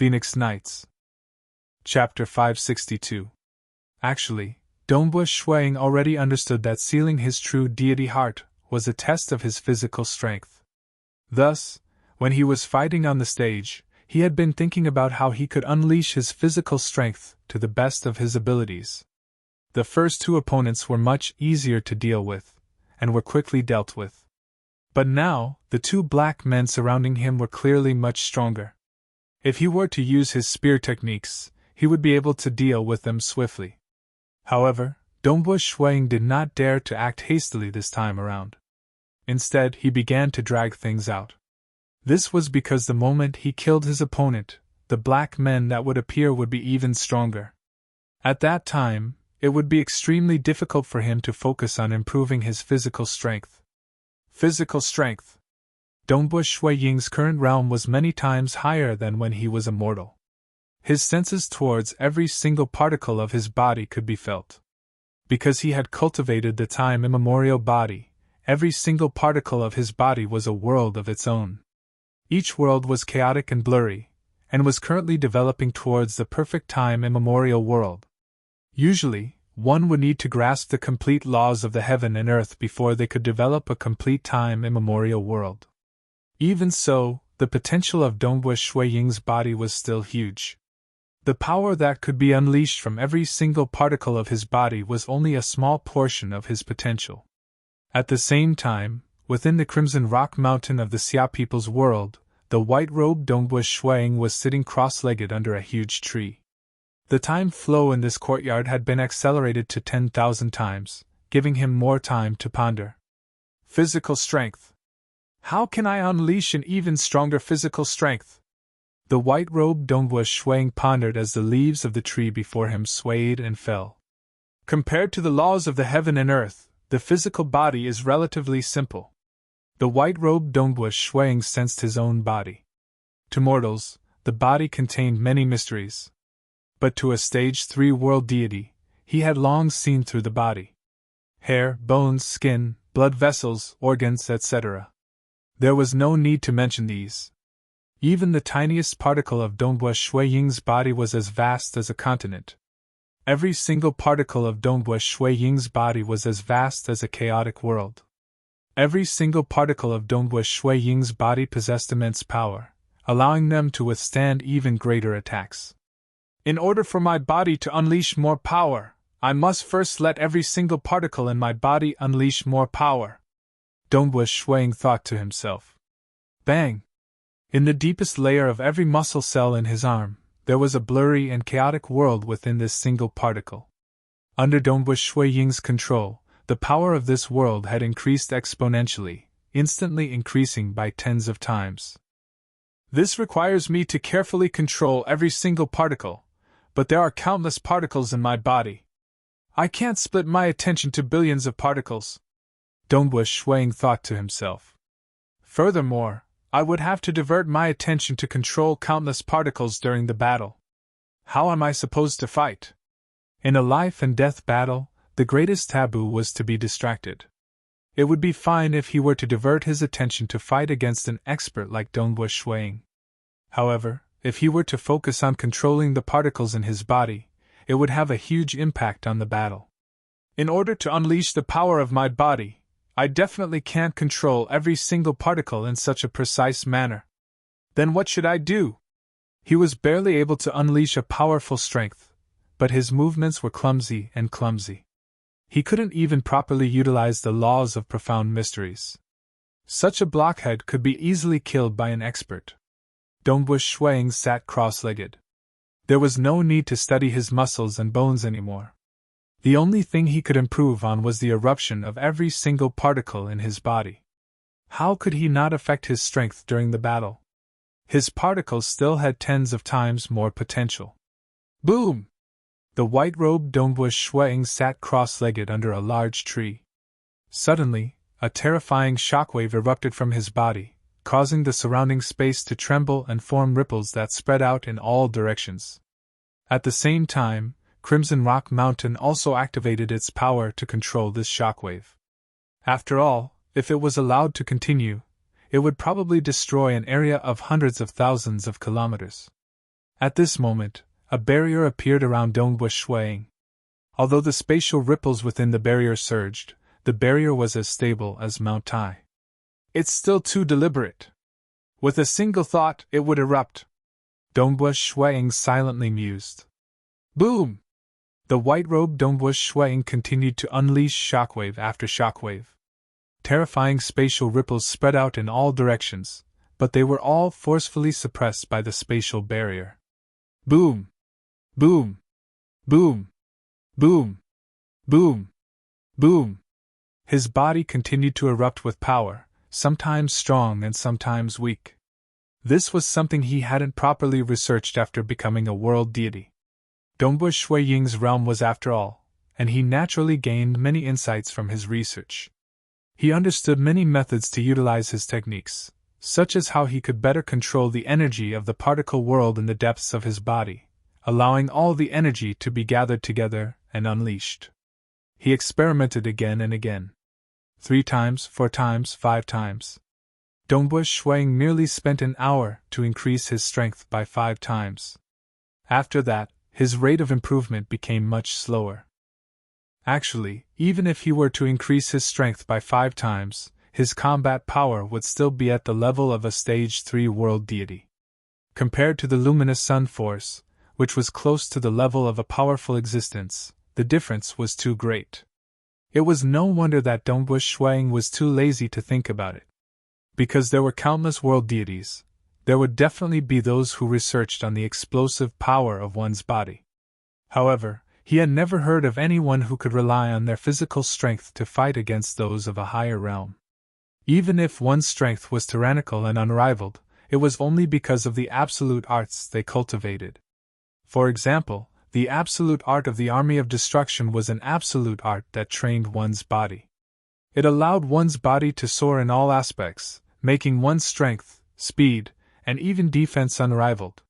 Phoenix Nights. Chapter 562. Actually, Dongbua Shuang already understood that sealing his true deity heart was a test of his physical strength. Thus, when he was fighting on the stage, he had been thinking about how he could unleash his physical strength to the best of his abilities. The first two opponents were much easier to deal with, and were quickly dealt with. But now, the two black men surrounding him were clearly much stronger. If he were to use his spear techniques, he would be able to deal with them swiftly. However, Dongbua Shuang did not dare to act hastily this time around. Instead, he began to drag things out. This was because the moment he killed his opponent, the black men that would appear would be even stronger. At that time, it would be extremely difficult for him to focus on improving his physical strength. Physical strength. Dongbua Shuang current realm was many times higher than when he was a mortal. His senses towards every single particle of his body could be felt. Because he had cultivated the time immemorial body, every single particle of his body was a world of its own. Each world was chaotic and blurry, and was currently developing towards the perfect time immemorial world. Usually, one would need to grasp the complete laws of the heaven and earth before they could develop a complete time immemorial world. Even so, the potential of Dongbua Shuang's body was still huge. The power that could be unleashed from every single particle of his body was only a small portion of his potential. At the same time, within the Crimson Rock Mountain of the Xia people's world, the white-robed Dongbua Shuang was sitting cross-legged under a huge tree. The time flow in this courtyard had been accelerated to 10,000 times, giving him more time to ponder. Physical strength. How can I unleash an even stronger physical strength? The white-robed Dongbua Shuang pondered as the leaves of the tree before him swayed and fell. Compared to the laws of the heaven and earth, the physical body is relatively simple. The white-robed Dongbua Shuang sensed his own body. To mortals, the body contained many mysteries. But to a stage 3 world deity, he had long seen through the body. Hair, bones, skin, blood vessels, organs, etc. There was no need to mention these. Even the tiniest particle of Dongbua Shuang's body was as vast as a continent. Every single particle of Dongbua Shuang's body was as vast as a chaotic world. Every single particle of Dongbua Shuang's body possessed immense power, allowing them to withstand even greater attacks. In order for my body to unleash more power, I must first let every single particle in my body unleash more power. Dongbua Shuang thought to himself. Bang! In the deepest layer of every muscle cell in his arm, there was a blurry and chaotic world within this single particle. Under Dongbua Shuang's control, the power of this world had increased exponentially, instantly increasing by tens of times. This requires me to carefully control every single particle, but there are countless particles in my body. I can't split my attention to billions of particles. Dongbua Shuang thought to himself. Furthermore, I would have to divert my attention to control countless particles during the battle. How am I supposed to fight? In a life and death battle, the greatest taboo was to be distracted. It would be fine if he were to divert his attention to fight against an expert like Dongbua Shuang. However, if he were to focus on controlling the particles in his body, it would have a huge impact on the battle. In order to unleash the power of my body, I definitely can't control every single particle in such a precise manner. Then what should I do? He was barely able to unleash a powerful strength, but his movements were clumsy and clumsy. He couldn't even properly utilize the laws of profound mysteries. Such a blockhead could be easily killed by an expert. Dongbua Shuang sat cross-legged. There was no need to study his muscles and bones anymore. The only thing he could improve on was the eruption of every single particle in his body. How could he not affect his strength during the battle? His particles still had tens of times more potential. Boom! The white-robed Dongbua Shuang sat cross-legged under a large tree. Suddenly, a terrifying shockwave erupted from his body, causing the surrounding space to tremble and form ripples that spread out in all directions. At the same time, Crimson Rock Mountain also activated its power to control this shockwave. After all, if it was allowed to continue, it would probably destroy an area of hundreds of thousands of kilometers. At this moment, a barrier appeared around Dongbush Shuang. Although the spatial ripples within the barrier surged, the barrier was as stable as Mount Tai. It's still too deliberate. With a single thought, it would erupt. Dongbush Shuang silently mused. Boom! The white-robed Dongbush Shuang continued to unleash shockwave after shockwave. Terrifying spatial ripples spread out in all directions, but they were all forcefully suppressed by the spatial barrier. Boom! Boom! Boom! Boom! Boom! Boom! His body continued to erupt with power, sometimes strong and sometimes weak. This was something he hadn't properly researched after becoming a world deity. Dongbush Ying's realm was after all, and he naturally gained many insights from his research. He understood many methods to utilize his techniques, such as how he could better control the energy of the particle world in the depths of his body, allowing all the energy to be gathered together and unleashed. He experimented again and again. 3 times, 4 times, 5 times. Dongbush Shuang merely spent an hour to increase his strength by 5 times. After that, his rate of improvement became much slower. Actually, even if he were to increase his strength by 5 times, his combat power would still be at the level of a stage 3 world deity. Compared to the luminous sun force, which was close to the level of a powerful existence, the difference was too great. It was no wonder that Dongbush Shuang was too lazy to think about it. Because there were countless world deities, there would definitely be those who researched on the explosive power of one's body. However, he had never heard of anyone who could rely on their physical strength to fight against those of a higher realm. Even if one's strength was tyrannical and unrivaled, it was only because of the absolute arts they cultivated. For example, the absolute art of the army of destruction was an absolute art that trained one's body. It allowed one's body to soar in all aspects, making one's strength, speed, and even defense unrivaled.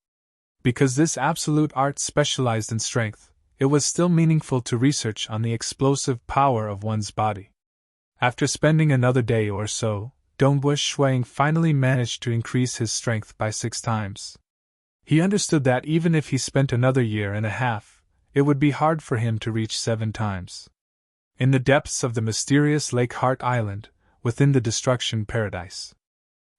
Because this absolute art specialized in strength, it was still meaningful to research on the explosive power of one's body. After spending another day or so, Dongbush Shuang finally managed to increase his strength by 6 times. He understood that even if he spent another year and a half, it would be hard for him to reach 7 times. In the depths of the mysterious Lake Heart Island, within the Destruction Paradise.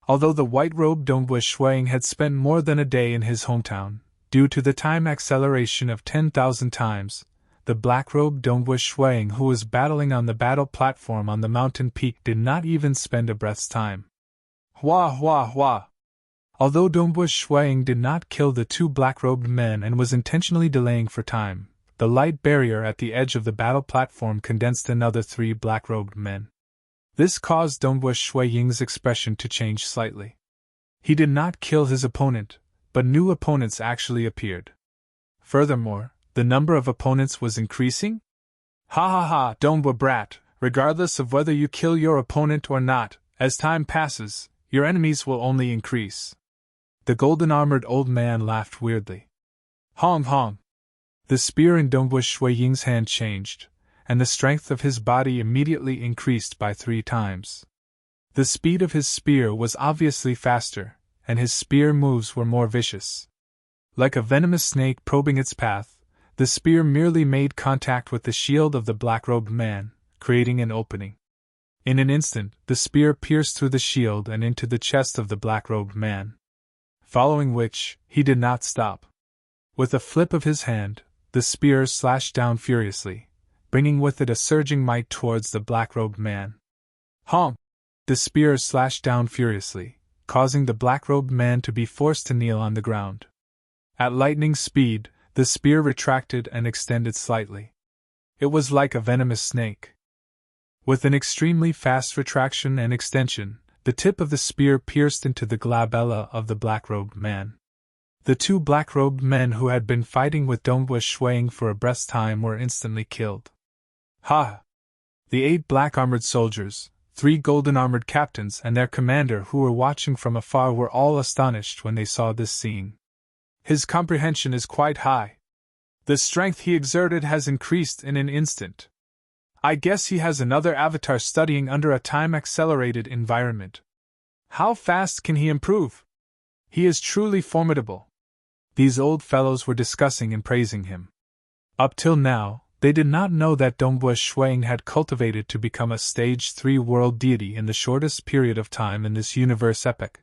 Although the white-robed Dongbush Shuang had spent more than a day in his hometown, due to the time acceleration of 10,000 times, the black-robed Dongbush Shuang who was battling on the battle platform on the mountain peak did not even spend a breath's time. Hua hua hua! Although Dongbush Shuang did not kill the 2 black-robed men and was intentionally delaying for time, the light barrier at the edge of the battle platform condensed another 3 black-robed men. This caused Dongbush Ying's expression to change slightly. He did not kill his opponent, but new opponents actually appeared. Furthermore, the number of opponents was increasing? Ha ha ha, Dongbu brat, regardless of whether you kill your opponent or not, as time passes, your enemies will only increase. The golden-armored old man laughed weirdly. Hong hong! The spear in Dongbush Ying's hand changed, and the strength of his body immediately increased by 3 times. The speed of his spear was obviously faster, and his spear moves were more vicious. Like a venomous snake probing its path, the spear merely made contact with the shield of the black-robed man, creating an opening. In an instant, the spear pierced through the shield and into the chest of the black-robed man. Following which, he did not stop. With a flip of his hand, the spear slashed down furiously, bringing with it a surging might towards the black-robed man. Honk! The spear slashed down furiously, causing the black-robed man to be forced to kneel on the ground. At lightning speed, the spear retracted and extended slightly. It was like a venomous snake. With an extremely fast retraction and extension, the tip of the spear pierced into the glabella of the black-robed man. The 2 black-robed men who had been fighting with Dongbush Shuang for a breath's time were instantly killed. Ha! The 8 black-armored soldiers, 3 golden-armored captains and their commander who were watching from afar were all astonished when they saw this scene. His comprehension is quite high. The strength he exerted has increased in an instant. I guess he has another avatar studying under a time-accelerated environment. How fast can he improve? He is truly formidable. These old fellows were discussing and praising him. Up till now, they did not know that Dongbue Shuang had cultivated to become a stage 3 world deity in the shortest period of time in this universe epoch.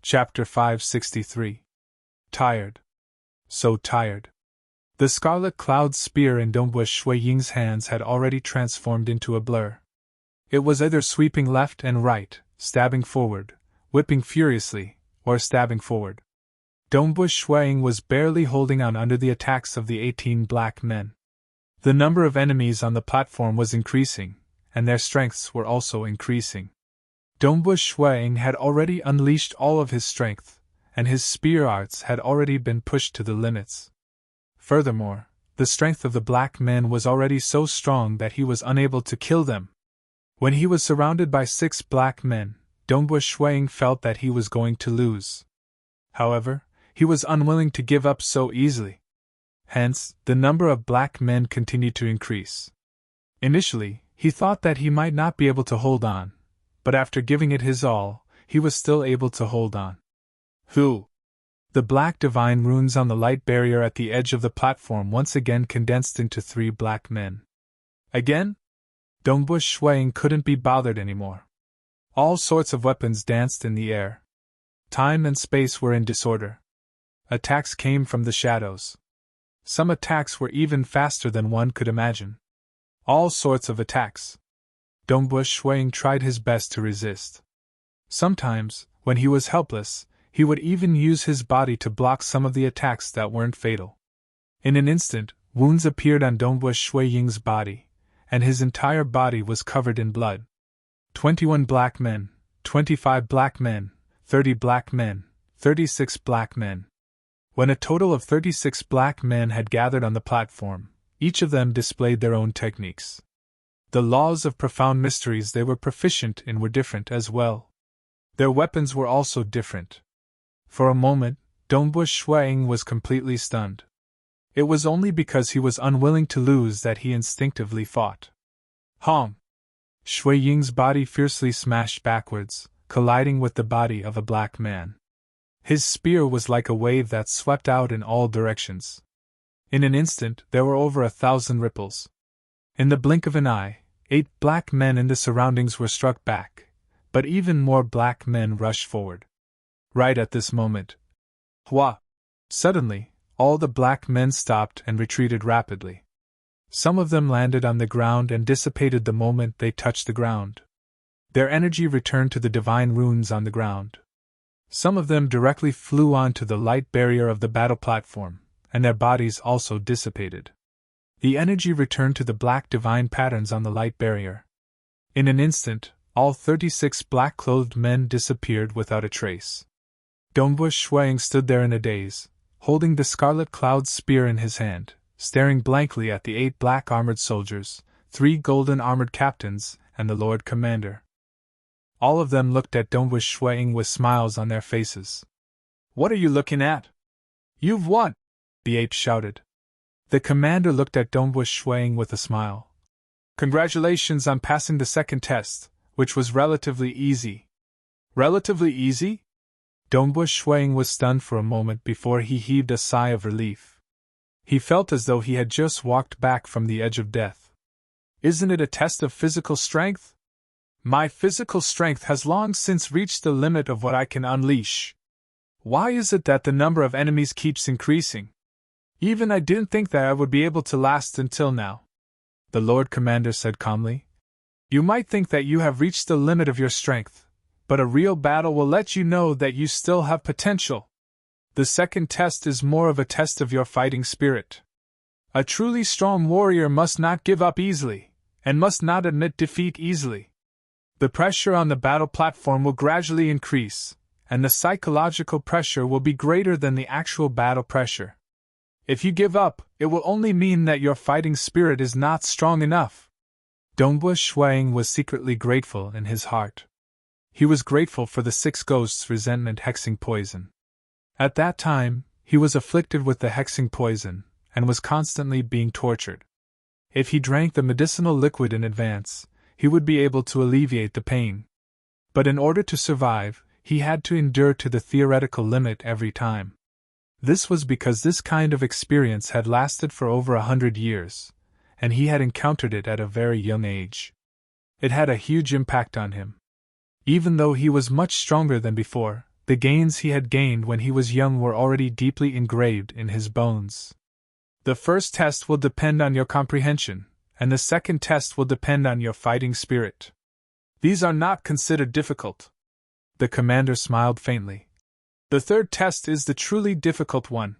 Chapter 563. Tired. So tired. The scarlet cloud spear in Dongbue Shuiying's hands had already transformed into a blur. It was either sweeping left and right, stabbing forward, whipping furiously, or stabbing forward. Dongbue Shuiying was barely holding on under the attacks of the 18 black men. The number of enemies on the platform was increasing, and their strengths were also increasing. Dongbue Shuiying had already unleashed all of his strength, and his spear arts had already been pushed to the limits. Furthermore, the strength of the black men was already so strong that he was unable to kill them. When he was surrounded by 6 black men, Dongbue Shuiying felt that he was going to lose. However, he was unwilling to give up so easily. Hence, the number of black men continued to increase. Initially, he thought that he might not be able to hold on, but after giving it his all, he was still able to hold on. Who? The black divine runes on the light barrier at the edge of the platform once again condensed into 3 black men. Again? Dongbue Shuiying couldn't be bothered anymore. All sorts of weapons danced in the air. Time and space were in disorder. Attacks came from the shadows. Some attacks were even faster than one could imagine. All sorts of attacks. Dongbue Shuiying tried his best to resist. Sometimes, when he was helpless, he would even use his body to block some of the attacks that weren't fatal. In an instant, wounds appeared on Dongbue Shuiying's body, and his entire body was covered in blood. 21 black men, 25 black men, 30 black men, 36 black men. When a total of 36 black men had gathered on the platform, each of them displayed their own techniques. The laws of profound mysteries they were proficient in were different as well. Their weapons were also different. For a moment, Dongbue Shuiying was completely stunned. It was only because he was unwilling to lose that he instinctively fought. Hong! Shuiying's body fiercely smashed backwards, colliding with the body of a black man. His spear was like a wave that swept out in all directions. In an instant, there were over 1,000 ripples. In the blink of an eye, 8 black men in the surroundings were struck back, but even more black men rushed forward. Right at this moment, Hua! Suddenly, all the black men stopped and retreated rapidly. Some of them landed on the ground and dissipated the moment they touched the ground. Their energy returned to the divine runes on the ground. Some of them directly flew onto the light barrier of the battle platform, and their bodies also dissipated. The energy returned to the black divine patterns on the light barrier. In an instant, all 36 black-clothed men disappeared without a trace. Dongbue Shuiying stood there in a daze, holding the scarlet cloud spear in his hand, staring blankly at the 8 black-armored soldiers, 3 golden-armored captains, and the Lord Commander. All of them looked at Dongbue Shuiying with smiles on their faces. "What are you looking at? You've won!" the ape shouted. The commander looked at Dongbue Shuiying with a smile. "Congratulations on passing the second test, which was relatively easy." "Relatively easy?" Dongbue Shuiying was stunned for a moment before he heaved a sigh of relief. He felt as though he had just walked back from the edge of death. "Isn't it a test of physical strength? My physical strength has long since reached the limit of what I can unleash. Why is it that the number of enemies keeps increasing? Even I didn't think that I would be able to last until now," the Lord Commander said calmly. "You might think that you have reached the limit of your strength, but a real battle will let you know that you still have potential. The second test is more of a test of your fighting spirit. A truly strong warrior must not give up easily, and must not admit defeat easily. The pressure on the battle platform will gradually increase, and the psychological pressure will be greater than the actual battle pressure. If you give up, it will only mean that your fighting spirit is not strong enough." Dongbue Shuiying was secretly grateful in his heart. He was grateful for the 6 ghosts' resentment hexing poison. At that time, he was afflicted with the hexing poison, and was constantly being tortured. If he drank the medicinal liquid in advance, he would be able to alleviate the pain. But in order to survive, he had to endure to the theoretical limit every time. This was because this kind of experience had lasted for over 100 years, and he had encountered it at a very young age. It had a huge impact on him. Even though he was much stronger than before, the gains he had gained when he was young were already deeply engraved in his bones. The first test will depend on your comprehension, and the second test will depend on your fighting spirit. These are not considered difficult. The commander smiled faintly. The third test is the truly difficult one.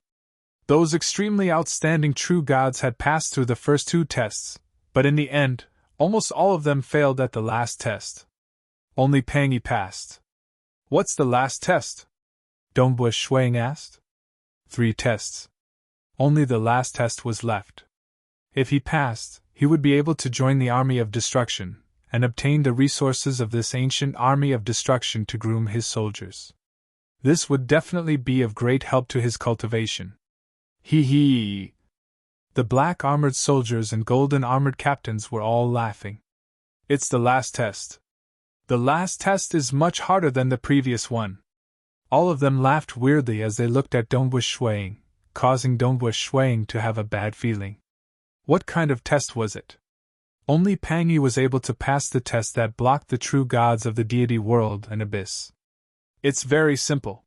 Those extremely outstanding true gods had passed through the first two tests, but in the end, almost all of them failed at the last test. Only Pang Yi passed. What's the last test? Dongbua Shuang asked. 3 tests. Only the last test was left. If he passed, he would be able to join the army of destruction, and obtain the resources of this ancient army of destruction to groom his soldiers. This would definitely be of great help to his cultivation. Hee. The black armored soldiers and golden armored captains were all laughing. It's the last test. The last test is much harder than the previous one. All of them laughed weirdly as they looked at Dongbua Shuang, causing Dongbua Shuang to have a bad feeling. What kind of test was it? Only Pang Yi was able to pass the test that blocked the true gods of the deity world and abyss. It's very simple.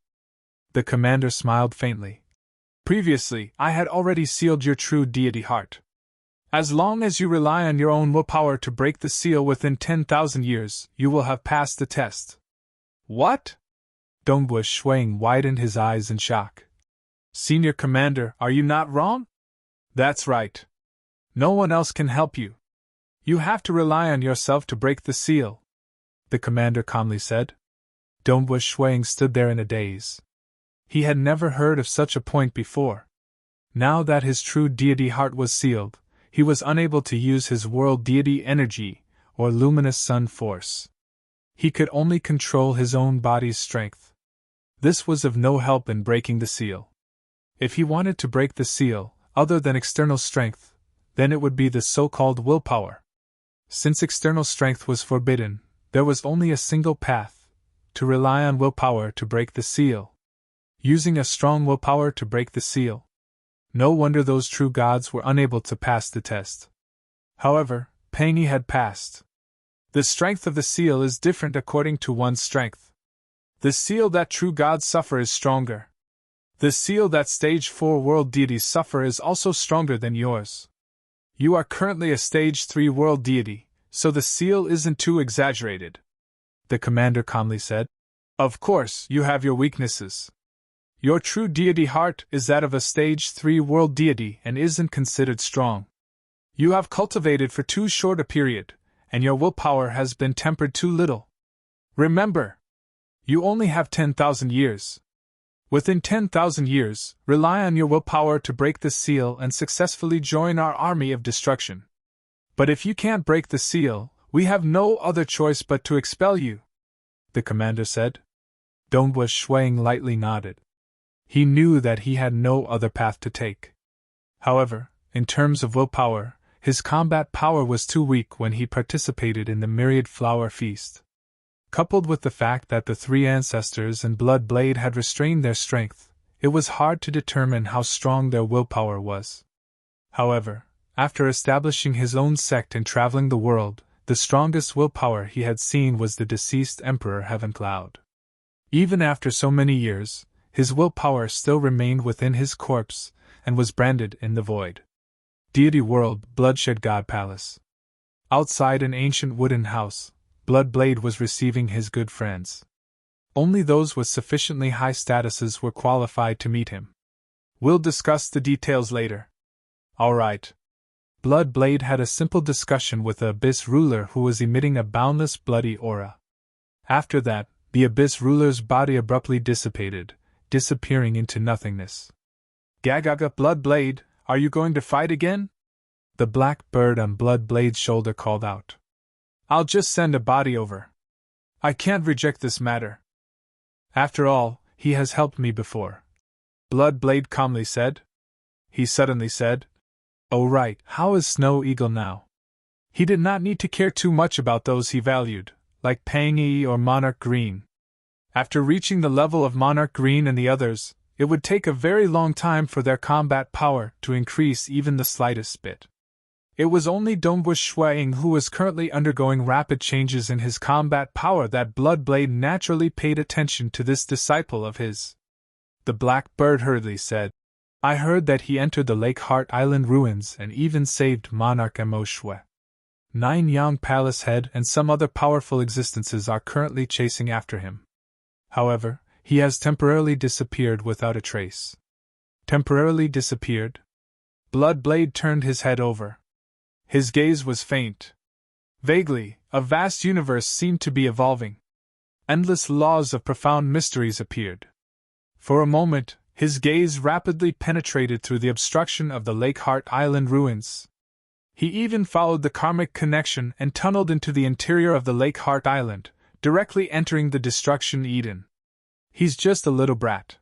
The commander smiled faintly. Previously, I had already sealed your true deity heart. As long as you rely on your own willpower to break the seal within 10,000 years, you will have passed the test. What? Dongbua Shuang widened his eyes in shock. Senior Commander, are you not wrong? That's right. No one else can help you. You have to rely on yourself to break the seal, the commander calmly said. Dongbua Shuang stood there in a daze. He had never heard of such a point before. Now that his true deity heart was sealed, he was unable to use his world deity energy, or luminous sun force. He could only control his own body's strength. This was of no help in breaking the seal. If he wanted to break the seal, other than external strength, then it would be the so-called willpower. Since external strength was forbidden, there was only a single path: to rely on willpower to break the seal. Using a strong willpower to break the seal. No wonder those true gods were unable to pass the test. However, Pang Yi had passed. The strength of the seal is different according to one's strength. The seal that true gods suffer is stronger. The seal that stage 4 world deities suffer is also stronger than yours. You are currently a stage 3 world deity, so the seal isn't too exaggerated, the commander calmly said. Of course, you have your weaknesses. Your true deity heart is that of a stage 3 world deity and isn't considered strong. You have cultivated for too short a period, and your willpower has been tempered too little. Remember, you only have 10,000 years. Within 10,000 years, rely on your willpower to break the seal and successfully join our army of destruction. But if you can't break the seal, we have no other choice but to expel you, the commander said. Dongbua Shuang lightly nodded. He knew that he had no other path to take. However, in terms of willpower, his combat power was too weak when he participated in the myriad flower feast. Coupled with the fact that the 3 ancestors and Blood Blade had restrained their strength, it was hard to determine how strong their willpower was. However, after establishing his own sect and traveling the world, the strongest willpower he had seen was the deceased Emperor Heavencloud. Even after so many years, his willpower still remained within his corpse and was branded in the void. Deity World, Bloodshed God Palace. Outside an ancient wooden house, Bloodblade was receiving his good friends. Only those with sufficiently high statuses were qualified to meet him. We'll discuss the details later. All right. Bloodblade had a simple discussion with the Abyss Ruler who was emitting a boundless bloody aura. After that, the Abyss Ruler's body abruptly dissipated, disappearing into nothingness. Gagaga Bloodblade, are you going to fight again? The black bird on Bloodblade's shoulder called out. I'll just send a body over. I can't reject this matter. After all, he has helped me before. Bloodblade calmly said. He suddenly said, Oh right, how is Snow Eagle now? He did not need to care too much about those he valued, like Pang Yi or Monarch Green. After reaching the level of Monarch Green and the others, it would take a very long time for their combat power to increase even the slightest bit. It was only Dongbu Shuaying, who was currently undergoing rapid changes in his combat power, that Bloodblade naturally paid attention to this disciple of his. The Black Bird hurriedly said, "I heard that he entered the Lake Heart Island ruins and even saved Monarch Mo Shui. 9 Yang Palace Head and some other powerful existences are currently chasing after him. However, he has temporarily disappeared without a trace." Temporarily disappeared? Bloodblade turned his head over. His gaze was faint. Vaguely, a vast universe seemed to be evolving. Endless laws of profound mysteries appeared. For a moment, his gaze rapidly penetrated through the obstruction of the Lake Heart Island ruins. He even followed the karmic connection and tunneled into the interior of the Lake Heart Island, directly entering the Destruction Eden. He's just a little brat.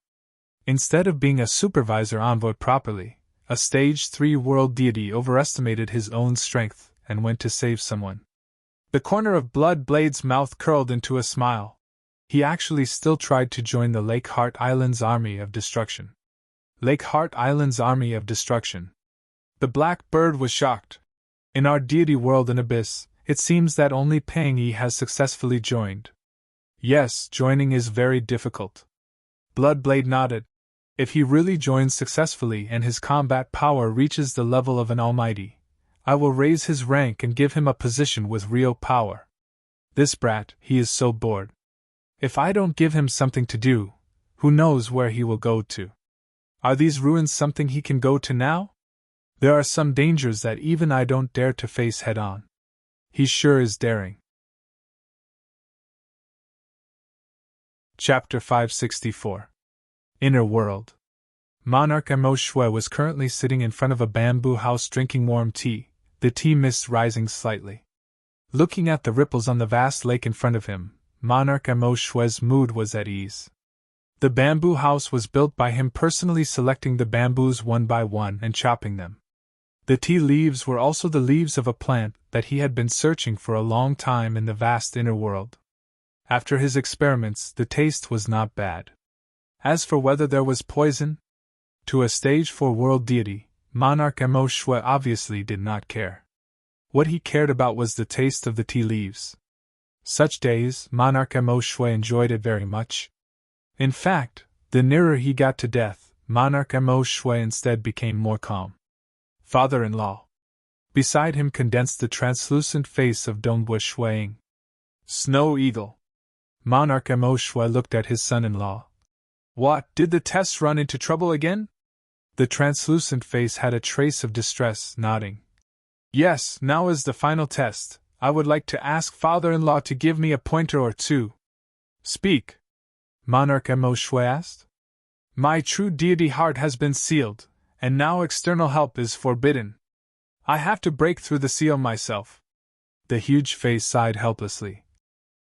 Instead of being a supervisor envoy properly, a Stage 3 world deity overestimated his own strength and went to save someone. The corner of Bloodblade's mouth curled into a smile. He actually still tried to join the Lake Heart Island's army of destruction. Lake Heart Island's army of destruction. The Black Bird was shocked. In our deity world and abyss, it seems that only Pang Yi has successfully joined. Yes, joining is very difficult. Bloodblade nodded. If he really joins successfully and his combat power reaches the level of an almighty, I will raise his rank and give him a position with real power. This brat, he is so bored. If I don't give him something to do, who knows where he will go to? Are these ruins something he can go to now? There are some dangers that even I don't dare to face head on. He sure is daring. Chapter 564. Inner World. Monarch Mo Shui was currently sitting in front of a bamboo house drinking warm tea, the tea mist rising slightly. Looking at the ripples on the vast lake in front of him, Monarch Mo Shui's mood was at ease. The bamboo house was built by him personally, selecting the bamboos one by one and chopping them. The tea leaves were also the leaves of a plant that he had been searching for a long time in the vast inner world. After his experiments, the taste was not bad. As for whether there was poison, to a Stage 4 world deity, Monarch Mo Shui obviously did not care. What he cared about was the taste of the tea leaves. Such days, Monarch Mo Shui enjoyed it very much. In fact, the nearer he got to death, Monarch Mo Shui instead became more calm. Father-in-law. Beside him condensed the translucent face of Dongbu Shuaying. Snow Eagle. Monarch Mo Shui looked at his son-in-law. What, did the tests run into trouble again? The translucent face had a trace of distress, nodding. Yes, now is the final test. I would like to ask father-in-law to give me a pointer or two. Speak. Monarch Mo Shui asked. My true deity heart has been sealed, and now external help is forbidden. I have to break through the seal myself. The huge face sighed helplessly.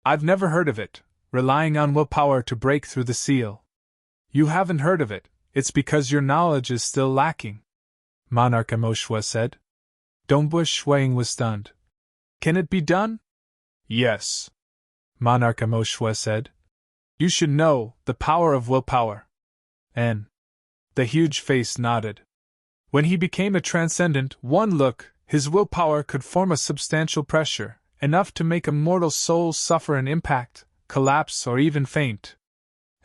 I've never heard of it, relying on willpower to break through the seal. You haven't heard of it, it's because your knowledge is still lacking, Monarch Mo Shui said. Dongbu Shuaying was stunned. Can it be done? Yes, Monarch Mo Shui said. You should know the power of willpower. And the huge face nodded. When he became a transcendent, one look, his willpower could form a substantial pressure, enough to make a mortal soul suffer an impact, collapse, or even faint.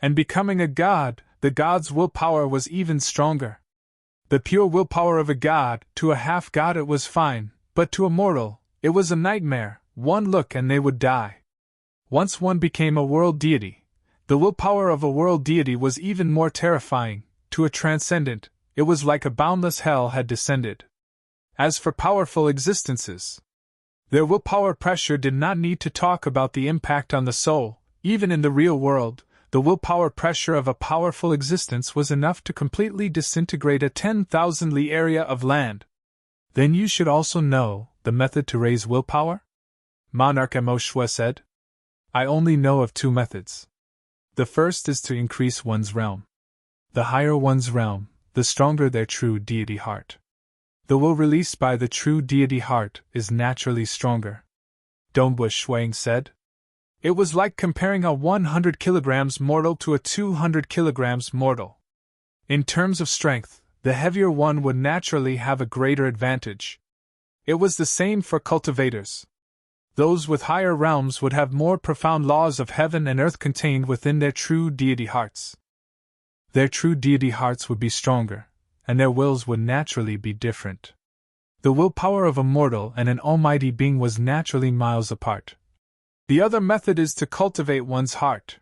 And becoming a god, the god's willpower was even stronger. The pure willpower of a god, to a half-god it was fine, but to a mortal, it was a nightmare. One look and they would die. Once one became a world deity, the willpower of a world deity was even more terrifying. To a transcendent, it was like a boundless hell had descended. As for powerful existences, their willpower pressure did not need to talk about the impact on the soul. Even in the real world, the willpower pressure of a powerful existence was enough to completely disintegrate a 10,000 li area of land. Then you should also know the method to raise willpower? Monarch Mo Shui said. I only know of 2 methods. The first is to increase one's realm. The higher one's realm, the stronger their true deity heart. The will released by the true deity heart is naturally stronger. Dongbu Shuaying said. It was like comparing a 100 kilograms mortal to a 200 kilograms mortal. In terms of strength, the heavier one would naturally have a greater advantage. It was the same for cultivators. Those with higher realms would have more profound laws of heaven and earth contained within their true deity hearts. Their true deity hearts would be stronger, and their wills would naturally be different. The willpower of a mortal and an almighty being was naturally miles apart. The other method is to cultivate one's heart,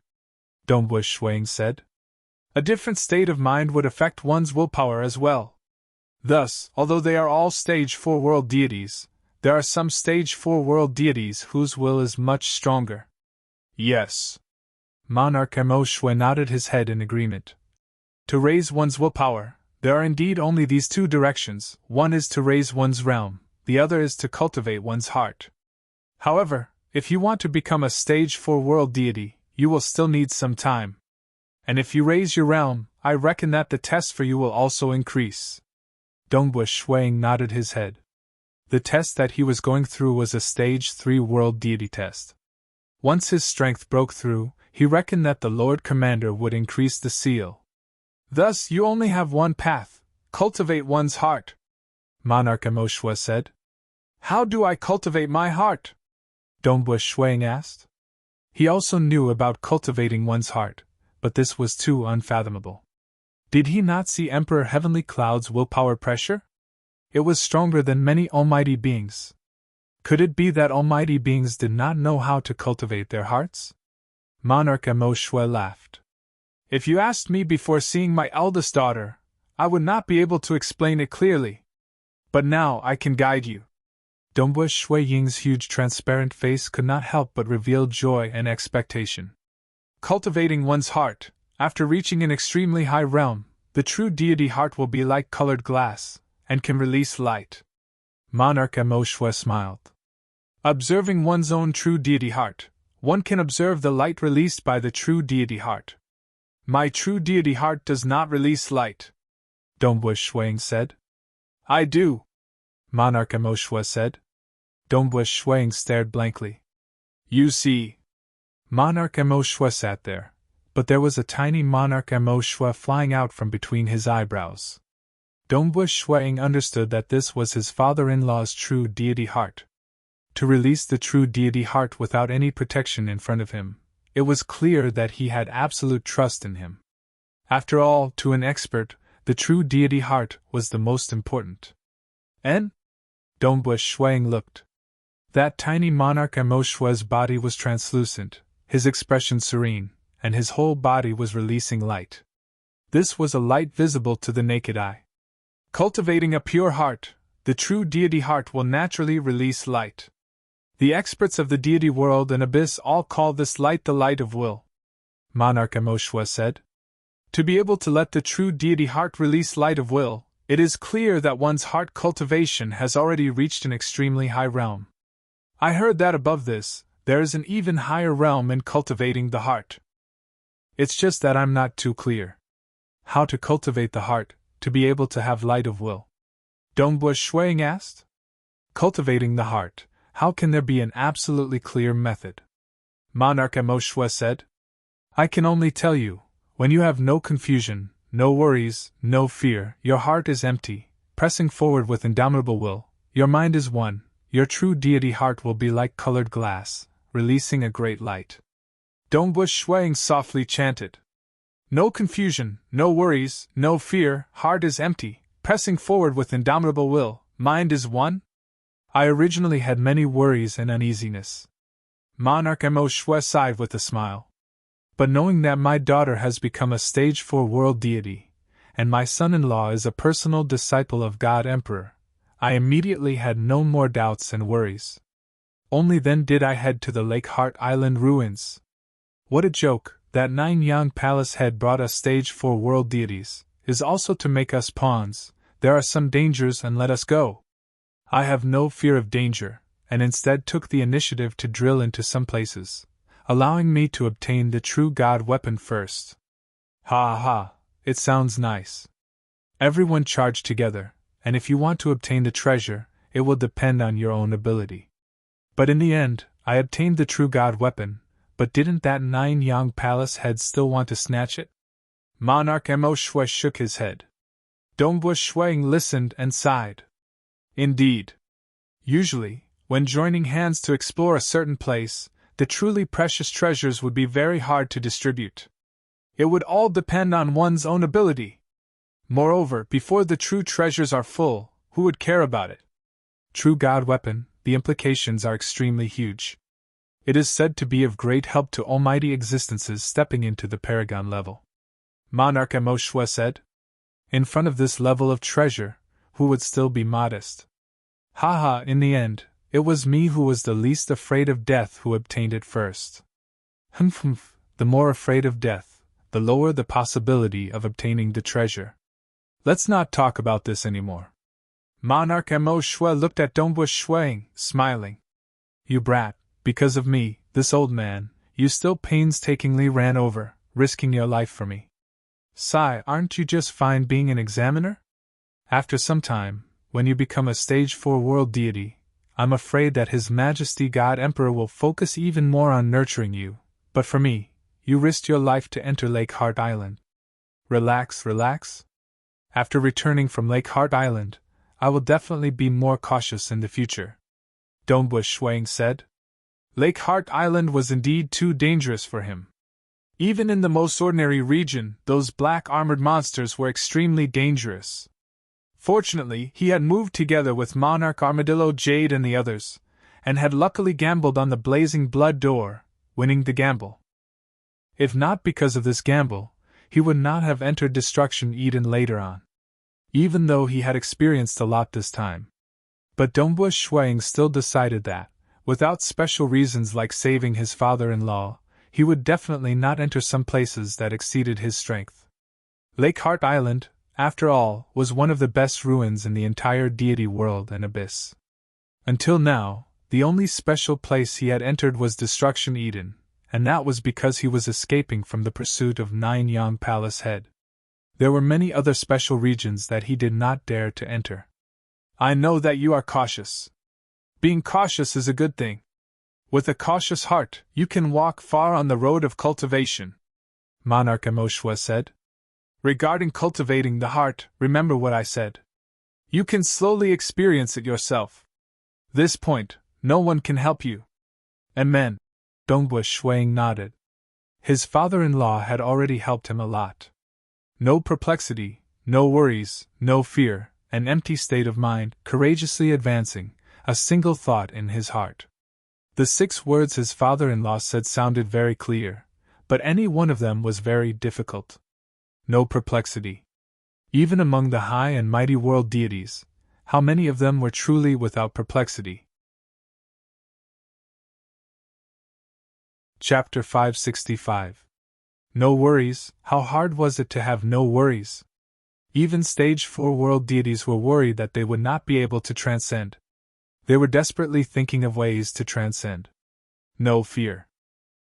Dongbu Shuang said. A different state of mind would affect one's willpower as well. Thus, although they are all stage 4 world deities, there are some stage 4 world deities whose will is much stronger. Yes. Monarch Mo Shui nodded his head in agreement. To raise one's willpower, there are indeed only these two directions. One is to raise one's realm, the other is to cultivate one's heart. However, if you want to become a stage 4 world deity, you will still need some time. And if you raise your realm, I reckon that the test for you will also increase. Dongbu Shuang nodded his head. The test that he was going through was a stage 3 world deity test. Once his strength broke through, he reckoned that the Lord Commander would increase the seal. Thus you only have one path: cultivate one's heart. Monarch Amoshwa said. How do I cultivate my heart? Dongbu Shuang asked. He also knew about cultivating one's heart, but this was too unfathomable. Did he not see Emperor Heavenly Cloud's willpower pressure? It was stronger than many almighty beings. Could it be that almighty beings did not know how to cultivate their hearts? Monarch Amoshwa laughed. If you asked me before seeing my eldest daughter, I would not be able to explain it clearly. But now I can guide you. Dongbu Shui Ying's huge transparent face could not help but reveal joy and expectation. Cultivating one's heart, after reaching an extremely high realm, the true deity heart will be like colored glass, and can release light. Monarch Amoshwa smiled. Observing one's own true deity heart, one can observe the light released by the true deity heart. My true deity heart does not release light, Dongbu Shuang said. I do, Monarch Amoshwa said. Dongbu Shuang stared blankly. You see. Monarch Amoshwa sat there, but there was a tiny Monarch Amoshwa flying out from between his eyebrows. Dongbu Shuang understood that this was his father-in-law's true deity heart. To release the true deity heart without any protection in front of him, it was clear that he had absolute trust in him. After all, to an expert, the true deity heart was the most important. And? Dongbu Shuang looked. That tiny Monarch Amoshwa's body was translucent, his expression serene, and his whole body was releasing light. This was a light visible to the naked eye. Cultivating a pure heart, the true deity heart will naturally release light. The experts of the deity world and abyss all call this light the light of will, Monarch Amoshwa said. To be able to let the true deity heart release light of will, it is clear that one's heart cultivation has already reached an extremely high realm. I heard that above this, there is an even higher realm in cultivating the heart. It's just that I'm not too clear. How to cultivate the heart, to be able to have light of will? Dongbu Shuang asked. Cultivating the heart, how can there be an absolutely clear method? Monarch Amoshwa said. I can only tell you, when you have no confusion, no worries, no fear, your heart is empty, pressing forward with indomitable will, your mind is one, your true deity heart will be like colored glass, releasing a great light. Dongbu Shuang softly chanted. No confusion, no worries, no fear, heart is empty, pressing forward with indomitable will, mind is one? I originally had many worries and uneasiness. Monarch Amoshwa sighed with a smile. But knowing that my daughter has become a stage 4 world deity, and my son-in-law is a personal disciple of God Emperor, I immediately had no more doubts and worries. Only then did I head to the Lake Heart Island ruins. What a joke, that Nine-Yang Palace had brought us stage 4 world deities, is also to make us pawns. There are some dangers and let us go. I have no fear of danger, and instead took the initiative to drill into some places, allowing me to obtain the true God weapon first. Ha ha, it sounds nice. Everyone charge together, and if you want to obtain the treasure, it will depend on your own ability. But in the end, I obtained the true God weapon, but didn't that 9-yang palace head still want to snatch it? Monarch Mo Shui shook his head. Dongbua Shuang listened and sighed. Indeed. Usually, when joining hands to explore a certain place, the truly precious treasures would be very hard to distribute. It would all depend on one's own ability. Moreover, before the true treasures are full, who would care about it? True God weapon, the implications are extremely huge. It is said to be of great help to almighty existences stepping into the paragon level. Monarch Mo Shui said. In front of this level of treasure, who would still be modest? Haha, in the end, it was me who was the least afraid of death who obtained it first. Humph, the more afraid of death, the lower the possibility of obtaining the treasure. Let's not talk about this anymore. Monarch Mo Shui looked at Dongbua Shuang, smiling. You brat, because of me, this old man, you still painstakingly ran over, risking your life for me. Sigh, aren't you just fine being an examiner? After some time, when you become a stage 4 world deity, I'm afraid that His Majesty God Emperor will focus even more on nurturing you, but for me, you risked your life to enter Lake Heart Island. Relax. After returning from Lake Heart Island, I will definitely be more cautious in the future. Dongbua Shuang said. Lake Heart Island was indeed too dangerous for him. Even in the most ordinary region, those black armored monsters were extremely dangerous. Fortunately, he had moved together with Monarch Armadillo Jade and the others, and had luckily gambled on the blazing blood door, winning the gamble. If not because of this gamble, he would not have entered Destruction Eden later on, even though he had experienced a lot this time. But Dongbua Shuang still decided that, without special reasons like saving his father-in-law, he would definitely not enter some places that exceeded his strength. Lake Heart Island, after all, was one of the best ruins in the entire deity world and abyss. Until now, the only special place he had entered was Destruction Eden, and that was because he was escaping from the pursuit of 9-yang Palace Head. There were many other special regions that he did not dare to enter. I know that you are cautious. Being cautious is a good thing. With a cautious heart, you can walk far on the road of cultivation, Monarch Mo Shui said. Regarding cultivating the heart, remember what I said. You can slowly experience it yourself. This point, no one can help you. Amen. Dongbua Shuang nodded. His father-in-law had already helped him a lot. No perplexity, no worries, no fear, an empty state of mind, courageously advancing, a single thought in his heart. The 6 words his father-in-law said sounded very clear, but any one of them was very difficult. No perplexity. Even among the high and mighty world deities, how many of them were truly without perplexity? Chapter 565. No worries. How hard was it to have no worries? Even stage 4 world deities were worried that they would not be able to transcend. They were desperately thinking of ways to transcend. No fear.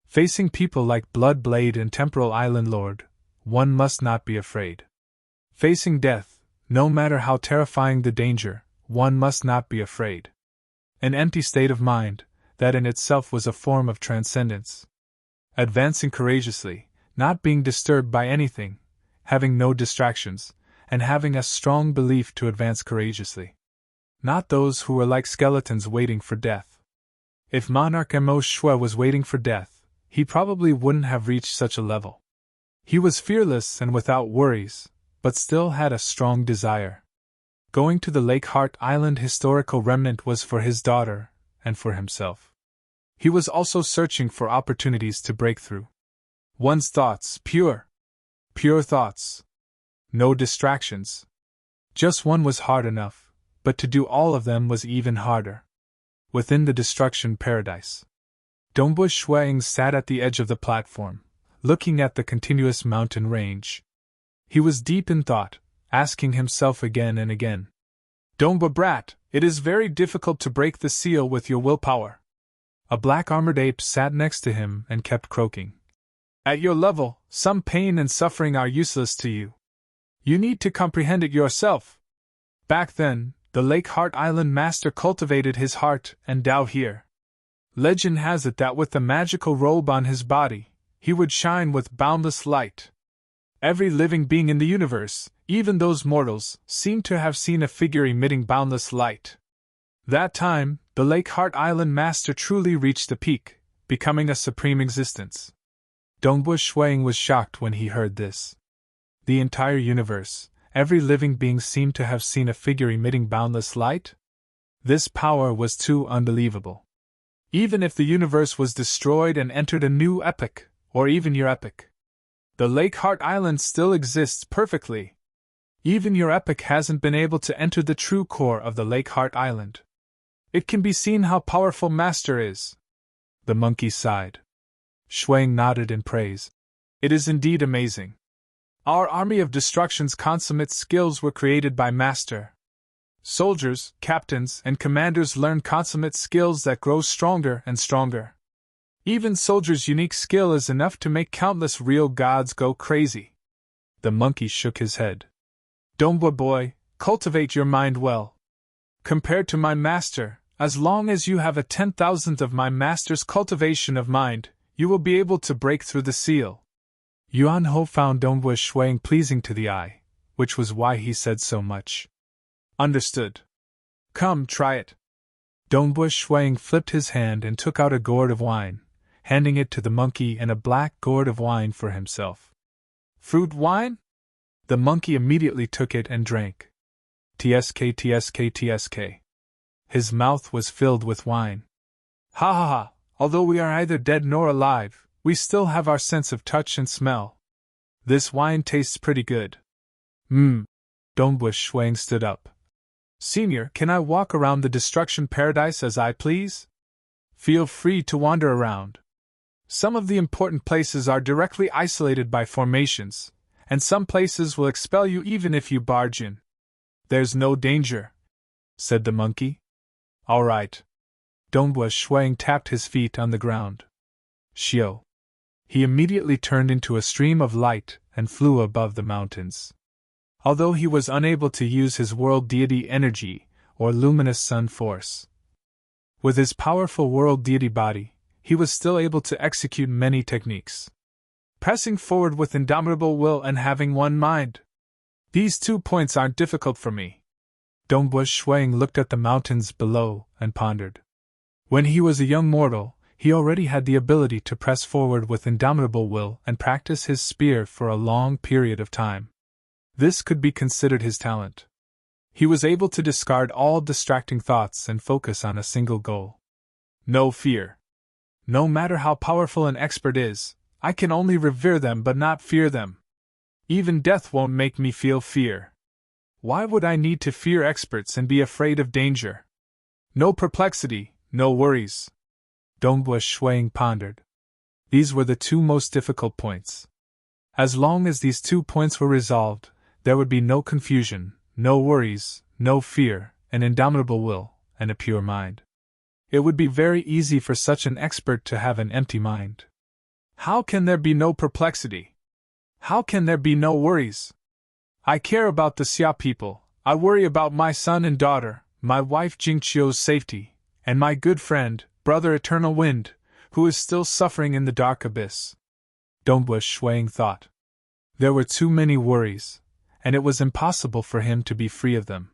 Facing people like Blood Blade and Temporal Island Lord, one must not be afraid. Facing death, no matter how terrifying the danger, one must not be afraid. An empty state of mind, that in itself was a form of transcendence. Advancing courageously, not being disturbed by anything, having no distractions, and having a strong belief to advance courageously. Not those who were like skeletons waiting for death. If Monarch Mo Shui was waiting for death, he probably wouldn't have reached such a level. He was fearless and without worries, but still had a strong desire. Going to the Lake Heart Island historical remnant was for his daughter, and for himself. He was also searching for opportunities to break through. One's thoughts, pure thoughts. No distractions. Just one was hard enough, but to do all of them was even harder. Within the destruction paradise, Dongbua Shuang sat at the edge of the platform, looking at the continuous mountain range. He was deep in thought, asking himself again and again. Dongbua brat, it is very difficult to break the seal with your willpower. A black armored ape sat next to him and kept croaking. At your level, some pain and suffering are useless to you. You need to comprehend it yourself. Back then, the Lake Heart Island master cultivated his heart and Tao here. Legend has it that with the magical robe on his body, he would shine with boundless light. Every living being in the universe, even those mortals, seemed to have seen a figure emitting boundless light. That time, the Lake Heart Island Master truly reached the peak, becoming a supreme existence. Dongbu Shuang was shocked when he heard this. The entire universe, every living being seemed to have seen a figure emitting boundless light? This power was too unbelievable. Even if the universe was destroyed and entered a new epoch, or even your epoch, the Lake Heart Island still exists perfectly. Even your epoch hasn't been able to enter the true core of the Lake Heart Island. It can be seen how powerful Master is. The monkey sighed. Shuang nodded in praise. It is indeed amazing. Our army of destruction's consummate skills were created by Master. Soldiers, captains, and commanders learn consummate skills that grow stronger and stronger. Even soldiers' unique skill is enough to make countless real gods go crazy. The monkey shook his head. Dongbu boy, cultivate your mind well. Compared to my master, as long as you have a 10,000th of my master's cultivation of mind, you will be able to break through the seal. Yuan Ho found Dongbu Shuang pleasing to the eye, which was why he said so much. Understood. Come, try it. Dongbu Shuang flipped his hand and took out a gourd of wine, handing it to the monkey and a black gourd of wine for himself. Fruit wine? The monkey immediately took it and drank. Tsk, tsk, tsk. His mouth was filled with wine. Ha ha ha, although we are either dead nor alive, we still have our sense of touch and smell. This wine tastes pretty good. Dongbu Shuang stood up. Senior, can I walk around the destruction paradise as I please? Feel free to wander around. Some of the important places are directly isolated by formations, and some places will expel you even if you barge in. There's no danger, said the monkey. All right. Dongbu Shuang tapped his feet on the ground. Xiao. He immediately turned into a stream of light and flew above the mountains. Although he was unable to use his world deity energy or luminous sun force, with his powerful world deity body, he was still able to execute many techniques. Pressing forward with indomitable will and having one mind. These 2 points aren't difficult for me. Dongbu Shuang looked at the mountains below and pondered. When he was a young mortal, he already had the ability to press forward with indomitable will and practice his spear for a long period of time. This could be considered his talent. He was able to discard all distracting thoughts and focus on a single goal. No fear. No matter how powerful an expert is, I can only revere them but not fear them. Even death won't make me feel fear. Why would I need to fear experts and be afraid of danger? No perplexity, no worries. Dongbu Shuang pondered. These were the 2 most difficult points. As long as these 2 points were resolved, there would be no confusion, no worries, no fear, an indomitable will, and a pure mind. It would be very easy for such an expert to have an empty mind. How can there be no perplexity? How can there be no worries? I care about the Xia people, I worry about my son and daughter, my wife Jingqiu's safety, and my good friend, Brother Eternal Wind, who is still suffering in the dark abyss. Dongbu Shuang thought. There were too many worries, and it was impossible for him to be free of them.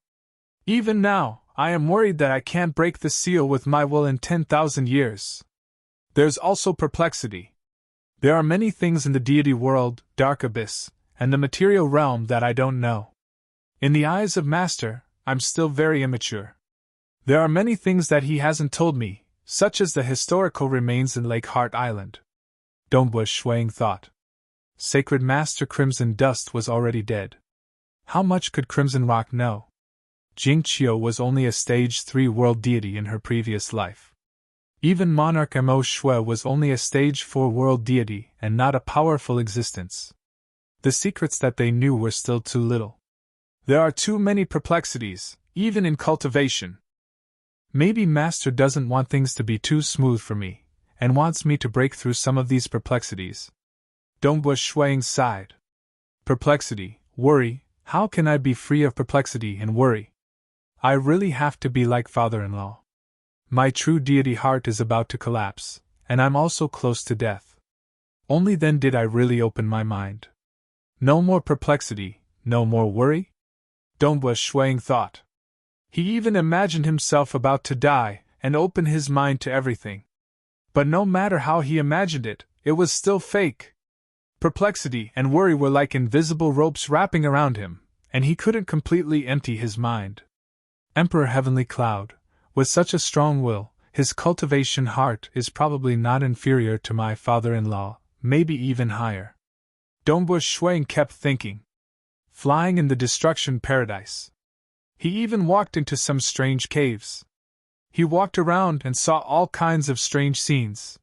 Even now, I am worried that I can't break the seal with my will in 10,000 years. There's also perplexity. There are many things in the deity world, dark abyss, and the material realm that I don't know. In the eyes of Master, I'm still very immature. There are many things that he hasn't told me, such as the historical remains in Lake Heart Island. Dongbu Shuang thought. Sacred Master Crimson Dust was already dead. How much could Crimson Rock know? Jingqiu was only a stage 3 world deity in her previous life. Even Monarch Mo Shui was only a stage 4 world deity and not a powerful existence. The secrets that they knew were still too little. There are too many perplexities, even in cultivation. Maybe Master doesn't want things to be too smooth for me, and wants me to break through some of these perplexities. Dongbu Shuang sighed. Perplexity, worry, how can I be free of perplexity and worry? I really have to be like father-in-law. My true deity heart is about to collapse, and I'm also close to death. Only then did I really open my mind. No more perplexity, no more worry? Dongbua Shuang thought. He even imagined himself about to die and open his mind to everything. But no matter how he imagined it, it was still fake. Perplexity and worry were like invisible ropes wrapping around him, and he couldn't completely empty his mind. Emperor Heavenly Cloud, with such a strong will, his cultivation heart is probably not inferior to my father-in-law, maybe even higher. Dongbua Shuang kept thinking. Flying in the destruction paradise. He even walked into some strange caves. He walked around and saw all kinds of strange scenes.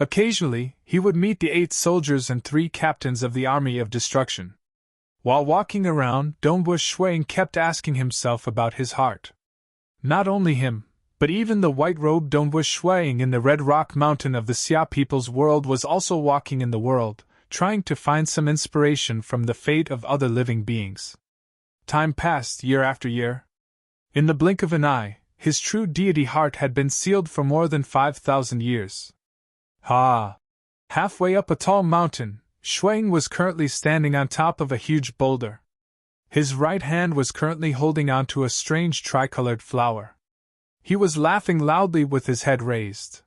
Occasionally, he would meet the 8 soldiers and 3 captains of the army of destruction. While walking around, Dongbua Shuang kept asking himself about his heart. Not only him, but even the white-robed Dongbua Shuang in the Red Rock Mountain of the Xia people's world was also walking in the world, trying to find some inspiration from the fate of other living beings. Time passed year after year. In the blink of an eye, his true deity heart had been sealed for more than 5,000 years. Halfway up a tall mountain, Shuang was currently standing on top of a huge boulder. His right hand was currently holding onto a strange tricolored flower. He was laughing loudly with his head raised.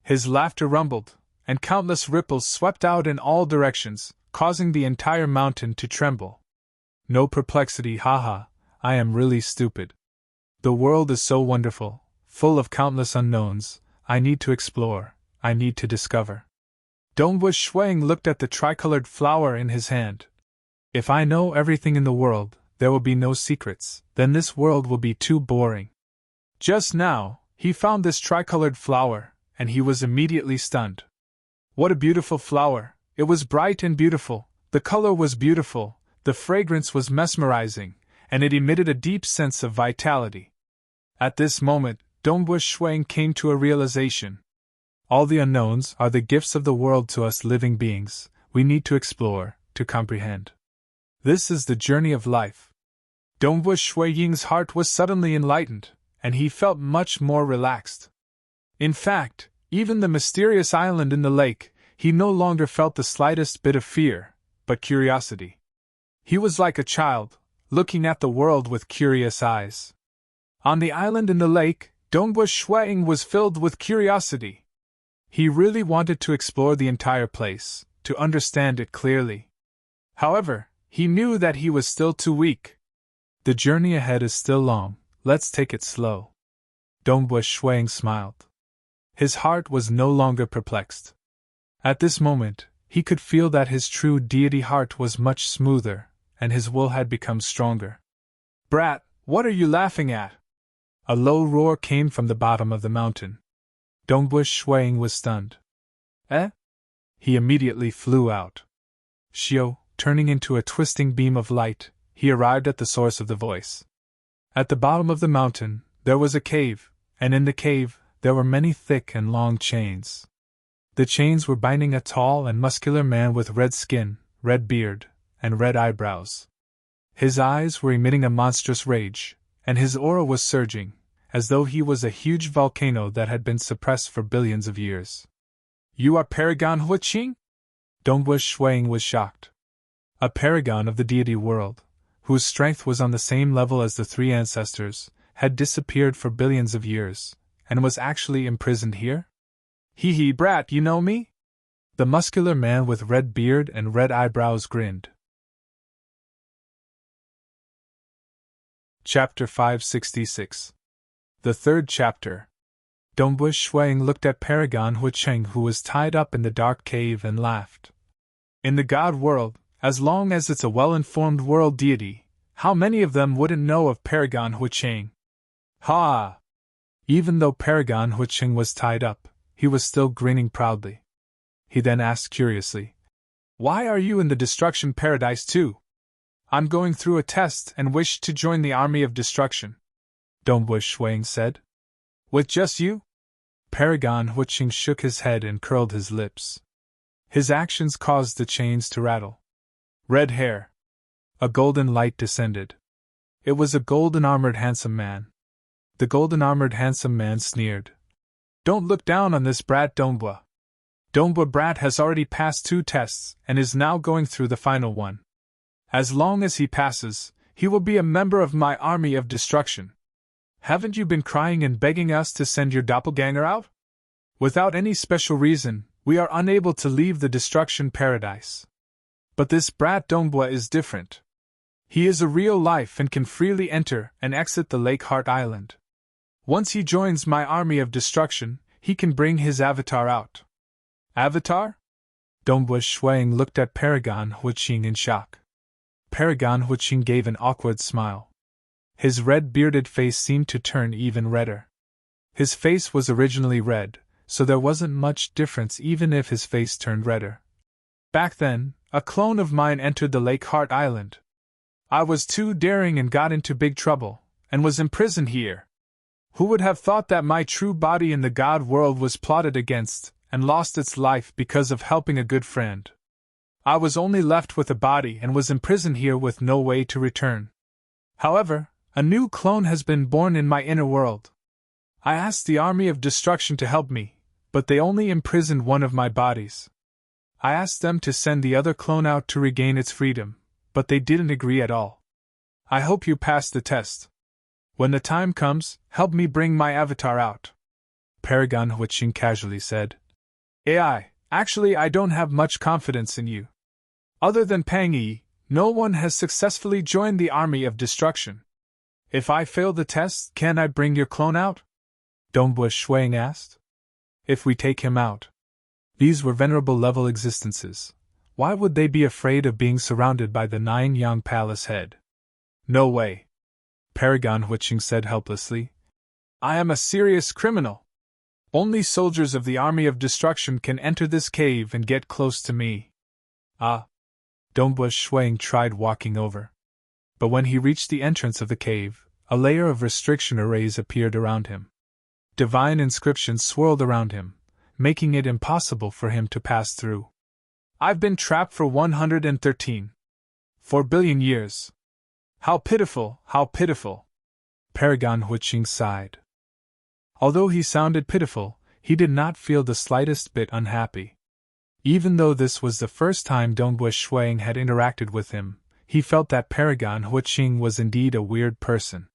His laughter rumbled, and countless ripples swept out in all directions, causing the entire mountain to tremble. No perplexity, I am really stupid. The world is so wonderful, full of countless unknowns. I need to explore, I need to discover. Dongbua Shuang looked at the tricolored flower in his hand. If I know everything in the world, there will be no secrets, then this world will be too boring. Just now, he found this tricolored flower, and he was immediately stunned. What a beautiful flower! It was bright and beautiful, the color was beautiful, the fragrance was mesmerizing, and it emitted a deep sense of vitality. At this moment, Dongbua Shuang came to a realization. All the unknowns are the gifts of the world to us living beings. We need to explore, to comprehend. This is the journey of life. Dongbua Shuang's heart was suddenly enlightened, and he felt much more relaxed. In fact, even the mysterious island in the lake, he no longer felt the slightest bit of fear, but curiosity. He was like a child, looking at the world with curious eyes. On the island in the lake, Dongbua Shuang was filled with curiosity. He really wanted to explore the entire place, to understand it clearly. However, he knew that he was still too weak. The journey ahead is still long, let's take it slow. Dongbua Shuang smiled. His heart was no longer perplexed. At this moment, he could feel that his true deity heart was much smoother, and his will had become stronger. Brat, what are you laughing at? A low roar came from the bottom of the mountain. Dongbua Shuang was stunned. Eh? He immediately flew out. Xiao, turning into a twisting beam of light, he arrived at the source of the voice. At the bottom of the mountain, there was a cave, and in the cave, there were many thick and long chains. The chains were binding a tall and muscular man with red skin, red beard, and red eyebrows. His eyes were emitting a monstrous rage, and his aura was surging, as though he was a huge volcano that had been suppressed for billions of years. You are Paragon Huiqing? Dongbua Shuang was shocked. A paragon of the deity world, whose strength was on the same level as the 3 ancestors, had disappeared for billions of years, and was actually imprisoned here? Hee hee, brat, you know me? The muscular man with red beard and red eyebrows grinned. Chapter 566. The third chapter. Dongbua Shuang looked at Paragon Huiqing, who was tied up in the dark cave, and laughed. In the god world, as long as it's a well-informed world deity, how many of them wouldn't know of Paragon Huiqing? Ha! Even though Paragon Huiqing was tied up, he was still grinning proudly. He then asked curiously, Why are you in the destruction paradise too? I'm going through a test and wish to join the army of destruction. Dongbua Shuang said. With just you? Paragon Huiqing shook his head and curled his lips. His actions caused the chains to rattle. Red hair. A golden light descended. It was a golden-armored handsome man. the golden-armored handsome man sneered. Don't look down on this brat Donbua. Donbua brat has already passed 2 tests and is now going through the final one. As long as he passes, he will be a member of my army of destruction. Haven't you been crying and begging us to send your doppelganger out? Without any special reason, we are unable to leave the destruction paradise. But this brat Donbua is different. He is a real life and can freely enter and exit the Lake Heart Island. Once he joins my army of destruction, he can bring his avatar out. Avatar? Donbua Shuang looked at Paragon Huiqing in shock. Paragon Huiqing gave an awkward smile. His red-bearded face seemed to turn even redder. His face was originally red, so there wasn't much difference even if his face turned redder. Back then, a clone of mine entered the Lake Heart Island. I was too daring and got into big trouble, and was imprisoned here. Who would have thought that my true body in the God world was plotted against, and lost its life because of helping a good friend? I was only left with a body and was imprisoned here with no way to return. However, a new clone has been born in my inner world. I asked the army of destruction to help me, but they only imprisoned one of my bodies. I asked them to send the other clone out to regain its freedom, but they didn't agree at all. I hope you pass the test. When the time comes, help me bring my avatar out. Paragon Huiqing casually said. Actually I don't have much confidence in you. Other than Pang Yi, no one has successfully joined the army of destruction. If I fail the test, can I bring your clone out? Donbua Shuang asked. If we take him out. These were venerable level existences. Why would they be afraid of being surrounded by the 9 Yang Palace head? No way. Paragon Huiqing said helplessly. I am a serious criminal. Only soldiers of the army of destruction can enter this cave and get close to me. Donbua Shuang tried walking over. But when he reached the entrance of the cave, a layer of restriction arrays appeared around him. Divine inscriptions swirled around him, making it impossible for him to pass through. I've been trapped for 113.4 billion years. How pitiful, how pitiful. Paragon Huiqing sighed. Although he sounded pitiful, he did not feel the slightest bit unhappy. Even though this was the first time Donbua Shuang had interacted with him, he felt that Paragon Huiqing was indeed a weird person.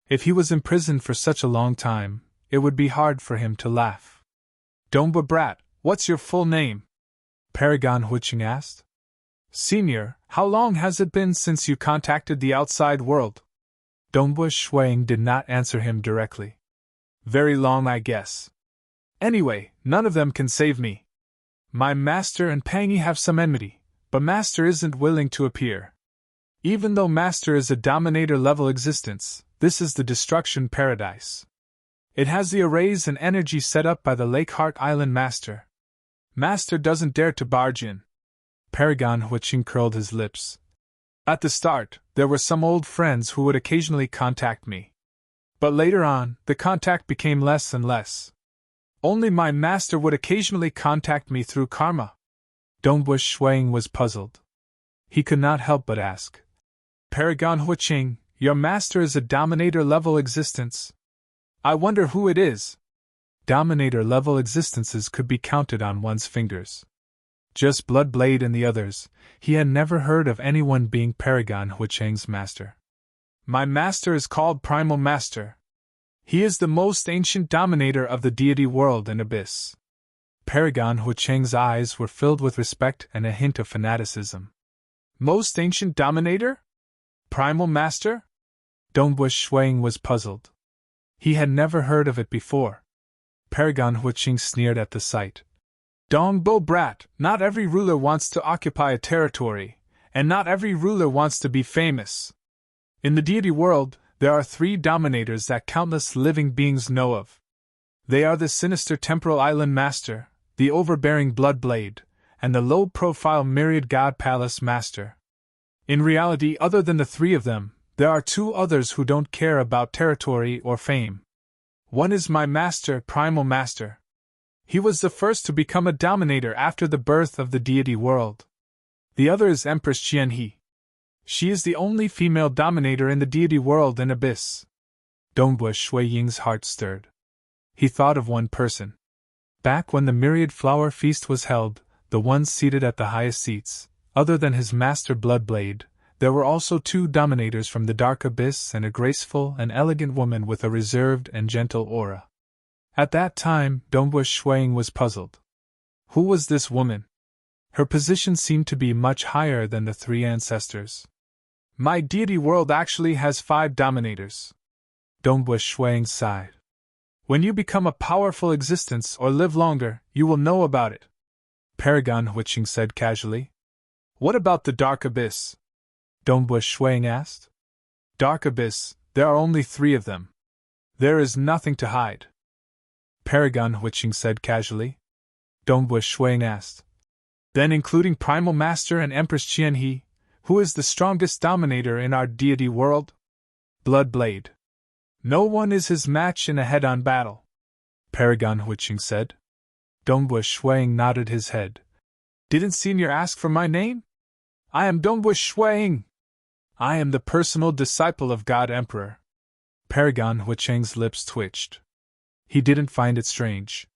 If he was imprisoned for such a long time, it would be hard for him to laugh. Donbua brat, what's your full name? Paragon Huiqing asked. Senior, how long has it been since you contacted the outside world? Donbua Shuang did not answer him directly. Very long, I guess. Anyway, none of them can save me. My master and Pang Yi have some enmity, but master isn't willing to appear. Even though master is a dominator-level existence, this is the destruction paradise. It has the arrays and energy set up by the Lake Heart Island master. Master doesn't dare to barge in. Paragon Huiqing curled his lips. At the start, there were some old friends who would occasionally contact me. But later on, the contact became less and less. Only my master would occasionally contact me through karma. Donbua Shuang was puzzled. He could not help but ask. Paragon Huiqing, your master is a dominator-level existence. I wonder who it is. Dominator-level existences could be counted on one's fingers. Just Bloodblade and the others, he had never heard of anyone being Paragon Huiqing's master. My master is called Primal Master. He is the most ancient dominator of the deity world and abyss. Paragon Huiqing's eyes were filled with respect and a hint of fanaticism. Most ancient dominator? Primal Master? Donbua Shuang was puzzled. He had never heard of it before. Paragon Huiqing sneered at the sight. Dongbo brat, not every ruler wants to occupy a territory, and not every ruler wants to be famous. In the deity world, there are 3 dominators that countless living beings know of. They are the sinister Temporal Island Master, the overbearing Bloodblade, and the low-profile Myriad God Palace Master. In reality, other than the 3 of them, there are 2 others who don't care about territory or fame. One is my master, Primal Master. He was the first to become a dominator after the birth of the deity world. The other is Empress Qianhe. She is the only female dominator in the deity world and abyss. Dongbua Shui Ying's heart stirred. He thought of one person. Back when the myriad flower feast was held, the ones seated at the highest seats, other than his master Bloodblade, there were also 2 dominators from the dark abyss and a graceful and elegant woman with a reserved and gentle aura. At that time, Dongbua Shuiying was puzzled. Who was this woman? Her position seemed to be much higher than the 3 ancestors. My deity world actually has 5 dominators. Dongbua Shuiying sighed. When you become a powerful existence or live longer, you will know about it. Paragon Huiqing said casually. What about the Dark Abyss? Dongbua Shuiying asked. Dark Abyss, there are only 3 of them. There is nothing to hide. Paragon Huiqing said casually. Dongbua Shuiying asked. Then including Primal Master and Empress Qianhe, who is the strongest dominator in our deity world? Bloodblade. No one is his match in a head-on battle. Paragon Huiqing said. Dongbua Shuiying nodded his head. Didn't Senior ask for my name? I am Dongbua Shuiying. I am the personal disciple of God Emperor. Paragon Huiqing's lips twitched. He didn't find it strange.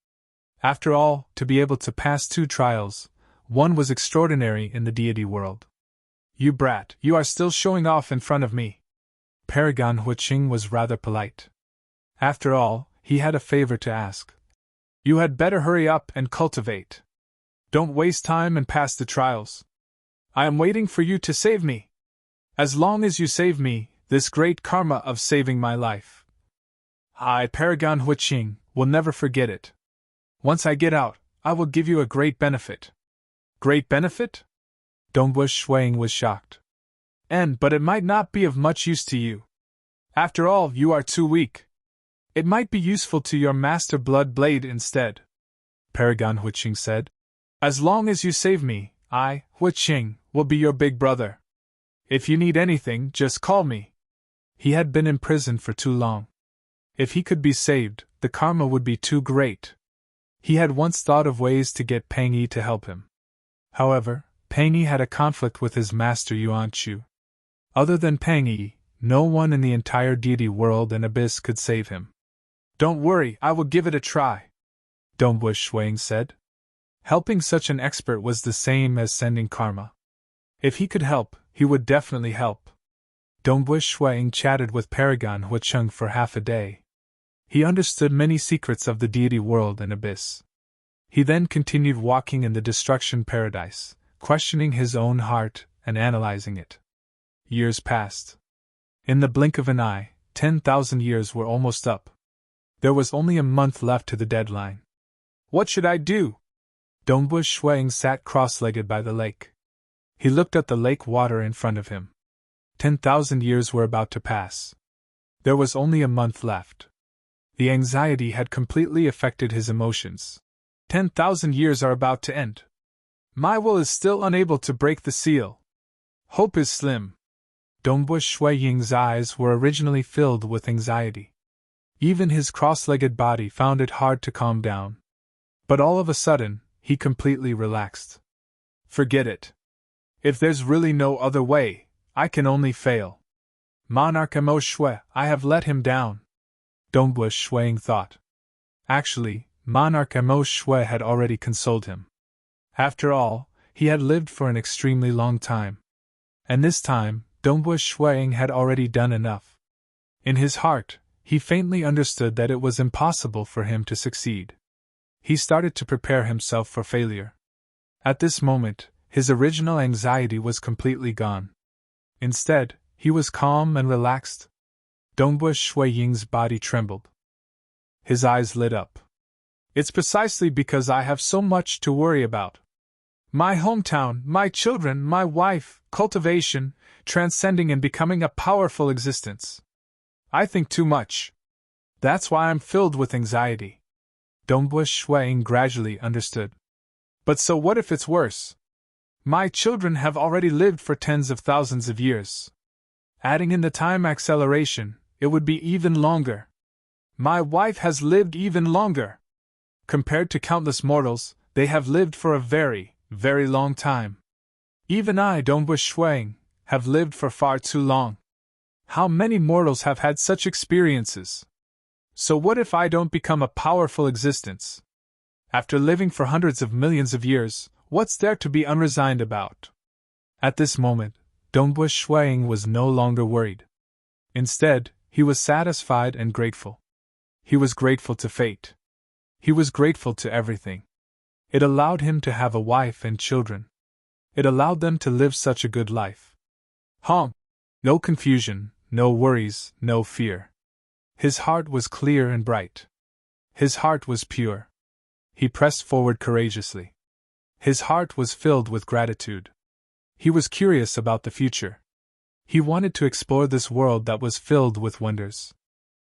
After all, to be able to pass 2 trials, one was extraordinary in the deity world. You brat, you are still showing off in front of me. Paragon Huiqing was rather polite. After all, he had a favor to ask. You had better hurry up and cultivate. Don't waste time and pass the trials. I am waiting for you to save me. As long as you save me, this great karma of saving my life, I, Paragon Huiqing, will never forget it. Once I get out, I will give you a great benefit. Great benefit? Dongbua Shuiying was shocked. But it might not be of much use to you. After all, you are too weak. It might be useful to your master Bloodblade instead. Paragon Huiqing said. As long as you save me, I, Huiqing, will be your big brother. If you need anything, just call me. He had been imprisoned for too long. If he could be saved, the karma would be too great. He had once thought of ways to get Peng Yi to help him. However, Peng Yi had a conflict with his master Yuan Chu. Other than Peng Yi, no one in the entire deity world and abyss could save him. Don't worry, I will give it a try, Dongbua Shuiying said. Helping such an expert was the same as sending karma. If he could help, he would definitely help. Dongbua Shuiying chatted with Paragon Huiqing for half a day. He understood many secrets of the deity world and abyss. He then continued walking in the destruction paradise, questioning his own heart and analyzing it. Years passed. In the blink of an eye, 10,000 years were almost up. There was only a month left to the deadline. What should I do? Dongbua Shuiying sat cross-legged by the lake. He looked at the lake water in front of him. 10,000 years were about to pass. There was only a month left. The anxiety had completely affected his emotions. 10,000 years are about to end. My will is still unable to break the seal. Hope is slim. Dongbua Shuiying's eyes were originally filled with anxiety. Even his cross-legged body found it hard to calm down. But all of a sudden, he completely relaxed. Forget it. If there's really no other way, I can only fail. Monarch Mo Shui, I have let him down. Dongbua Shuiying thought. Actually, Monarch Mo Shui had already consoled him. After all, he had lived for an extremely long time. And this time, Dongbua Shuiying had already done enough. In his heart, he faintly understood that it was impossible for him to succeed. He started to prepare himself for failure. At this moment, his original anxiety was completely gone. Instead, he was calm and relaxed. Dongbua Shuiying's body trembled. His eyes lit up. It's precisely because I have so much to worry about. My hometown, my children, my wife, cultivation, transcending and becoming a powerful existence. I think too much. That's why I'm filled with anxiety. Dongbua Shuiying gradually understood. But so what if it's worse? My children have already lived for tens of thousands of years. Adding in the time acceleration, it would be even longer. My wife has lived even longer. Compared to countless mortals, they have lived for a very, very long time. Even I, Dongbua Shuiying, have lived for far too long. How many mortals have had such experiences? So what if I don't become a powerful existence? After living for hundreds of millions of years, what's there to be unresigned about? At this moment, Dongbu Shuang was no longer worried. Instead, he was satisfied and grateful. He was grateful to fate. He was grateful to everything. It allowed him to have a wife and children. It allowed them to live such a good life. No confusion, no worries, no fear. His heart was clear and bright. His heart was pure. He pressed forward courageously. His heart was filled with gratitude. He was curious about the future. He wanted to explore this world that was filled with wonders.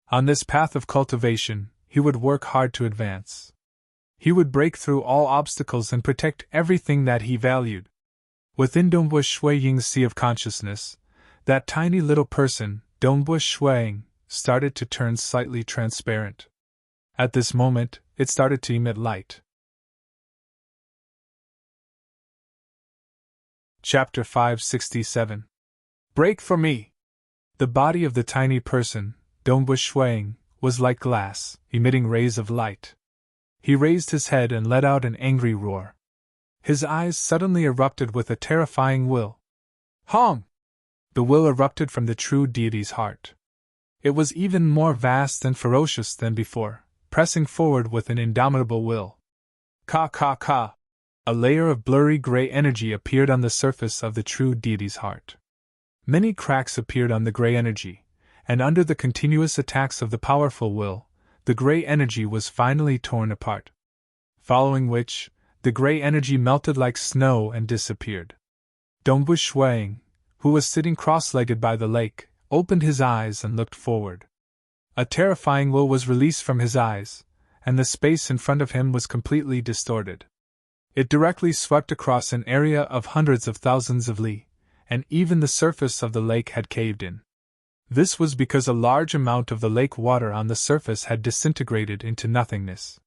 On this path of cultivation, he would work hard to advance. He would break through all obstacles and protect everything that he valued. Within Dongbu Shuiying's sea of consciousness, that tiny little person, Dongbu Shuiying, started to turn slightly transparent. At this moment, it started to emit light. Chapter 567. Break for me! The body of the tiny person, Dongbu Shuiying, was like glass, emitting rays of light. He raised his head and let out an angry roar. His eyes suddenly erupted with a terrifying will. Hong! The will erupted from the true deity's heart. It was even more vast and ferocious than before, pressing forward with an indomitable will. Ka! A layer of blurry gray energy appeared on the surface of the true deity's heart. Many cracks appeared on the gray energy, and under the continuous attacks of the powerful will, the gray energy was finally torn apart. Following which, the gray energy melted like snow and disappeared. Dongbu Shuiying, who was sitting cross-legged by the lake, opened his eyes and looked forward. A terrifying will was released from his eyes, and the space in front of him was completely distorted. It directly swept across an area of hundreds of thousands of li, and even the surface of the lake had caved in. This was because a large amount of the lake water on the surface had disintegrated into nothingness.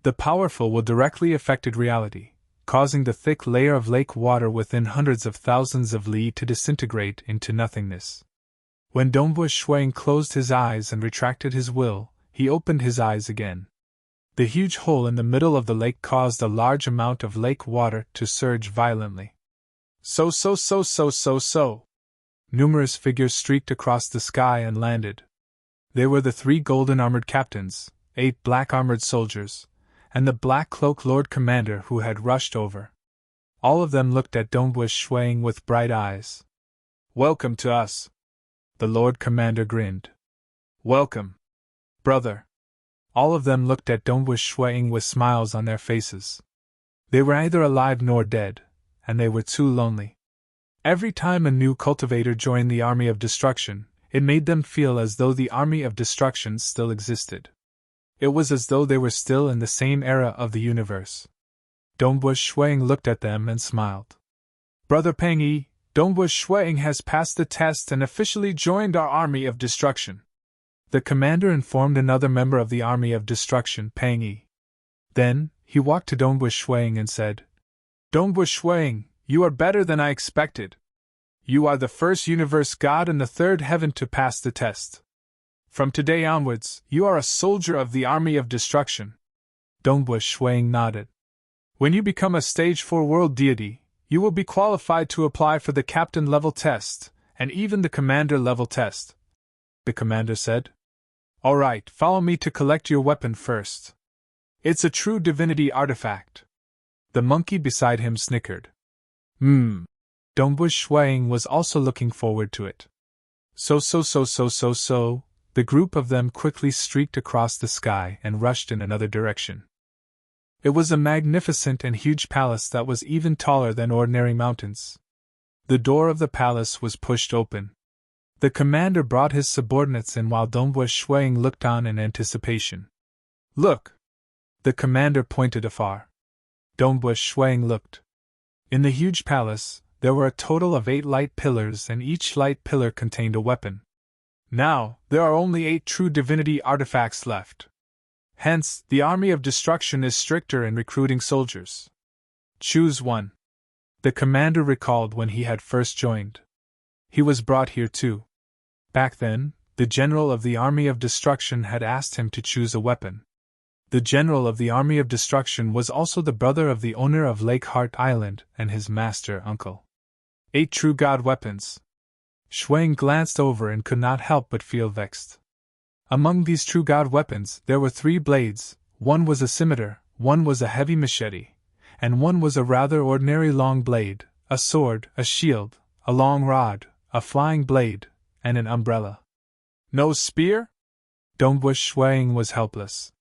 The powerful will directly affected reality, causing the thick layer of lake water within hundreds of thousands of li to disintegrate into nothingness. When Dongbu Shuiying closed his eyes and retracted his will, he opened his eyes again. The huge hole in the middle of the lake caused a large amount of lake water to surge violently. So. Numerous figures streaked across the sky and landed. They were the 3 golden-armored captains, 8 black-armored soldiers, and the black-cloaked Lord Commander who had rushed over. All of them looked at Dongbu Shuiying with bright eyes. Welcome to us. The Lord Commander grinned. Welcome, brother. All of them looked at Dongbu Shuiying with smiles on their faces. They were neither alive nor dead, and they were too lonely. Every time a new cultivator joined the army of destruction, it made them feel as though the army of destruction still existed. It was as though they were still in the same era of the universe. Dongbu Shuiying looked at them and smiled. Brother Peng Yi, Dongbu Shuiying has passed the test and officially joined our army of destruction. The commander informed another member of the army of destruction, Peng Yi. Then, he walked to Dongbu Shuiying and said, Dongbu Shuiying, you are better than I expected. You are the first universe god and the 3rd heaven to pass the test. From today onwards, you are a soldier of the army of destruction. Dongbu Shuiying nodded. When you become a stage 4 world deity, you will be qualified to apply for the captain level test, and even the commander level test. The commander said. All right, follow me to collect your weapon first. It's a true divinity artifact. The monkey beside him snickered. Dongbu Shuiying was also looking forward to it. So, the group of them quickly streaked across the sky and rushed in another direction. It was a magnificent and huge palace that was even taller than ordinary mountains. The door of the palace was pushed open. The commander brought his subordinates in while Dongbu Shuiying looked on in anticipation. Look! The commander pointed afar. Dongbu Shuiying looked. In the huge palace, there were a total of 8 light pillars and each light pillar contained a weapon. Now, there are only 8 true divinity artifacts left. Hence, the army of destruction is stricter in recruiting soldiers. Choose one. The commander recalled when he had first joined. He was brought here too. Back then, the general of the Army of Destruction had asked him to choose a weapon. The general of the Army of Destruction was also the brother of the owner of Lake Heart Island and his master uncle. 8 true god weapons. Shuang glanced over and could not help but feel vexed. Among these true god weapons there were 3 blades, one was a scimitar, one was a heavy machete, and one was a rather ordinary long blade, a sword, a shield, a long rod, a flying blade, and an umbrella. No spear? Dongbush Shuang was helpless.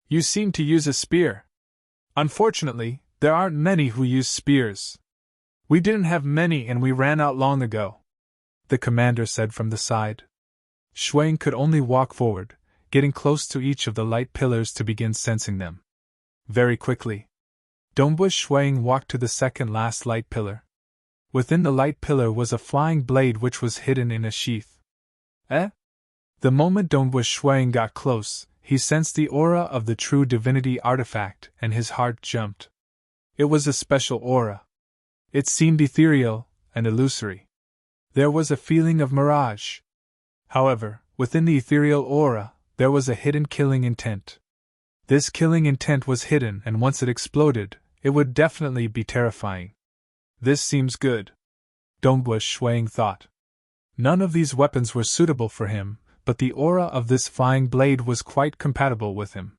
You seem to use a spear. Unfortunately, there aren't many who use spears. We didn't have many and we ran out long ago, the commander said from the side. Shuang could only walk forward, getting close to each of the light pillars to begin sensing them. Very quickly, Dongbush Shuang walked to the second last light pillar. Within the light pillar was a flying blade which was hidden in a sheath. Eh? The moment Dongbush Shuang got close, he sensed the aura of the true divinity artifact and his heart jumped. It was a special aura. It seemed ethereal and illusory. There was a feeling of mirage. However, within the ethereal aura, there was a hidden killing intent. This killing intent was hidden, and once it exploded, it would definitely be terrifying. This seems good, Dongbush Shuang thought. None of these weapons were suitable for him, but the aura of this flying blade was quite compatible with him.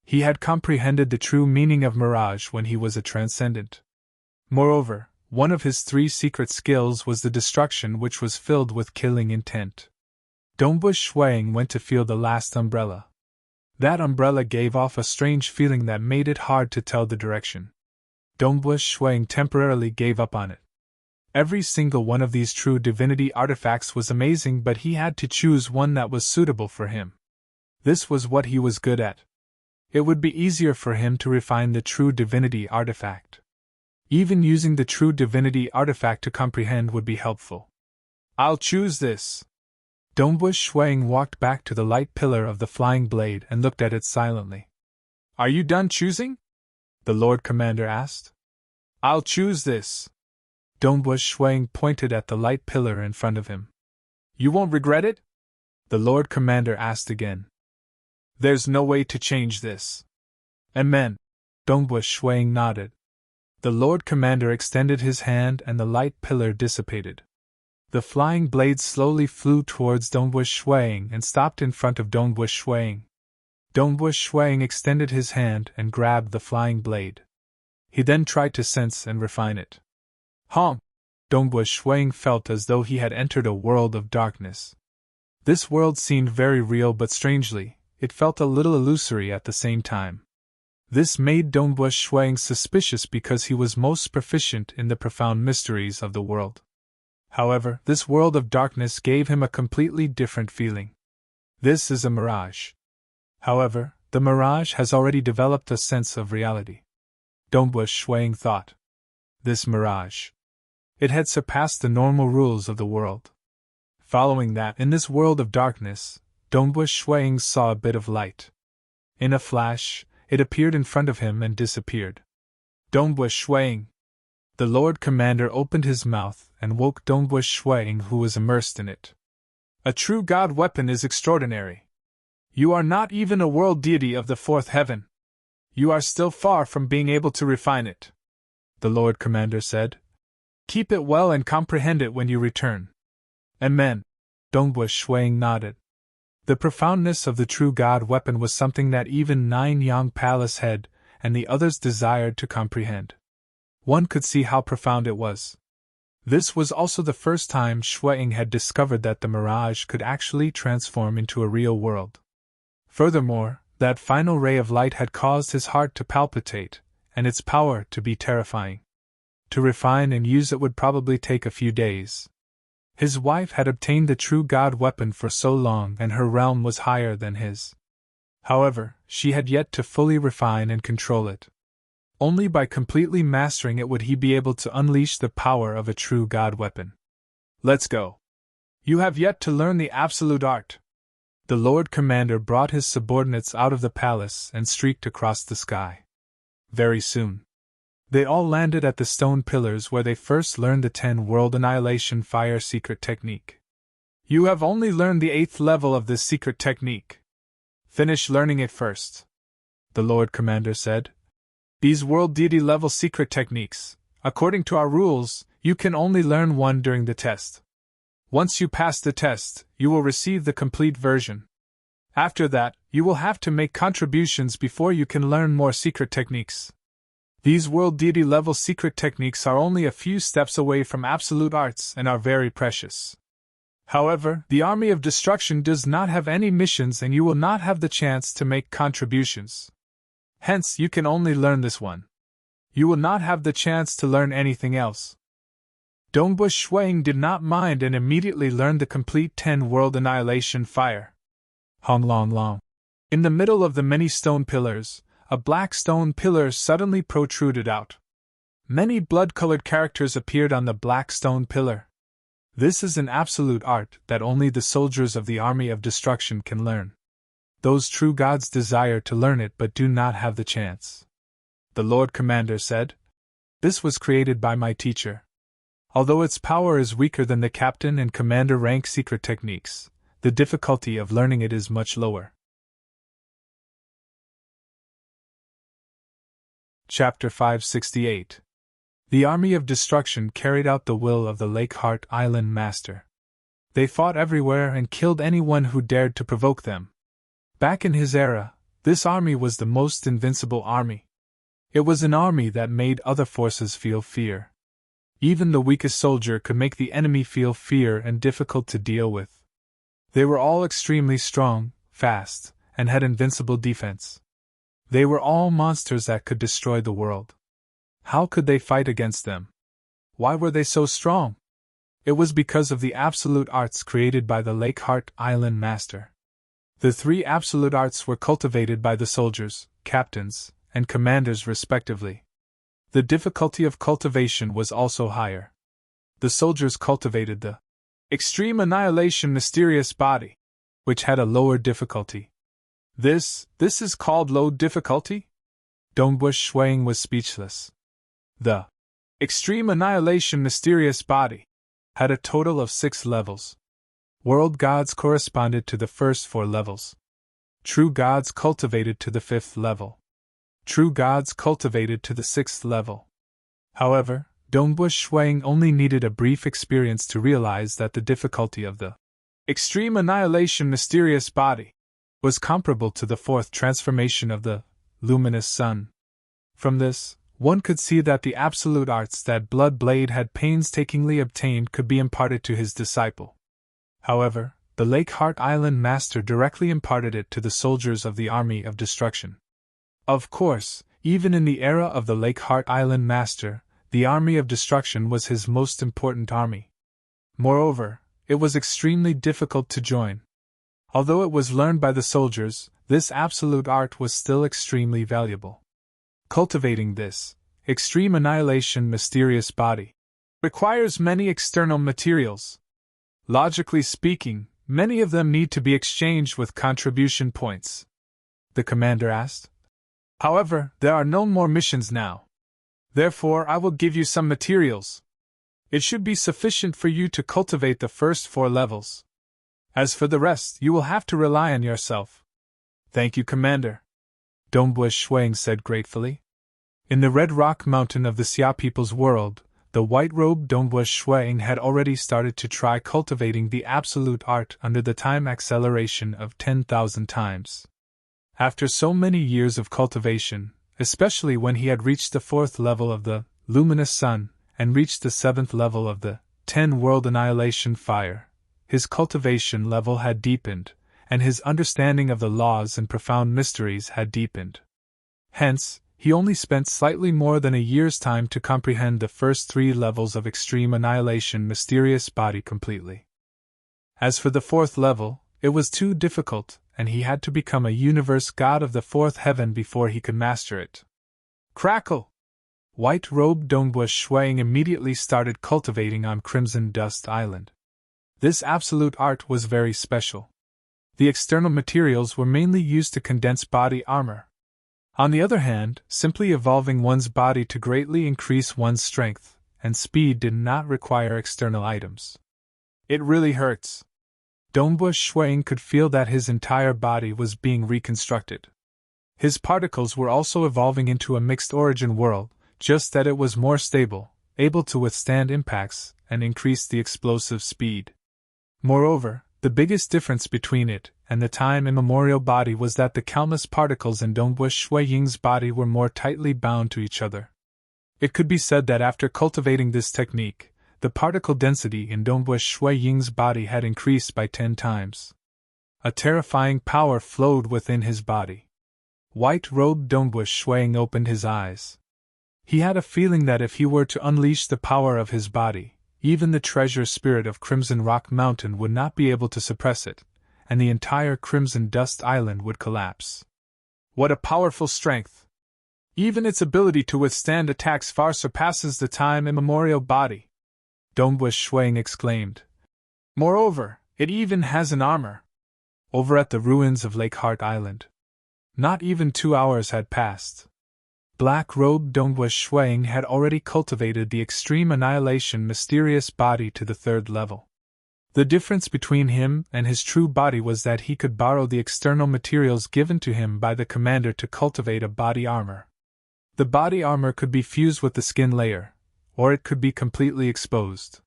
He had comprehended the true meaning of mirage when he was a transcendent. Moreover, one of his 3 secret skills was the destruction which was filled with killing intent. Dongbush Shuang went to feel the last umbrella. That umbrella gave off a strange feeling that made it hard to tell the direction. Dongbush Shuang temporarily gave up on it. Every single one of these true divinity artifacts was amazing, but he had to choose one that was suitable for him. This was what he was good at. It would be easier for him to refine the true divinity artifact. Even using the true divinity artifact to comprehend would be helpful. I'll choose this. Dongbush Shuang walked back to the light pillar of the flying blade and looked at it silently. Are you done choosing? The Lord Commander asked. I'll choose this. Dongbush Shuang pointed at the light pillar in front of him. You won't regret it? The Lord Commander asked again. There's no way to change this. Amen. Dongbush Shuang nodded. The Lord Commander extended his hand and the light pillar dissipated. The flying blade slowly flew towards Dongbush Shuang and stopped in front of Dongbush Shuang. Dongbush Shuang extended his hand and grabbed the flying blade. He then tried to sense and refine it. Dongbush Shuang felt as though he had entered a world of darkness. This world seemed very real, but strangely, it felt a little illusory at the same time. This made Dongbush Shuang suspicious because he was most proficient in the profound mysteries of the world. However, this world of darkness gave him a completely different feeling. This is a mirage. However, the mirage has already developed a sense of reality. Dongbush Shuang thought. This mirage. It had surpassed the normal rules of the world. Following that, in this world of darkness, Dongbush Shuang saw a bit of light. In a flash, it appeared in front of him and disappeared. Dongbush Shuang. The Lord Commander opened his mouth and woke Dongbush Shuang, who was immersed in it. A true god weapon is extraordinary. You are not even a world deity of the 4th heaven. You are still far from being able to refine it, the Lord Commander said. Keep it well and comprehend it when you return. Amen. Dongbush Shuang nodded. The profoundness of the true god weapon was something that even 9 Yang Palace head and the others desired to comprehend. One could see how profound it was. This was also the first time Shuang had discovered that the mirage could actually transform into a real world. Furthermore, that final ray of light had caused his heart to palpitate, and its power to be terrifying. To refine and use it would probably take a few days. His wife had obtained the true god weapon for so long, and her realm was higher than his. However, she had yet to fully refine and control it. Only by completely mastering it would he be able to unleash the power of a true god weapon. Let's go. You have yet to learn the absolute art. The Lord Commander brought his subordinates out of the palace and streaked across the sky. Very soon, they all landed at the stone pillars where they first learned the 10-world annihilation fire secret technique. You have only learned the 8th level of this secret technique. Finish learning it first. The Lord Commander said. These world deity level secret techniques, according to our rules, you can only learn one during the test. Once you pass the test, you will receive the complete version. After that, you will have to make contributions before you can learn more secret techniques. These world deity level secret techniques are only a few steps away from absolute arts and are very precious. However, the Army of Destruction does not have any missions and you will not have the chance to make contributions. Hence, you can only learn this one. You will not have the chance to learn anything else. Dongbush Shuang did not mind and immediately learned the complete 10 world annihilation fire. Hong Long Long. In the middle of the many stone pillars, a black stone pillar suddenly protruded out. Many blood-colored characters appeared on the black stone pillar. This is an absolute art that only the soldiers of the Army of Destruction can learn. Those true gods desire to learn it but do not have the chance. The Lord Commander said, This was created by my teacher. Although its power is weaker than the captain and commander rank secret techniques, the difficulty of learning it is much lower. Chapter 568. The Army of Destruction carried out the will of the Lake Heart Island Master. They fought everywhere and killed anyone who dared to provoke them. Back in his era, this army was the most invincible army. It was an army that made other forces feel fear. Even the weakest soldier could make the enemy feel fear and difficult to deal with. They were all extremely strong, fast, and had invincible defense. They were all monsters that could destroy the world. How could they fight against them? Why were they so strong? It was because of the absolute arts created by the Lake Heart Island Master. The 3 absolute arts were cultivated by the soldiers, captains, and commanders respectively. The difficulty of cultivation was also higher. The soldiers cultivated the extreme annihilation mysterious body, which had a lower difficulty. This is called low difficulty? Dongbush Shuang was speechless. The extreme annihilation mysterious body had a total of 6 levels. World gods corresponded to the first 4 levels. True gods cultivated to the 5th level. True gods cultivated to the 6th level. However, Dongbush Shuang only needed a brief experience to realize that the difficulty of the extreme annihilation mysterious body was comparable to the 4th transformation of the luminous sun. From this, one could see that the absolute arts that Blood Blade had painstakingly obtained could be imparted to his disciple. However, the Lake Heart Island Master directly imparted it to the soldiers of the Army of Destruction. Of course, even in the era of the Lake Heart Island Master, the Army of Destruction was his most important army. Moreover, it was extremely difficult to join. Although it was learned by the soldiers, this absolute art was still extremely valuable. Cultivating this extreme annihilation mysterious body requires many external materials. Logically speaking, many of them need to be exchanged with contribution points. The commander asked. However, there are no more missions now. Therefore, I will give you some materials. It should be sufficient for you to cultivate the first 4 levels. As for the rest, you will have to rely on yourself. Thank you, Commander. Dongbush Shuang said gratefully. In the Red Rock Mountain of the Xia people's world, the white-robed Dongbush Shuang had already started to try cultivating the absolute art under the time acceleration of 10,000 times. After so many years of cultivation, especially when he had reached the 4th level of the luminous sun and reached the 7th level of the 10-world annihilation fire, his cultivation level had deepened, and his understanding of the laws and profound mysteries had deepened. Hence, he only spent slightly more than a year's time to comprehend the first 3 levels of extreme annihilation mysterious body completely. As for the 4th level, it was too difficult, and he had to become a universe god of the 4th heaven before he could master it. Crackle! White-robed Dongbush Shuang immediately started cultivating on Crimson Dust Island. This absolute art was very special. The external materials were mainly used to condense body armor. On the other hand, simply evolving one's body to greatly increase one's strength and speed did not require external items. It really hurts. Dongbua Shuang could feel that his entire body was being reconstructed. His particles were also evolving into a mixed origin world, just that it was more stable, able to withstand impacts, and increase the explosive speed. Moreover, the biggest difference between it and the time immemorial body was that the countless particles in Dongbua Shui Ying's body were more tightly bound to each other. It could be said that after cultivating this technique, the particle density in Dongbua Shui Ying's body had increased by 10 times. A terrifying power flowed within his body. White-robed Dongbua Shuang opened his eyes. He had a feeling that if he were to unleash the power of his body, even the treasure spirit of Crimson Rock Mountain would not be able to suppress it, and the entire Crimson Dust Island would collapse. What a powerful strength! Even its ability to withstand attacks far surpasses the time immemorial body, Dongbua Shuang exclaimed. Moreover, it even has an armor. Over at the ruins of Lake Heart Island. Not even 2 hours had passed. Black-robed Dongbua Shuang had already cultivated the extreme annihilation mysterious body to the 3rd level. The difference between him and his true body was that he could borrow the external materials given to him by the commander to cultivate a body armor. The body armor could be fused with the skin layer, or it could be completely exposed.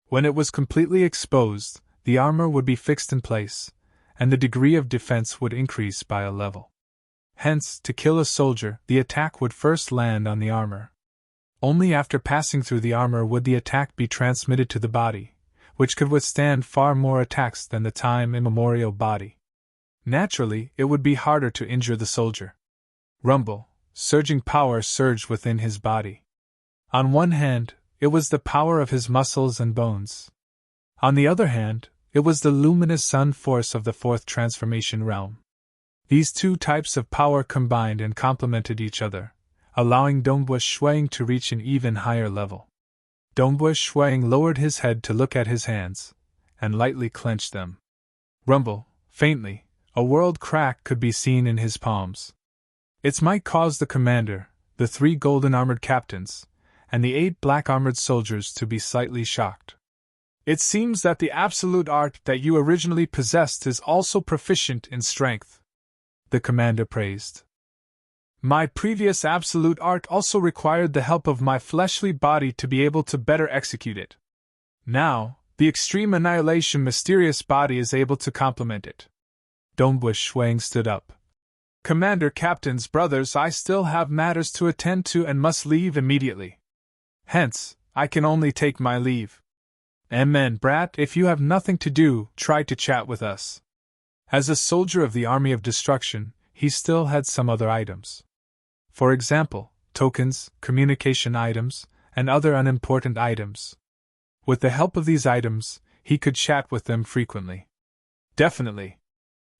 When it was completely exposed, the armor would be fixed in place, and the degree of defense would increase by a level. Hence, to kill a soldier, the attack would first land on the armor. Only after passing through the armor would the attack be transmitted to the body, which could withstand far more attacks than the time immemorial body. Naturally, it would be harder to injure the soldier. Rumble, surging power surged within his body. On one hand, it was the power of his muscles and bones. On the other hand, it was the luminous sun force of the 4th transformation realm. These two types of power combined and complemented each other, allowing Dongbua Shuang to reach an even higher level. Dongbua Shuang lowered his head to look at his hands, and lightly clenched them. Rumble, faintly, a world crack could be seen in his palms. Its might caused the commander, the 3 golden-armored captains, and the 8 black-armored soldiers to be slightly shocked. It seems that the absolute art that you originally possessed is also proficient in strength, the commander praised. My previous absolute art also required the help of my fleshly body to be able to better execute it. Now, the extreme annihilation mysterious body is able to complement it. Dongbua Shuang stood up. Commander, captains, brothers, I still have matters to attend to and must leave immediately. Hence, I can only take my leave. Amen, brat, if you have nothing to do, try to chat with us. As a soldier of the Army of Destruction, he still had some other items. For example, tokens, communication items, and other unimportant items. With the help of these items, he could chat with them frequently. Definitely,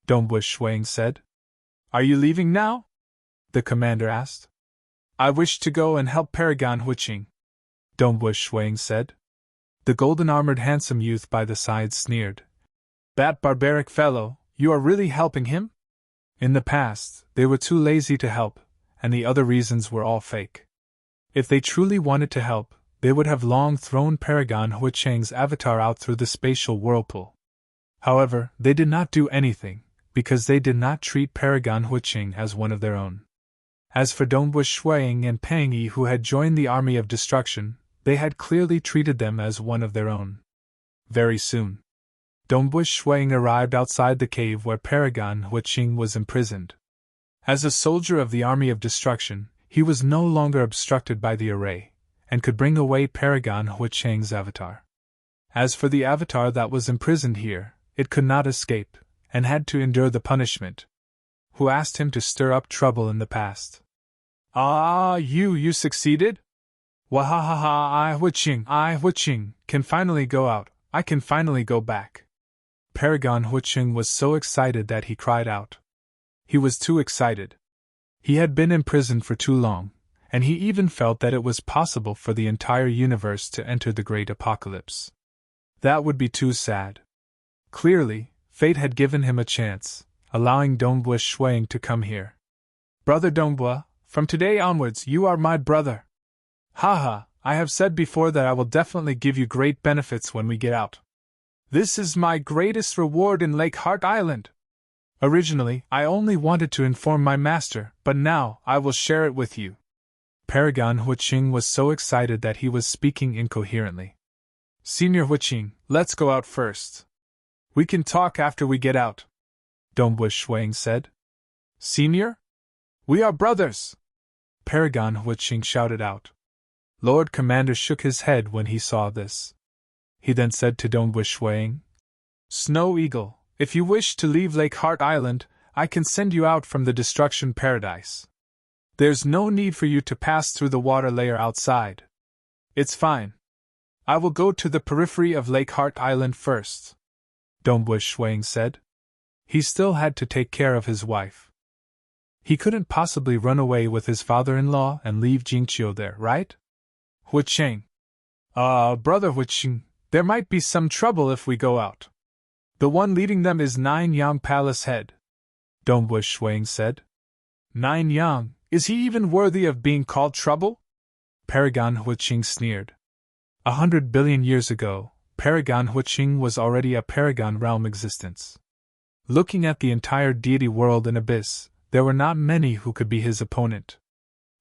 Dongbua Shuang said. Are you leaving now? The commander asked. I wish to go and help Paragon Huiqing, Dongbua Shuang said. The golden-armored handsome youth by the side sneered. That barbaric fellow, you are really helping him? In the past, they were too lazy to help, and the other reasons were all fake. If they truly wanted to help, they would have long thrown Paragon Huiqing's avatar out through the spatial whirlpool. However, they did not do anything, because they did not treat Paragon Huiqing as one of their own. As for Dongbua Shuang and Pang Yi who had joined the Army of Destruction, they had clearly treated them as one of their own. Very soon, Dongbua Shuang arrived outside the cave where Paragon Huiqing was imprisoned. As a soldier of the Army of Destruction, he was no longer obstructed by the array, and could bring away Paragon Huiqing's avatar. As for the avatar that was imprisoned here, it could not escape, and had to endure the punishment. Who asked him to stir up trouble in the past? Ah, you succeeded? Wahahaha, I Huiqing, can finally go out, I can finally go back. Paragon Huiqing was so excited that he cried out. He was too excited. He had been imprisoned for too long, and he even felt that it was possible for the entire universe to enter the Great Apocalypse. That would be too sad. Clearly, fate had given him a chance, allowing Dongbua Shuang to come here. Brother Dongbua, from today onwards you are my brother. Haha, I have said before that I will definitely give you great benefits when we get out. This is my greatest reward in Lake Heart Island. Originally, I only wanted to inform my master, but now I will share it with you. Paragon Huiqing was so excited that he was speaking incoherently. Senior Huiqing, let's go out first. We can talk after we get out, Dongbu Shuang said. Senior? We are brothers! Paragon Huiqing shouted out. Lord Commander shook his head when he saw this. He then said to Dongbu Shuang, Snow Eagle, if you wish to leave Lake Heart Island, I can send you out from the Destruction Paradise. There's no need for you to pass through the water layer outside. It's fine. I will go to the periphery of Lake Heart Island first, Dongbu Shuang said. He still had to take care of his wife. He couldn't possibly run away with his father-in-law and leave Jingqiu there, right? Huiqing. Brother Huiqing, there might be some trouble if we go out. The one leading them is Nine Yang Palace Head, Dongbu Shuang said. Nine Yang, is he even worthy of being called trouble? Paragon Huiqing sneered. 100 billion years ago, Paragon Huiqing was already a Paragon realm existence. Looking at the entire deity world and abyss, there were not many who could be his opponent.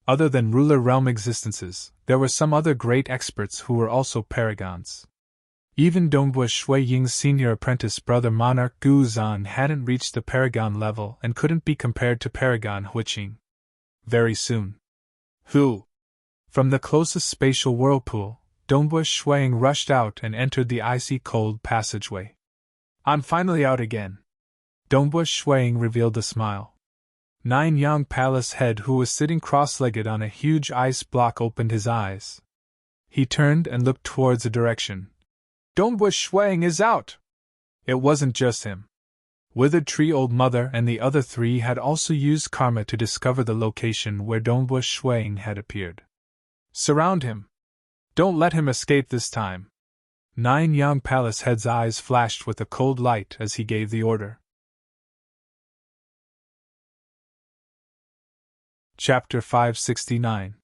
Other than ruler realm existences, there were some other great experts who were also paragons. Even Dongbu Shui Ying's senior apprentice brother Monarch Gu Zan hadn't reached the paragon level and couldn't be compared to Paragon Huiqing. Very soon. Who? From the closest spatial whirlpool, Dongbu Shuang rushed out and entered the icy cold passageway. I'm finally out again. Dongbu Shuang revealed a smile. Nine Yang Palace Head, who was sitting cross-legged on a huge ice block, opened his eyes. He turned and looked towards a direction. Dongbu Shuang is out! It wasn't just him. Withered Tree Old Mother and the other three had also used karma to discover the location where Dongbu Shuang had appeared. Surround him! Don't let him escape this time! Nine Yang Palace Head's eyes flashed with a cold light as he gave the order. Chapter 569.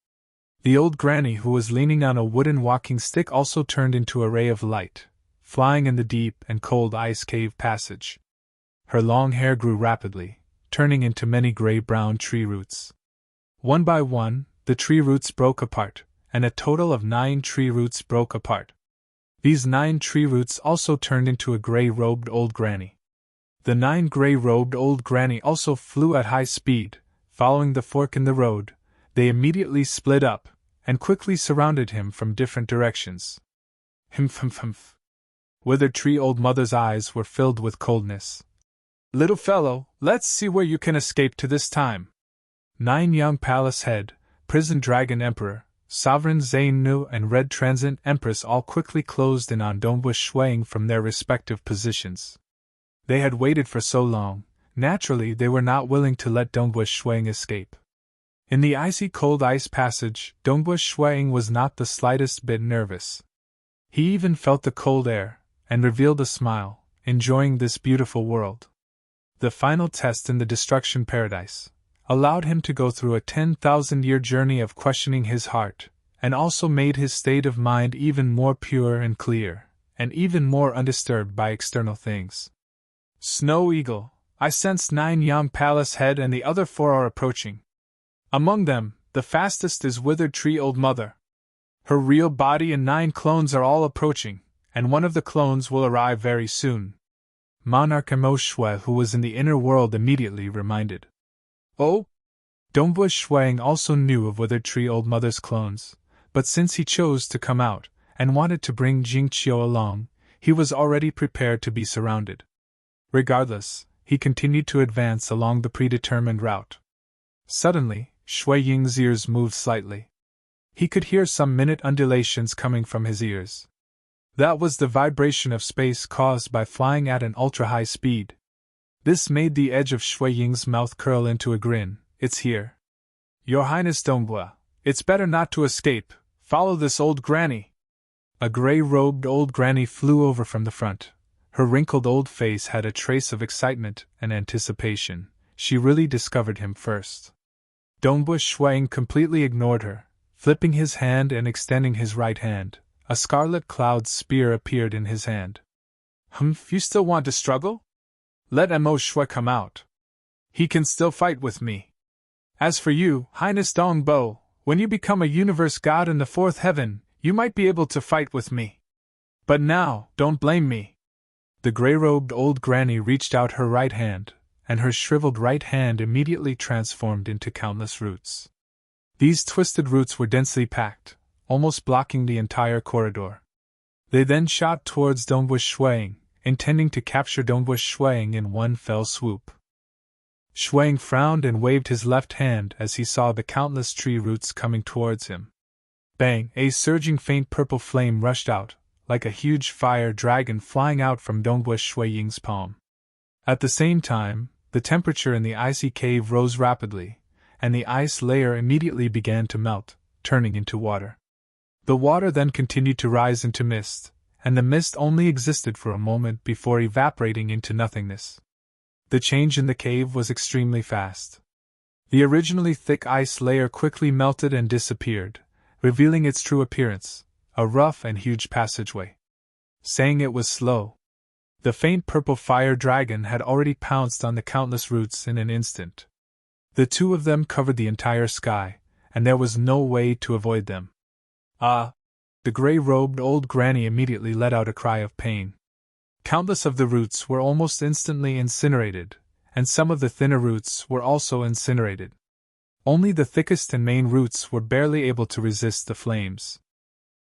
The old granny who was leaning on a wooden walking stick also turned into a ray of light, flying in the deep and cold ice cave passage. Her long hair grew rapidly, turning into many gray-brown tree roots. One by one, the tree roots broke apart, and a total of 9 tree roots broke apart. These 9 tree roots also turned into a gray-robed old granny. The 9 gray-robed old granny also flew at high speed. Following the fork in the road, they immediately split up, and quickly surrounded him from different directions. Humph. Withered Tree Old Mother's eyes were filled with coldness. Little fellow, let's see where you can escape to this time. Nine Young Palace Head, Prison Dragon Emperor, Sovereign Zainu and Red Transient Empress all quickly closed in on Dongbu Shuang from their respective positions. They had waited for so long, naturally they were not willing to let Dongbu Shuang escape. In the icy cold ice passage, Dongbu Shuang was not the slightest bit nervous. He even felt the cold air, and revealed a smile, enjoying this beautiful world. The final test in the Destruction Paradise allowed him to go through a 10,000-year journey of questioning his heart, and also made his state of mind even more pure and clear, and even more undisturbed by external things. Snow Eagle, I sense 9 Yang Palace Head and the other 4 are approaching. Among them, the fastest is Withered Tree Old Mother. Her real body and 9 clones are all approaching, and one of the clones will arrive very soon. Monarch Mo Shui, who was in the inner world, immediately reminded. Oh? Dongbu Shuang also knew of Withered Tree Old Mother's clones, but since he chose to come out, and wanted to bring Jingqiu along, he was already prepared to be surrounded. Regardless, he continued to advance along the predetermined route. Suddenly, Shui Ying's ears moved slightly. He could hear some minute undulations coming from his ears. That was the vibration of space caused by flying at an ultra-high speed. This made the edge of Shui Ying's mouth curl into a grin. It's here. Your Highness Dongbu, it's better not to escape. Follow this old granny. A gray-robed old granny flew over from the front. Her wrinkled old face had a trace of excitement and anticipation. She really discovered him first. Dongbu Shuang completely ignored her, flipping his hand and extending his right hand. A scarlet cloud spear appeared in his hand. Humph, you still want to struggle? Let Mo Shui come out. He can still fight with me. As for you, Highness Dong Bo, when you become a universe god in the fourth heaven, you might be able to fight with me. But now, don't blame me. The gray-robed old granny reached out her right hand, and her shriveled right hand immediately transformed into countless roots. These twisted roots were densely packed, almost blocking the entire corridor. They then shot towards Dongwu Shuang, intending to capture Dongwu Shuang in one fell swoop. Shuang frowned and waved his left hand as he saw the countless tree roots coming towards him. Bang! A surging faint purple flame rushed out, like a huge fire dragon flying out from Dongwu Shuang's palm. At the same time, the temperature in the icy cave rose rapidly, and the ice layer immediately began to melt, turning into water. The water then continued to rise into mist, and the mist only existed for a moment before evaporating into nothingness. The change in the cave was extremely fast. The originally thick ice layer quickly melted and disappeared, revealing its true appearance, a rough and huge passageway. Saying it was slow. The faint purple fire dragon had already pounced on the countless roots in an instant. The two of them covered the entire sky, and there was no way to avoid them. Ah! The gray-robed old granny immediately let out a cry of pain. Countless of the roots were almost instantly incinerated, and some of the thinner roots were also incinerated. Only the thickest and main roots were barely able to resist the flames.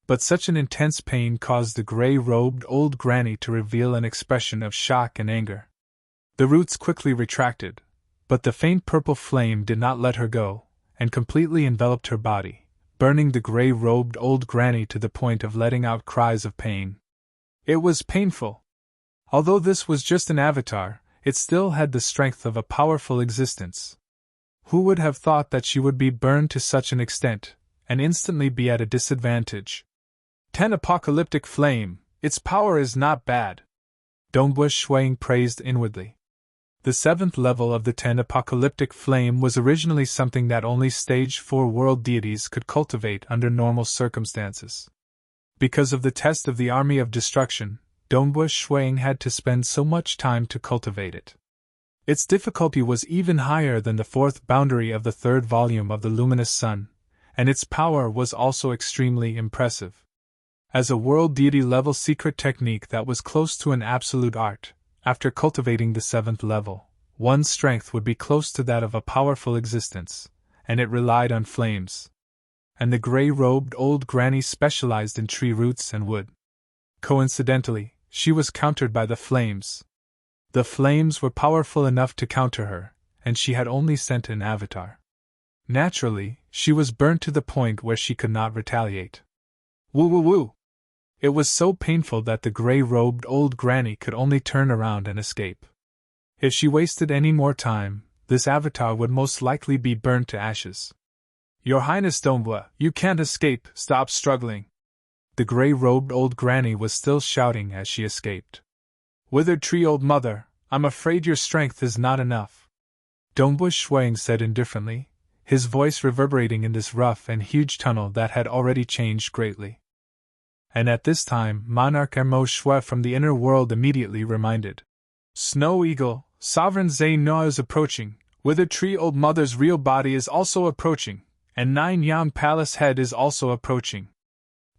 But such an intense pain caused the gray-robed old granny to reveal an expression of shock and anger. The roots quickly retracted, but the faint purple flame did not let her go, and completely enveloped her body, burning the gray-robed old granny to the point of letting out cries of pain. It was painful. Although this was just an avatar, it still had the strength of a powerful existence. Who would have thought that she would be burned to such an extent, and instantly be at a disadvantage? 10 Apocalyptic Flame, its power is not bad. Dongbu Shuang praised inwardly. The 7th level of the 10 Apocalyptic Flame was originally something that only Stage 4 world deities could cultivate under normal circumstances. Because of the test of the Army of Destruction, Dongbu Shuang had to spend so much time to cultivate it. Its difficulty was even higher than the 4th boundary of the 3rd volume of the Luminous Sun, and its power was also extremely impressive. As a world deity level secret technique that was close to an absolute art, after cultivating the 7th level, one's strength would be close to that of a powerful existence, and it relied on flames. And the gray-robed old granny specialized in tree roots and wood. Coincidentally, she was countered by the flames. The flames were powerful enough to counter her, and she had only sent an avatar. Naturally, she was burnt to the point where she could not retaliate. Woo woo woo! It was so painful that the gray-robed old granny could only turn around and escape. If she wasted any more time, this avatar would most likely be burnt to ashes. Your Highness Dongbua, you can't escape, stop struggling. The gray-robed old granny was still shouting as she escaped. Withered tree old mother, I'm afraid your strength is not enough. Dongbu Shuang said indifferently, his voice reverberating in this rough and huge tunnel that had already changed greatly. And at this time, Monarch Mo Shui from the inner world immediately reminded. Snow Eagle, Sovereign Zhe Noa is approaching, Withered tree old mother's real body is also approaching, and 9 Yang Palace head is also approaching.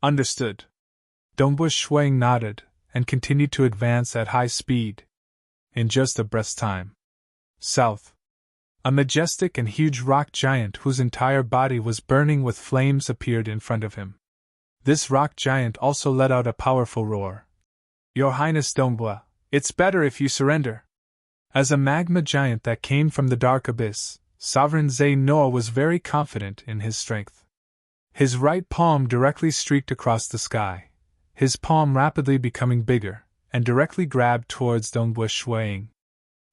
Understood. Dongbu Shuang nodded, and continued to advance at high speed. In just a breath's time. South. A majestic and huge rock giant whose entire body was burning with flames appeared in front of him. This rock giant also let out a powerful roar. Your Highness Dongbua, it's better if you surrender. As a magma giant that came from the dark abyss, Sovereign Zhe Noa was very confident in his strength. His right palm directly streaked across the sky, his palm rapidly becoming bigger, and directly grabbed towards Dongbu Shuang.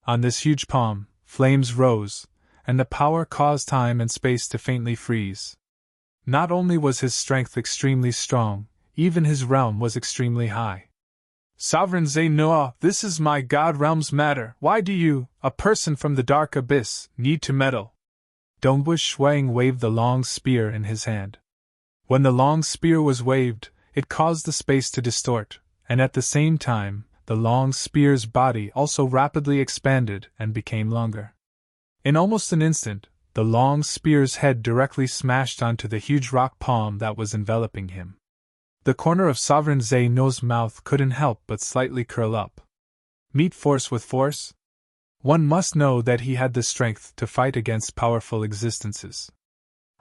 On this huge palm, flames rose, and the power caused time and space to faintly freeze. Not only was his strength extremely strong, even his realm was extremely high. Sovereign Zhe Noa, this is my god realm's matter. Why do you, a person from the dark abyss, need to meddle? Dongbu Shuang waved the long spear in his hand. When the long spear was waved, it caused the space to distort, and at the same time, the long spear's body also rapidly expanded and became longer. In almost an instant, the long spear's head directly smashed onto the huge rock palm that was enveloping him. The corner of Sovereign Zeno's mouth couldn't help but slightly curl up. Meet force with force? One must know that he had the strength to fight against powerful existences.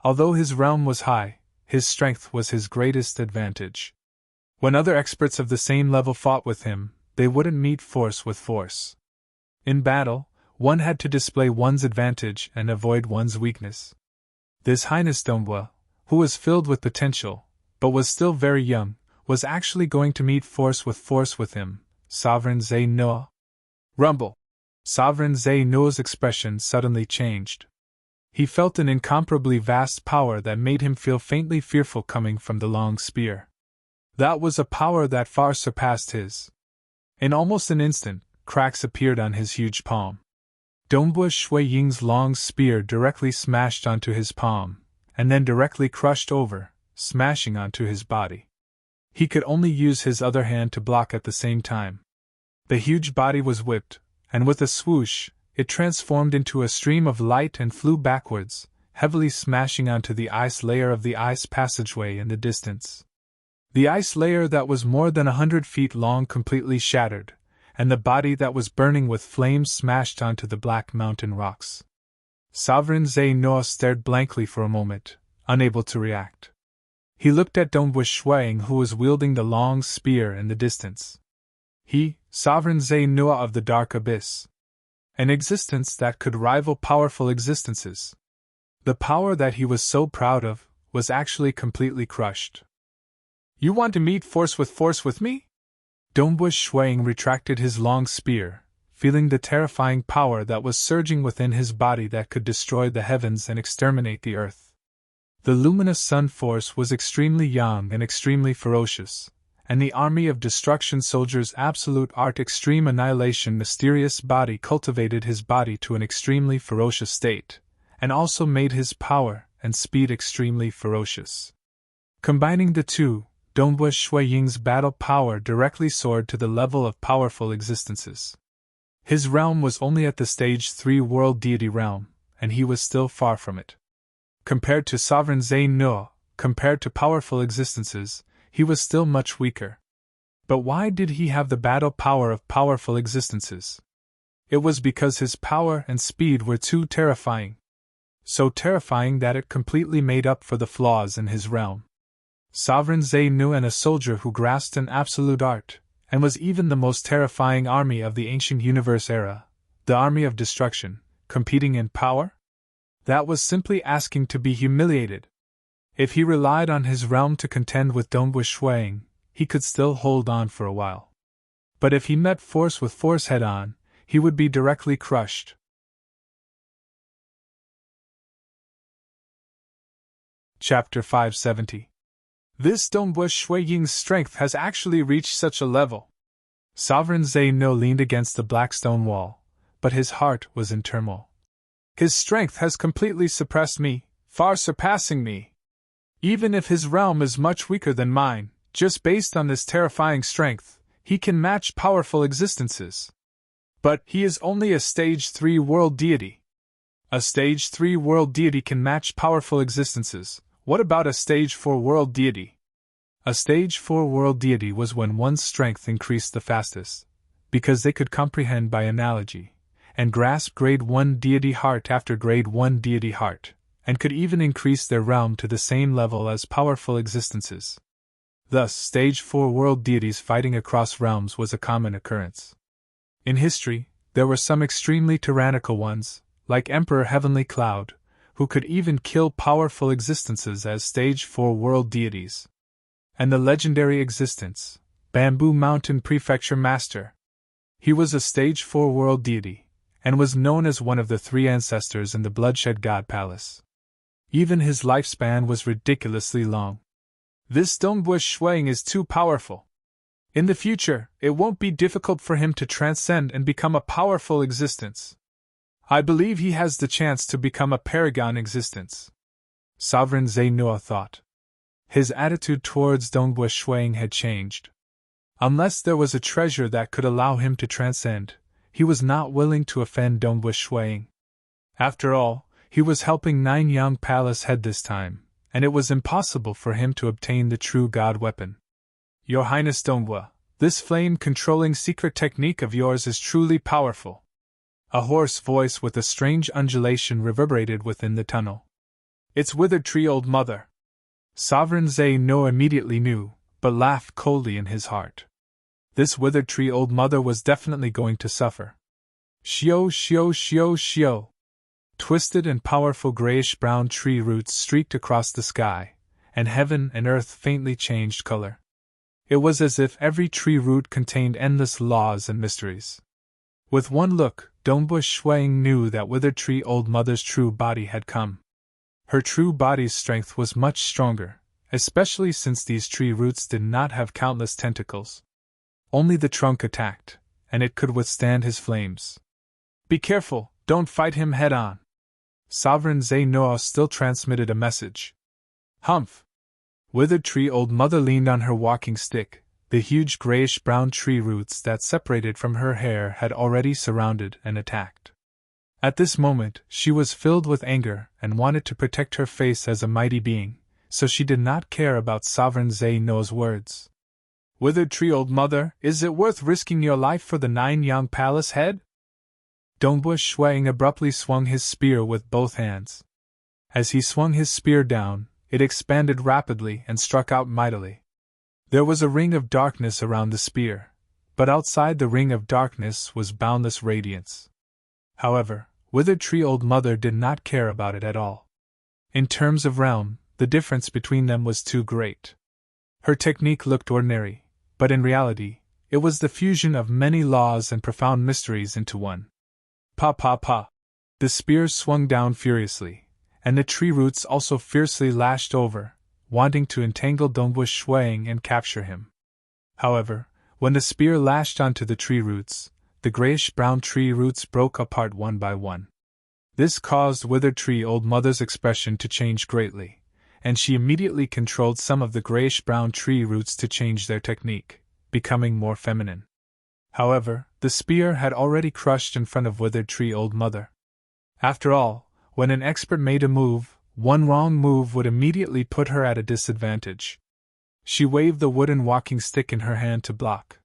Although his realm was high, his strength was his greatest advantage. When other experts of the same level fought with him, they wouldn't meet force with force. In battle, one had to display one's advantage and avoid one's weakness. His Highness Donghua, who was filled with potential, but was still very young, was actually going to meet force with him, Sovereign Zeno. Rumble! Sovereign Zeno's expression suddenly changed. He felt an incomparably vast power that made him feel faintly fearful coming from the long spear. That was a power that far surpassed his. In almost an instant, cracks appeared on his huge palm. Donghua Shui Ying's long spear directly smashed onto his palm, and then directly crushed over, smashing onto his body. He could only use his other hand to block at the same time. The huge body was whipped, and with a swoosh, it transformed into a stream of light and flew backwards, heavily smashing onto the ice layer of the ice passageway in the distance. The ice layer that was more than 100 feet long completely shattered, and the body that was burning with flames smashed onto the black mountain rocks. Sovereign Zeno stared blankly for a moment, unable to react. He looked at Donghua Shuang, who was wielding the long spear in the distance. He, Sovereign Zeno of the Dark Abyss. An existence that could rival powerful existences. The power that he was so proud of was actually completely crushed. You want to meet force with me? Donghua Shuang retracted his long spear, feeling the terrifying power that was surging within his body that could destroy the heavens and exterminate the earth. The luminous sun force was extremely young and extremely ferocious, and the army of destruction soldiers' absolute art extreme annihilation mysterious body cultivated his body to an extremely ferocious state, and also made his power and speed extremely ferocious. Combining the two, Donghua Shui Ying's battle power directly soared to the level of powerful existences. His realm was only at the stage 3 world deity realm, and he was still far from it. Compared to Sovereign Zeno, compared to powerful existences, he was still much weaker. But why did he have the battle power of powerful existences? It was because his power and speed were too terrifying. So terrifying that it completely made up for the flaws in his realm. Sovereign Zenu and a soldier who grasped an absolute art, and was even the most terrifying army of the ancient universe era, the army of destruction, competing in power? That was simply asking to be humiliated. If he relied on his realm to contend with Donghua Shuang, he could still hold on for a while. But if he met force with force head-on, he would be directly crushed. Chapter 570. This Donghua Shui Ying's strength has actually reached such a level. Sovereign Zeno leaned against the black stone wall, but his heart was in turmoil. His strength has completely suppressed me, far surpassing me. Even if his realm is much weaker than mine, just based on this terrifying strength, he can match powerful existences. But he is only a stage 3 world deity. A stage 3 world deity can match powerful existences. What about a stage 4 world deity? A stage 4 world deity was when one's strength increased the fastest, because they could comprehend by analogy, and grasp grade 1 deity heart after grade 1 deity heart, and could even increase their realm to the same level as powerful existences. Thus, stage 4 world deities fighting across realms was a common occurrence. In history, there were some extremely tyrannical ones, like Emperor Heavenly Cloud, who could even kill powerful existences as stage 4 world deities. And the legendary existence, Bamboo Mountain Prefecture Master. He was a stage 4 world deity, and was known as one of the 3 ancestors in the Bloodshed God Palace. Even his lifespan was ridiculously long. This Donghua Shuang is too powerful. In the future, it won't be difficult for him to transcend and become a powerful existence. I believe he has the chance to become a paragon existence. Sovereign Zenoa thought. His attitude towards Donghua Shuang had changed. Unless there was a treasure that could allow him to transcend, he was not willing to offend Dongbu Shuang. After all, he was helping Nine Yang Palace head this time, and it was impossible for him to obtain the true god weapon. Your Highness Dongbu, this flame-controlling secret technique of yours is truly powerful. A hoarse voice with a strange undulation reverberated within the tunnel. It's Withered Tree Old Mother. Sovereign Zhe No immediately knew, but laughed coldly in his heart. This Withered Tree Old Mother was definitely going to suffer. Shio shio shio shio. Twisted and powerful grayish-brown tree roots streaked across the sky, and heaven and earth faintly changed color. It was as if every tree root contained endless laws and mysteries. With one look, Dongbu Shuang knew that Withered Tree Old Mother's true body had come. Her true body's strength was much stronger, especially since these tree roots did not have countless tentacles. Only the trunk attacked, and it could withstand his flames. Be careful, don't fight him head-on. Sovereign Zhe No still transmitted a message. Humph! Withered Tree Old Mother leaned on her walking stick. The huge grayish-brown tree roots that separated from her hair had already surrounded and attacked. At this moment, she was filled with anger and wanted to protect her face as a mighty being, so she did not care about Sovereign Zhe No's words. Withered Tree Old Mother, is it worth risking your life for the Nine Yang Palace head? Dongbu Shuang abruptly swung his spear with both hands. As he swung his spear down, it expanded rapidly and struck out mightily. There was a ring of darkness around the spear, but outside the ring of darkness was boundless radiance. However, Withered Tree Old Mother did not care about it at all. In terms of realm, the difference between them was too great. Her technique looked ordinary, but in reality, it was the fusion of many laws and profound mysteries into one. Pa pa pa! The spears swung down furiously, and the tree roots also fiercely lashed over, wanting to entangle Dongbu Shuang and capture him. However, when the spear lashed onto the tree roots, the grayish-brown tree roots broke apart one by one. This caused Withered Tree Old Mother's expression to change greatly, and she immediately controlled some of the grayish-brown tree roots to change their technique, becoming more feminine. However, the spear had already crushed in front of Withered Tree Old Mother. After all, when an expert made a move, one wrong move would immediately put her at a disadvantage. She waved the wooden walking stick in her hand to block.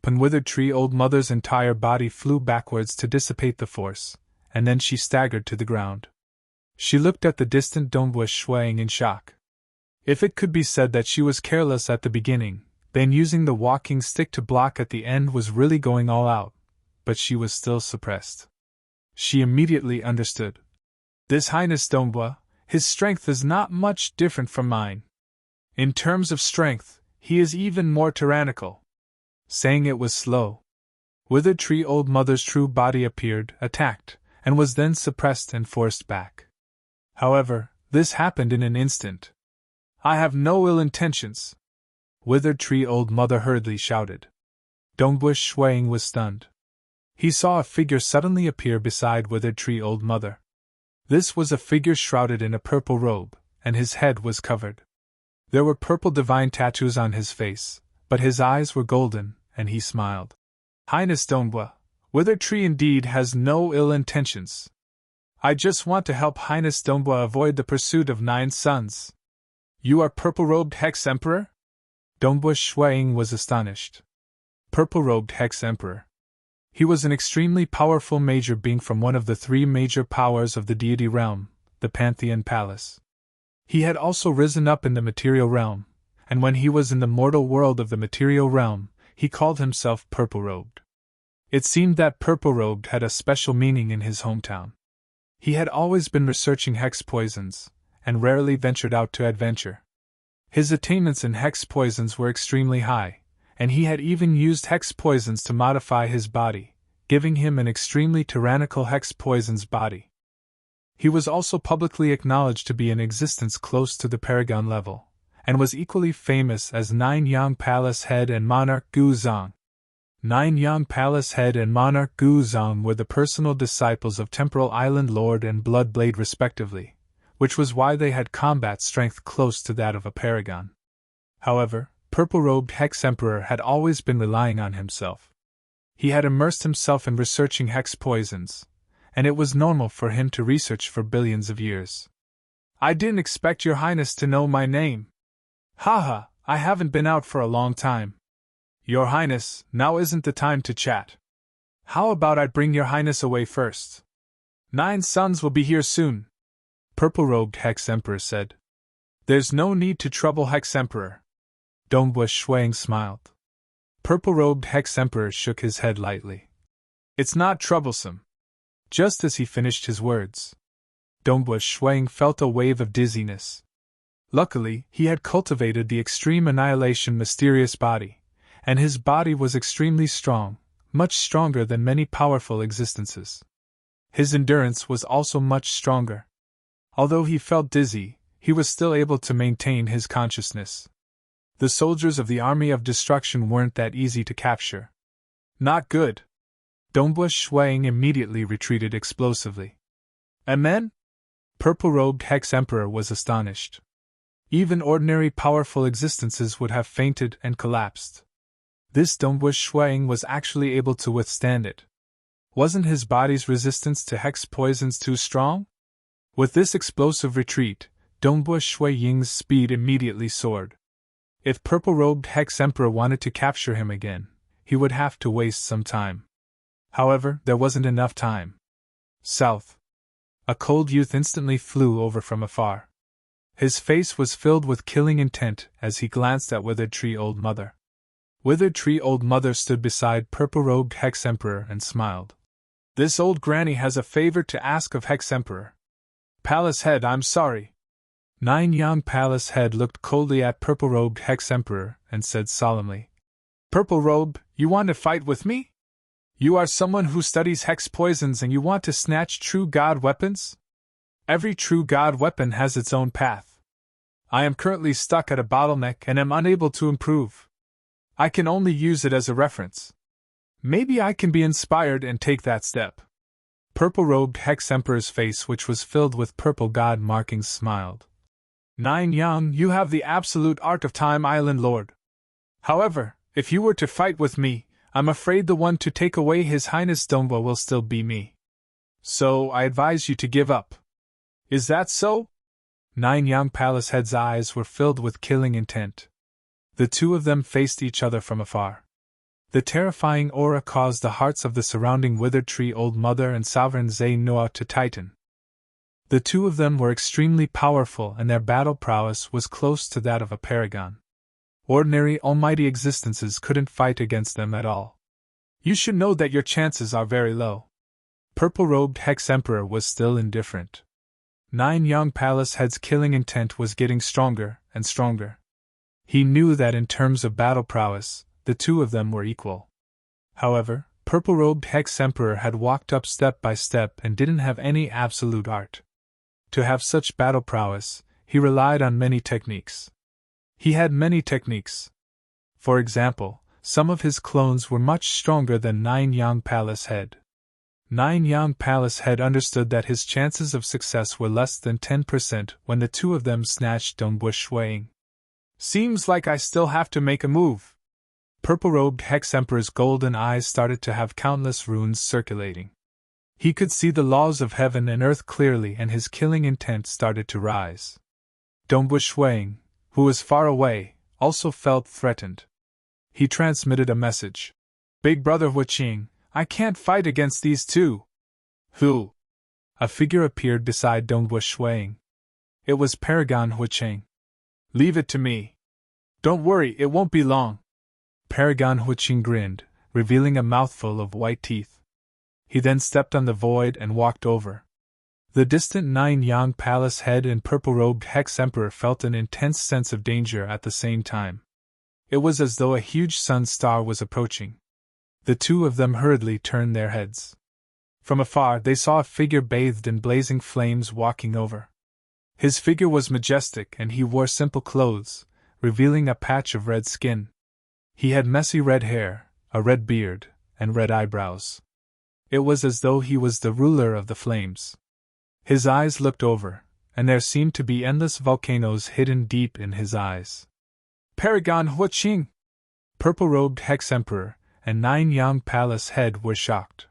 But Withered Tree Old Mother's entire body flew backwards to dissipate the force, and then she staggered to the ground. She looked at the distant Dongbu Shuang in shock. If it could be said that she was careless at the beginning, then using the walking stick to block at the end was really going all out, but she was still suppressed. She immediately understood. This Highness Dongbu, his strength is not much different from mine. In terms of strength, he is even more tyrannical. Saying it was slow. Withered Tree Old Mother's true body appeared, attacked, and was then suppressed and forced back. However, this happened in an instant. I have no ill intentions. Withered Tree Old Mother hurriedly shouted. Dongbu Shuang was stunned. He saw a figure suddenly appear beside Withered Tree Old Mother. This was a figure shrouded in a purple robe, and his head was covered. There were purple divine tattoos on his face, but his eyes were golden, and he smiled. Highness Dongbu, Withered Tree indeed has no ill intentions. I just want to help Highness Dongbu avoid the pursuit of 9 sons. You are purple-robed Hex Emperor? Dongbu Shuang was astonished. Purple-robed Hex Emperor. He was an extremely powerful major being from one of the 3 major powers of the deity realm, the Pantheon Palace. He had also risen up in the material realm, and when he was in the mortal world of the material realm, he called himself Purple-robed. It seemed that Purple-robed had a special meaning in his hometown. He had always been researching hex poisons, and rarely ventured out to adventure. His attainments in hex poisons were extremely high, and he had even used hex poisons to modify his body, giving him an extremely tyrannical hex poisons body. He was also publicly acknowledged to be in existence close to the paragon level, and was equally famous as Nine Yang Palace Head and Monarch Gu Zong. Nine Yang Palace Head and Monarch Gu Zong were the personal disciples of Temporal Island Lord and Bloodblade respectively, which was why they had combat strength close to that of a paragon. However, purple-robed Hex-Emperor had always been relying on himself. He had immersed himself in researching hex poisons, and it was normal for him to research for billions of years. I didn't expect your highness to know my name. Haha, I haven't been out for a long time. Your highness, now isn't the time to chat. How about I bring your highness away first? 9 sons will be here soon, purple-robed Hex-Emperor said. There's no need to trouble Hex-Emperor. Dongbu Shuang smiled. Purple-robed Hex-Emperor shook his head lightly. It's not troublesome. Just as he finished his words, Dongbu Shuang felt a wave of dizziness. Luckily, he had cultivated the extreme annihilation mysterious body, and his body was extremely strong, much stronger than many powerful existences. His endurance was also much stronger. Although he felt dizzy, he was still able to maintain his consciousness. The soldiers of the Army of Destruction weren't that easy to capture. Not good. Dongbu Shuang immediately retreated explosively. Amen? Purple-robed Hex-Emperor was astonished. Even ordinary powerful existences would have fainted and collapsed. This Dongbu Shuang was actually able to withstand it. Wasn't his body's resistance to hex poisons too strong? With this explosive retreat, Dongbu Ying's speed immediately soared. If purple-robed Hex-Emperor wanted to capture him again, he would have to waste some time. However, there wasn't enough time. South. A cold youth instantly flew over from afar. His face was filled with killing intent as he glanced at Withered Tree Old Mother. Withered Tree Old Mother stood beside purple-robed Hex-Emperor and smiled. This old granny has a favor to ask of Hex-Emperor. Palace Head, I'm sorry. Nine Young Palace Head looked coldly at purple-robed Hex-Emperor and said solemnly, Purple Robe, you want to fight with me? You are someone who studies hex poisons and you want to snatch true god weapons? Every true god weapon has its own path. I am currently stuck at a bottleneck and am unable to improve. I can only use it as a reference. Maybe I can be inspired and take that step. Purple-robed Hex-Emperor's face, which was filled with purple god markings, smiled. Nine Young, you have the absolute art of Time Island Lord. However, if you were to fight with me, I'm afraid the one to take away His Highness Dongbu will still be me. So, I advise you to give up. Is that so? Nine Young Palace Head's eyes were filled with killing intent. The two of them faced each other from afar. The terrifying aura caused the hearts of the surrounding Withered Tree Old Mother and Sovereign Zay Noah to tighten. The two of them were extremely powerful and their battle prowess was close to that of a paragon. Ordinary almighty existences couldn't fight against them at all. You should know that your chances are very low. Purple-robed Hex-Emperor was still indifferent. Nine Young Palace Head's killing intent was getting stronger and stronger. He knew that in terms of battle prowess, the two of them were equal. However, purple-robed Hex-Emperor had walked up step by step and didn't have any absolute art. To have such battle prowess, he relied on many techniques. He had many techniques. For example, some of his clones were much stronger than Nine Young Palace Head. Nine Young Palace Head understood that his chances of success were less than 10% when the two of them snatched Dongbu Shuang. Seems like I still have to make a move. Purple-robed Hex-Emperor's golden eyes started to have countless runes circulating. He could see the laws of heaven and earth clearly and his killing intent started to rise. Dongbu Shuang, who was far away, also felt threatened. He transmitted a message. Big Brother Huiqing, I can't fight against these two. Who? A figure appeared beside Dongbu Shuang. It was Paragon Huiqing. Leave it to me. Don't worry, it won't be long. Paragon Huiqing grinned, revealing a mouthful of white teeth. He then stepped on the void and walked over. The distant Nine Yang Palace Head and purple-robed Hex-Emperor felt an intense sense of danger at the same time. It was as though a huge sun star was approaching. The two of them hurriedly turned their heads. From afar they saw a figure bathed in blazing flames walking over. His figure was majestic and he wore simple clothes, revealing a patch of red skin. He had messy red hair, a red beard, and red eyebrows. It was as though he was the ruler of the flames. His eyes looked over, and there seemed to be endless volcanoes hidden deep in his eyes. Paragon Huaqing! Purple-robed Hex-Emperor and 9 Yang Palace Head were shocked.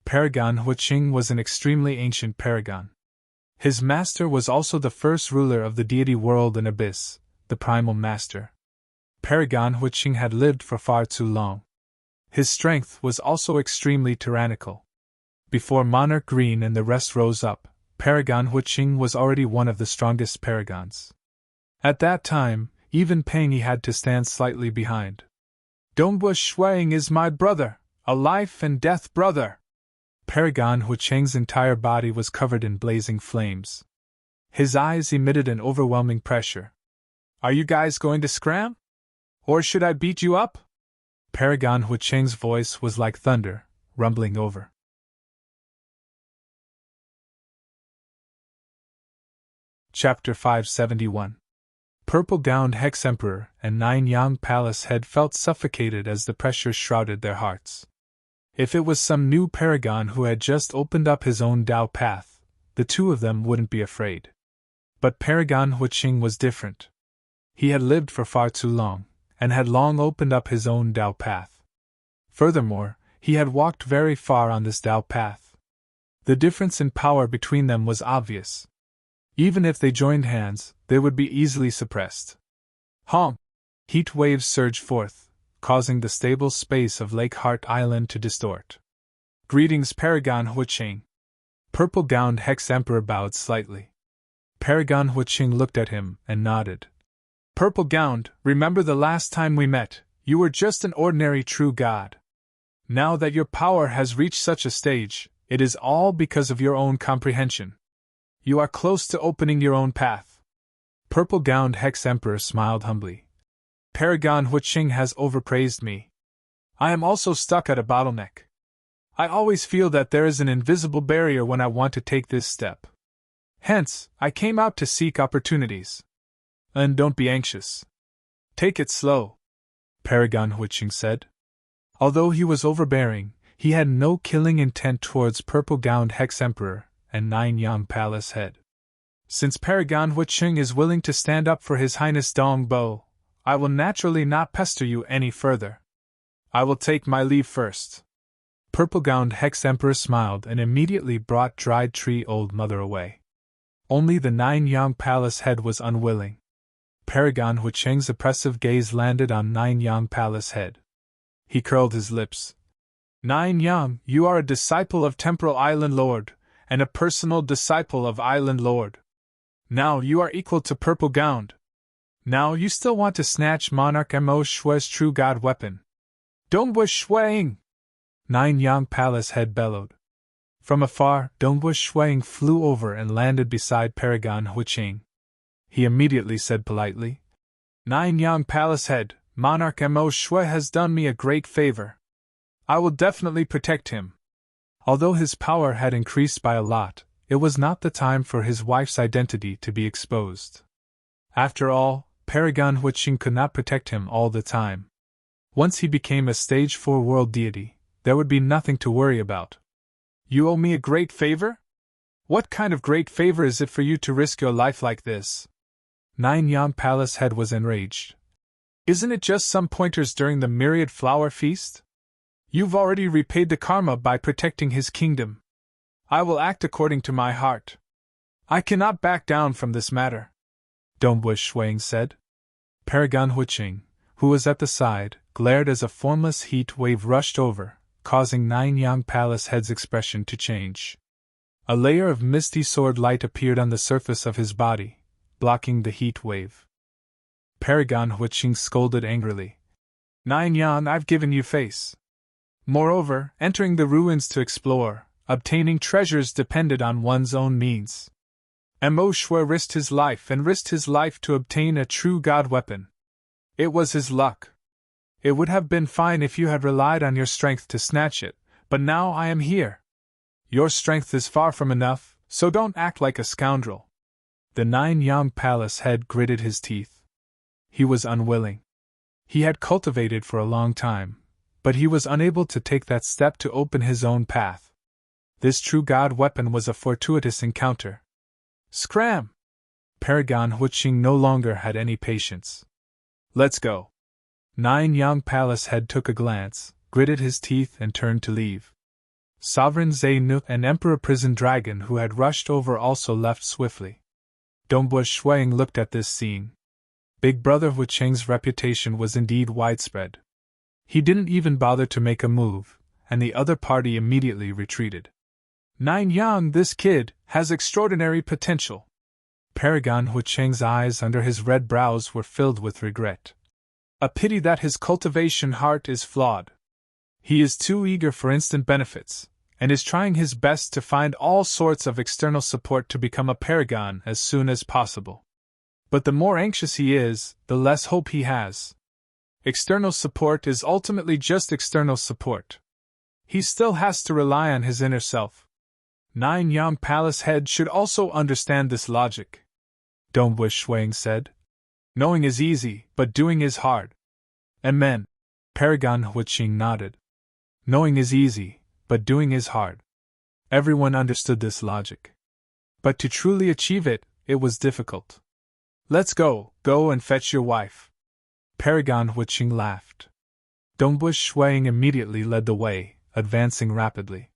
Paragon Huaqing was an extremely ancient paragon. His master was also the first ruler of the deity world and abyss, the primal master. Paragon Huaqing had lived for far too long. His strength was also extremely tyrannical. Before Monarch Green and the rest rose up, Paragon Huaqing was already one of the strongest paragons. At that time, even Peng Yi had to stand slightly behind. Dongbu Shuang is my brother, a life and death brother. Paragon Huaqing's entire body was covered in blazing flames. His eyes emitted an overwhelming pressure. Are you guys going to scram? Or should I beat you up? Paragon Huaqing's voice was like thunder, rumbling over. Chapter 571. Purple-gowned Hex-Emperor and 9 Yang Palace Head felt suffocated as the pressure shrouded their hearts. If it was some new paragon who had just opened up his own Tao path, the two of them wouldn't be afraid. But Paragon Huaqing was different. He had lived for far too long, and had long opened up his own Tao path. Furthermore, he had walked very far on this Tao path. The difference in power between them was obvious. Even if they joined hands, they would be easily suppressed. Honk! Heat waves surged forth, causing the stable space of Lake Heart Island to distort. Greetings, Paragon Huaqing. Purple-gowned Hex-Emperor bowed slightly. Paragon Huaqing looked at him and nodded. Purple-gowned, remember the last time we met, you were just an ordinary true god. Now that your power has reached such a stage, it is all because of your own comprehension. You are close to opening your own path. Purple-gowned Hex-Emperor smiled humbly. Paragon Huaqing has overpraised me. I am also stuck at a bottleneck. I always feel that there is an invisible barrier when I want to take this step. Hence, I came out to seek opportunities. And don't be anxious. Take it slow, Paragon Huaqing said. Although he was overbearing, he had no killing intent towards Purple-gowned Hex-Emperor and 9 Yang Palace Head. Since Paragon Huaqing is willing to stand up for His Highness Dongbo, I will naturally not pester you any further. I will take my leave first. Purple-gowned Hex-Emperor smiled and immediately brought Dried Tree Old Mother away. Only the 9 Yang Palace Head was unwilling. Paragon Huaqing's oppressive gaze landed on 9 Yang Palace Head. He curled his lips. 9 Yang, you are a disciple of Temporal Island Lord, and a personal disciple of Island Lord. Now you are equal to Purple-gowned. Now you still want to snatch Monarch Mo Shue's true god weapon. Dongbu Shuang! 9 Yang Palace Head bellowed. From afar, Dongbu Shuang flew over and landed beside Paragon Huaqing. He immediately said politely, 9 Yang Palace Head, Monarch Mo Shue has done me a great favor. I will definitely protect him. Although his power had increased by a lot, it was not the time for his wife's identity to be exposed. After all, Paragon Huaqing could not protect him all the time. Once he became a Stage 4 world deity, there would be nothing to worry about. You owe me a great favor? What kind of great favor is it for you to risk your life like this? 9 Yang Palace Head was enraged. Isn't it just some pointers during the Myriad Flower Feast? You've already repaid the karma by protecting his kingdom. I will act according to my heart. I cannot back down from this matter, Dongbu Shuang said. Paragon Huaqing, who was at the side, glared as a formless heat wave rushed over, causing 9 Yang Palace Head's expression to change. A layer of misty sword light appeared on the surface of his body, blocking the heat wave. Paragon Huaqing scolded angrily. 9 Yang, I've given you face. Moreover, entering the ruins to explore, obtaining treasures depended on one's own means. Mo Shue risked his life to obtain a true god weapon. It was his luck. It would have been fine if you had relied on your strength to snatch it, but now I am here. Your strength is far from enough, so don't act like a scoundrel. The 9 Yang Palace Head gritted his teeth. He was unwilling. He had cultivated for a long time, but he was unable to take that step to open his own path. This true god weapon was a fortuitous encounter. Scram! Paragon Huaqing no longer had any patience. Let's go. Nine Yang Palace head took a glance, gritted his teeth, and turned to leave. Sovereign Zainu and Emperor Prison Dragon, who had rushed over, also left swiftly. Dongbua Shuang looked at this scene. Big Brother Hu Cheng's reputation was indeed widespread. He didn't even bother to make a move, and the other party immediately retreated. Nine Yang, this kid has extraordinary potential. Paragon Hu Cheng's eyes under his red brows were filled with regret. A pity that his cultivation heart is flawed. He is too eager for instant benefits, and is trying his best to find all sorts of external support to become a paragon as soon as possible. But the more anxious he is, the less hope he has. External support is ultimately just external support. He still has to rely on his inner self. Nine Yang Palace head should also understand this logic. Dongbua Shuang said. Knowing is easy, but doing is hard. Amen. Paragon Hu Qing nodded. Knowing is easy, but doing is hard. Everyone understood this logic. But to truly achieve it, it was difficult. Let's go and fetch your wife. Paragon Hu Qing laughed. Dongbua Shuang immediately led the way, advancing rapidly.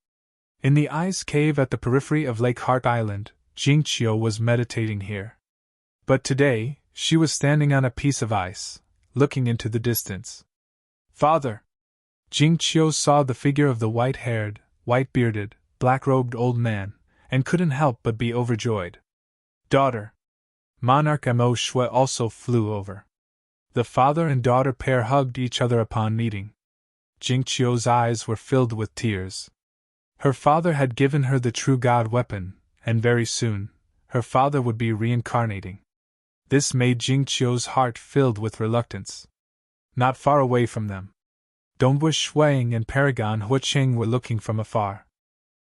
In the ice cave at the periphery of Lake Heart Island, Jingqiu was meditating here. But today, she was standing on a piece of ice, looking into the distance. Father! Jingqiu saw the figure of the white-haired, white-bearded, black-robed old man, and couldn't help but be overjoyed. Daughter! Monarch Mo Shui also flew over. The father and daughter pair hugged each other upon meeting. Jingqiu's eyes were filled with tears. Her father had given her the true God weapon, and very soon, her father would be reincarnating. This made Jingqiu's heart filled with reluctance. Not far away from them, Dongbua Shuang and Paragon Hu Qing were looking from afar.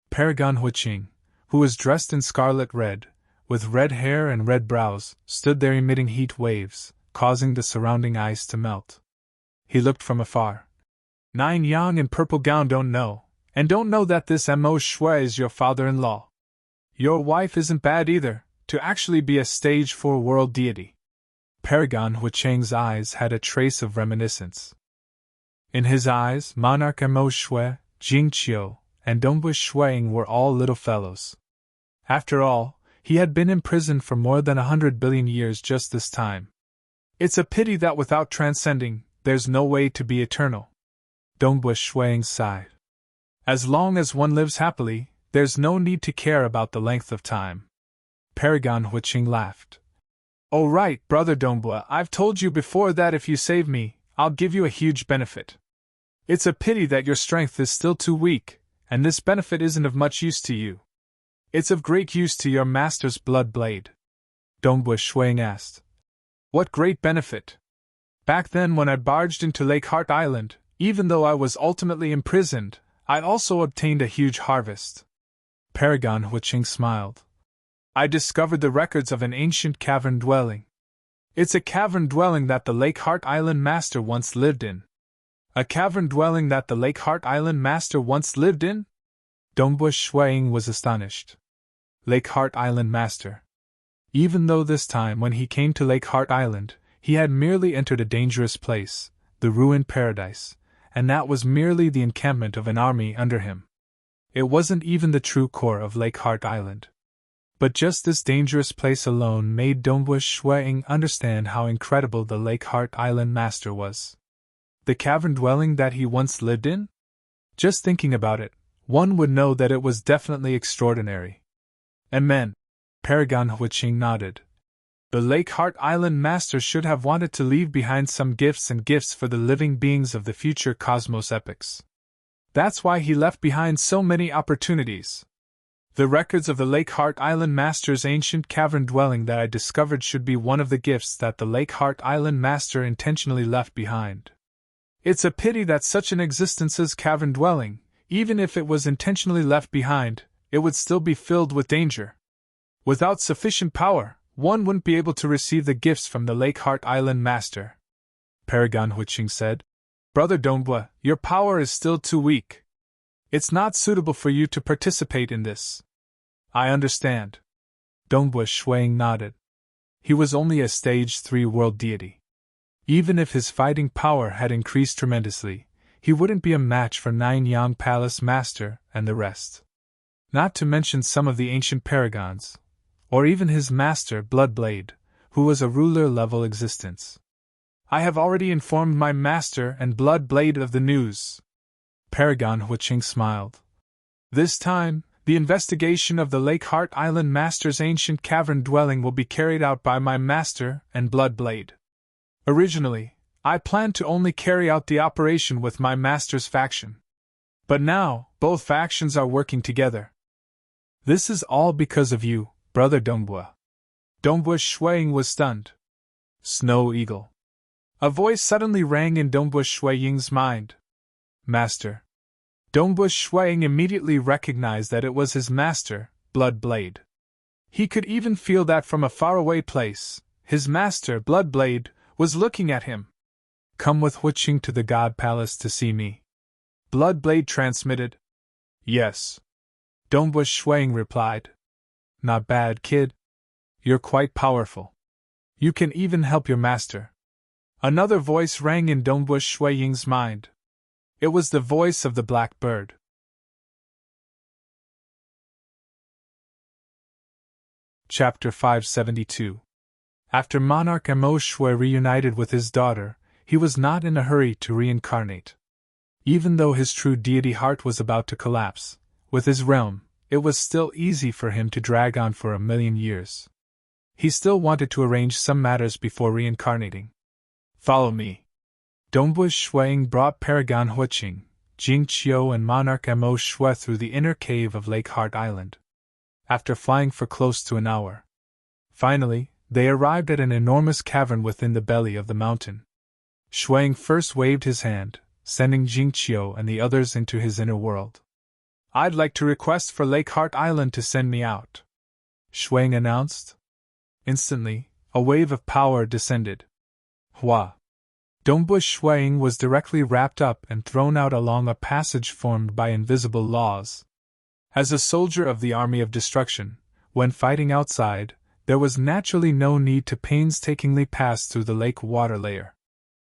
Paragon Hu Qing, who was dressed in scarlet red, with red hair and red brows, stood there emitting heat waves, causing the surrounding ice to melt. He looked from afar. Nine Yang in purple gown don't know that this Mo Shui is your father-in-law. Your wife isn't bad either, to actually be a stage 4 world deity. Paragon Hu Cheng's eyes had a trace of reminiscence. In his eyes, Monarch Mo Shui, Jingqiu, and Dongbua Shuang were all little fellows. After all, he had been imprisoned for more than 100 billion years just this time. It's a pity that without transcending, there's no way to be eternal. Dongbua Shuang sighed. As long as one lives happily, there's no need to care about the length of time. Paragon Hu Qing laughed. Oh right, Brother Dongbua, I've told you before that if you save me, I'll give you a huge benefit. It's a pity that your strength is still too weak, and this benefit isn't of much use to you. It's of great use to your master's blood blade. Dongbua Shuang asked. What great benefit? Back then when I barged into Lake Heart Island, even though I was ultimately imprisoned, I also obtained a huge harvest. Paragon Hu Qing smiled. I discovered the records of an ancient cavern dwelling. It's a cavern dwelling that the Lake Heart Island Master once lived in. A cavern dwelling that the Lake Heart Island Master once lived in? Dongbua Shuang was astonished. Lake Heart Island Master. Even though this time when he came to Lake Heart Island, he had merely entered a dangerous place, the ruined paradise, and that was merely the encampment of an army under him. It wasn't even the true core of Lake Heart Island. But just this dangerous place alone made Dongbua Shuang understand how incredible the Lake Heart Island Master was. The cavern dwelling that he once lived in? Just thinking about it, one would know that it was definitely extraordinary. Amen. Paragon Hu Qing nodded. The Lake Heart Island Master should have wanted to leave behind some gifts for the living beings of the future cosmos epochs. That's why he left behind so many opportunities. The records of the Lake Heart Island Master's ancient cavern dwelling that I discovered should be one of the gifts that the Lake Heart Island Master intentionally left behind. It's a pity that such an existence's cavern dwelling, even if it was intentionally left behind, it would still be filled with danger. Without sufficient power, one wouldn't be able to receive the gifts from the Lake Heart Island Master. Paragon Hu Qing said. Brother Dongbua, your power is still too weak. It's not suitable for you to participate in this. I understand. Dongbua Shuang nodded. He was only a stage 3 world deity. Even if his fighting power had increased tremendously, he wouldn't be a match for Nine Yang Palace Master and the rest. Not to mention some of the ancient paragons, or even his master Bloodblade, who was a ruler-level existence. I have already informed my master and Bloodblade of the news. Paragon Huiqing smiled. This time, the investigation of the Lake Heart Island Master's ancient cavern dwelling will be carried out by my master and Bloodblade. Originally, I planned to only carry out the operation with my master's faction. But now, both factions are working together. This is all because of you, Brother Dongbua. Dongbua Shuiying was stunned. Snow Eagle. A voice suddenly rang in Dongbua Shuiying's mind. Master. Dongbua Shuiying immediately recognized that it was his master, Bloodblade. He could even feel that from a faraway place, his master, Bloodblade, was looking at him. Come with Huiqing to the God Palace to see me. Bloodblade transmitted. Yes. Dongbua Shuiying replied. Not bad, kid. You're quite powerful. You can even help your master. Another voice rang in Dongbua Shuiying's mind. It was the voice of the Black Bird. Chapter 572. After Monarch Mo Shui reunited with his daughter, he was not in a hurry to reincarnate. Even though his true deity heart was about to collapse, with his realm, it was still easy for him to drag on for 1,000,000 years. He still wanted to arrange some matters before reincarnating. Follow me. Dongbua Shuiying brought Paragon Huiqing, Jing Qiu and Monarch Mo Shui through the inner cave of Lake Heart Island. After flying for close to an hour, finally, they arrived at an enormous cavern within the belly of the mountain. Shuiying first waved his hand, sending Jing Qiu and the others into his inner world. I'd like to request for Lake Heart Island to send me out, Shuiying announced. Instantly, a wave of power descended. Hua! Dongbua Shuiying was directly wrapped up and thrown out along a passage formed by invisible laws. As a soldier of the Army of Destruction, when fighting outside, there was naturally no need to painstakingly pass through the lake water layer.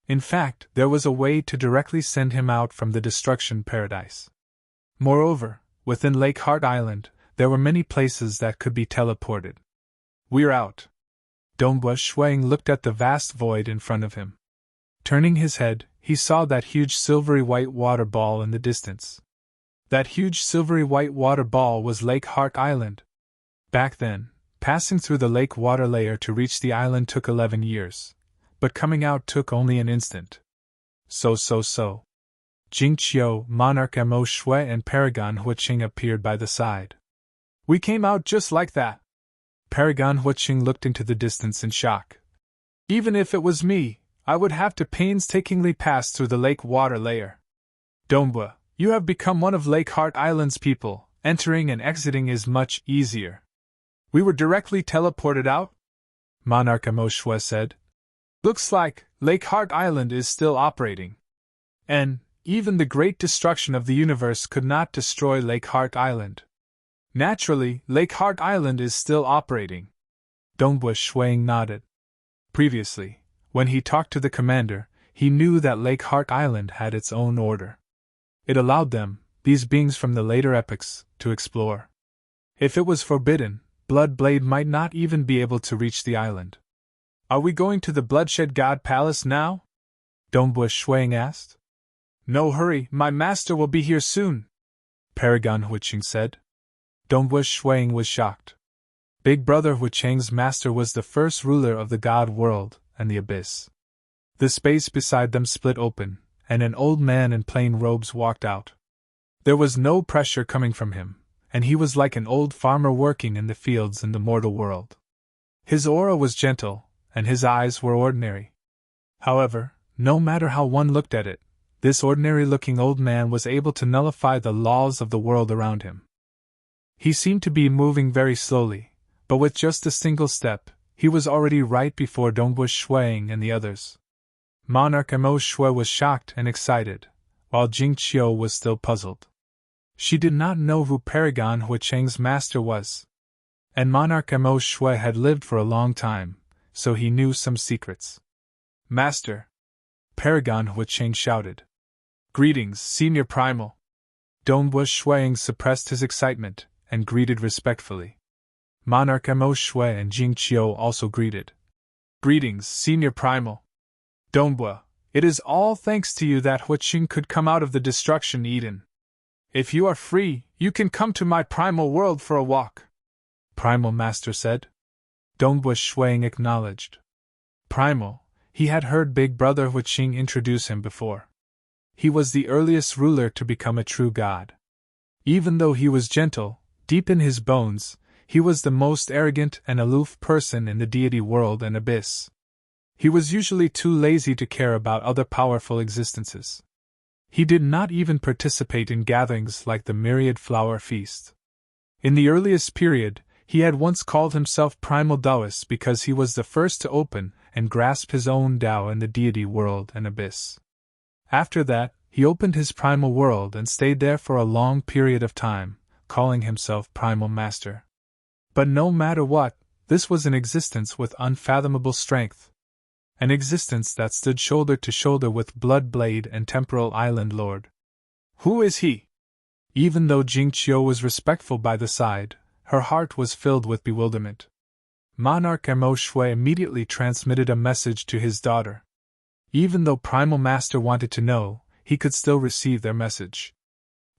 In fact, there was a way to directly send him out from the destruction paradise. Moreover, within Lake Heart Island, there were many places that could be teleported. We're out. Dongbua Shuiying looked at the vast void in front of him. Turning his head, he saw that huge silvery white water ball in the distance. That huge silvery white water ball was Lake Heart Island. Back then, passing through the lake water layer to reach the island took 11 years, but coming out took only an instant. So. Jing Qiu, Monarch Mo Shui and Paragon Huiqing appeared by the side. We came out just like that. Paragon Huiqing looked into the distance in shock. Even if it was me, I would have to painstakingly pass through the lake water layer. Dongbua, you have become one of Lake Heart Island's people, entering and exiting is much easier. We were directly teleported out? Monarch Mo Shui said. Looks like Lake Heart Island is still operating. And even the great destruction of the universe could not destroy Lake Heart Island. Naturally, Lake Heart Island is still operating. Dongbua Shuiying nodded. Previously, when he talked to the commander, he knew that Lake Heart Island had its own order. It allowed them, these beings from the later epochs, to explore. If it was forbidden, Bloodblade might not even be able to reach the island. Are we going to the Bloodshed God Palace now? Dongbua Shuiying asked. No hurry, my master will be here soon, Paragon Huiqing said. Dongbua Shuiying was shocked. Big Brother Huiqing's master was the first ruler of the God world and the abyss. The space beside them split open, and an old man in plain robes walked out. There was no pressure coming from him, and he was like an old farmer working in the fields in the mortal world. His aura was gentle, and his eyes were ordinary. However, no matter how one looked at it, this ordinary-looking old man was able to nullify the laws of the world around him. He seemed to be moving very slowly, but with just a single step, he was already right before Dongbua Shuiying and the others. Monarch Mo Shui was shocked and excited, while Jing Qiu was still puzzled. She did not know who Paragon Huiqing's master was. And Monarch Mo Shui had lived for a long time, so he knew some secrets. Master! Paragon Huiqing shouted. Greetings, Senior Primal! Dongbua Shuiying suppressed his excitement and greeted respectfully. Monarch Mo Shui and Jing Qiu also greeted. Greetings, Senior Primal! Dongbua, it is all thanks to you that Huiqing could come out of the destruction Eden. If you are free, you can come to my primal world for a walk, Primal Master said. Dongbua Shuiying acknowledged. Primal, he had heard Big Brother Huiqing introduce him before. He was the earliest ruler to become a true god. Even though he was gentle, deep in his bones, he was the most arrogant and aloof person in the deity world and abyss. He was usually too lazy to care about other powerful existences. He did not even participate in gatherings like the Myriad Flower Feast. In the earliest period, he had once called himself Primal Taoist because he was the first to open and grasp his own Tao in the deity world and abyss. After that, he opened his primal world and stayed there for a long period of time, calling himself Primal Master. But no matter what, this was an existence with unfathomable strength. An existence that stood shoulder to shoulder with Bloodblade and Temporal Island Lord. Who is he? Even though Jing Qiu was respectful by the side, her heart was filled with bewilderment. Monarch Mo Shui immediately transmitted a message to his daughter. Even though Primal Master wanted to know, he could still receive their message.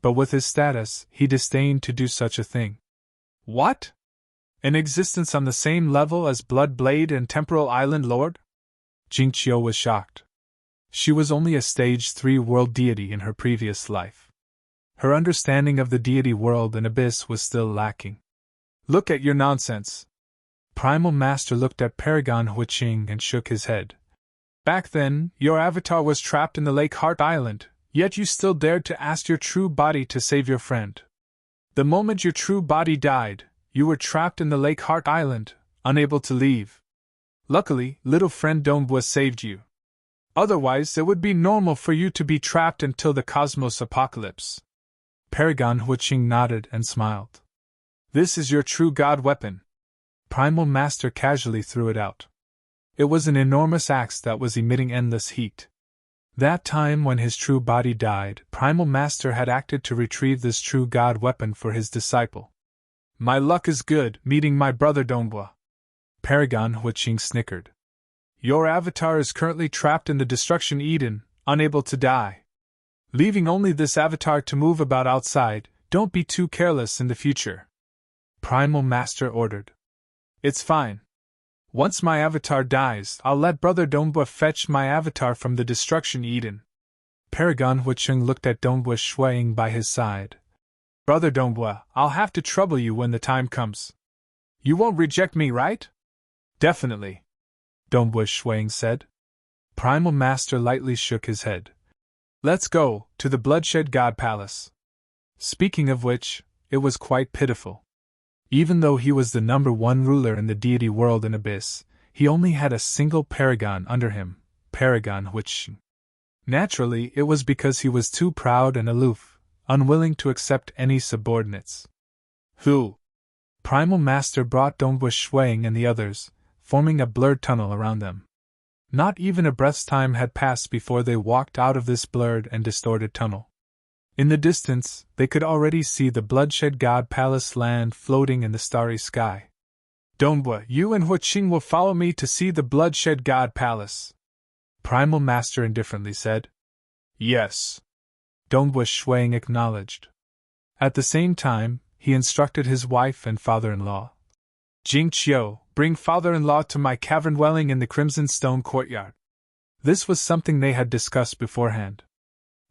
But with his status, he disdained to do such a thing. What? An existence on the same level as Bloodblade and Temporal Island Lord? Jing Qiu was shocked. She was only a Stage 3 world deity in her previous life. Her understanding of the deity world and abyss was still lacking. Look at your nonsense. Primal Master looked at Paragon Huiqing and shook his head. Back then, your avatar was trapped in the Lake Heart Island, yet you still dared to ask your true body to save your friend. The moment your true body died, you were trapped in the Lake Heart Island, unable to leave. Luckily, little friend Dongbua saved you. Otherwise, it would be normal for you to be trapped until the cosmos apocalypse. Paragon Huiqing nodded and smiled. This is your true god weapon. Primal Master casually threw it out. It was an enormous axe that was emitting endless heat. That time when his true body died, Primal Master had acted to retrieve this true god weapon for his disciple. My luck is good, meeting my brother Dongbua. Paragon Huiqing snickered. Your avatar is currently trapped in the Destruction Eden, unable to die. Leaving only this avatar to move about outside, don't be too careless in the future. Primal Master ordered. It's fine. Once my avatar dies, I'll let Brother Dongbua fetch my avatar from the Destruction Eden. Paragon Huiqing looked at Dongbua Shuiying by his side. Brother Dongbua, I'll have to trouble you when the time comes. You won't reject me, right? Definitely, Dongbua Shuiying said. Primal Master lightly shook his head. Let's go, to the Bloodshed God Palace. Speaking of which, it was quite pitiful. Even though he was the #1 ruler in the deity world and abyss, he only had a single paragon under him, Paragon Huiqing. Naturally, it was because he was too proud and aloof, unwilling to accept any subordinates. Who? Primal Master brought Dongbua Shuiying and the others, forming a blurred tunnel around them. Not even a breath's time had passed before they walked out of this blurred and distorted tunnel. In the distance, they could already see the Bloodshed God Palace land floating in the starry sky. Dongbua, you and Huiqing will follow me to see the Bloodshed God Palace. Primal Master indifferently said. Yes. Dongbua Shuiying acknowledged. At the same time, he instructed his wife and father-in-law. Jing Qiu, bring father-in-law to my cavern dwelling in the Crimson Stone Courtyard. This was something they had discussed beforehand.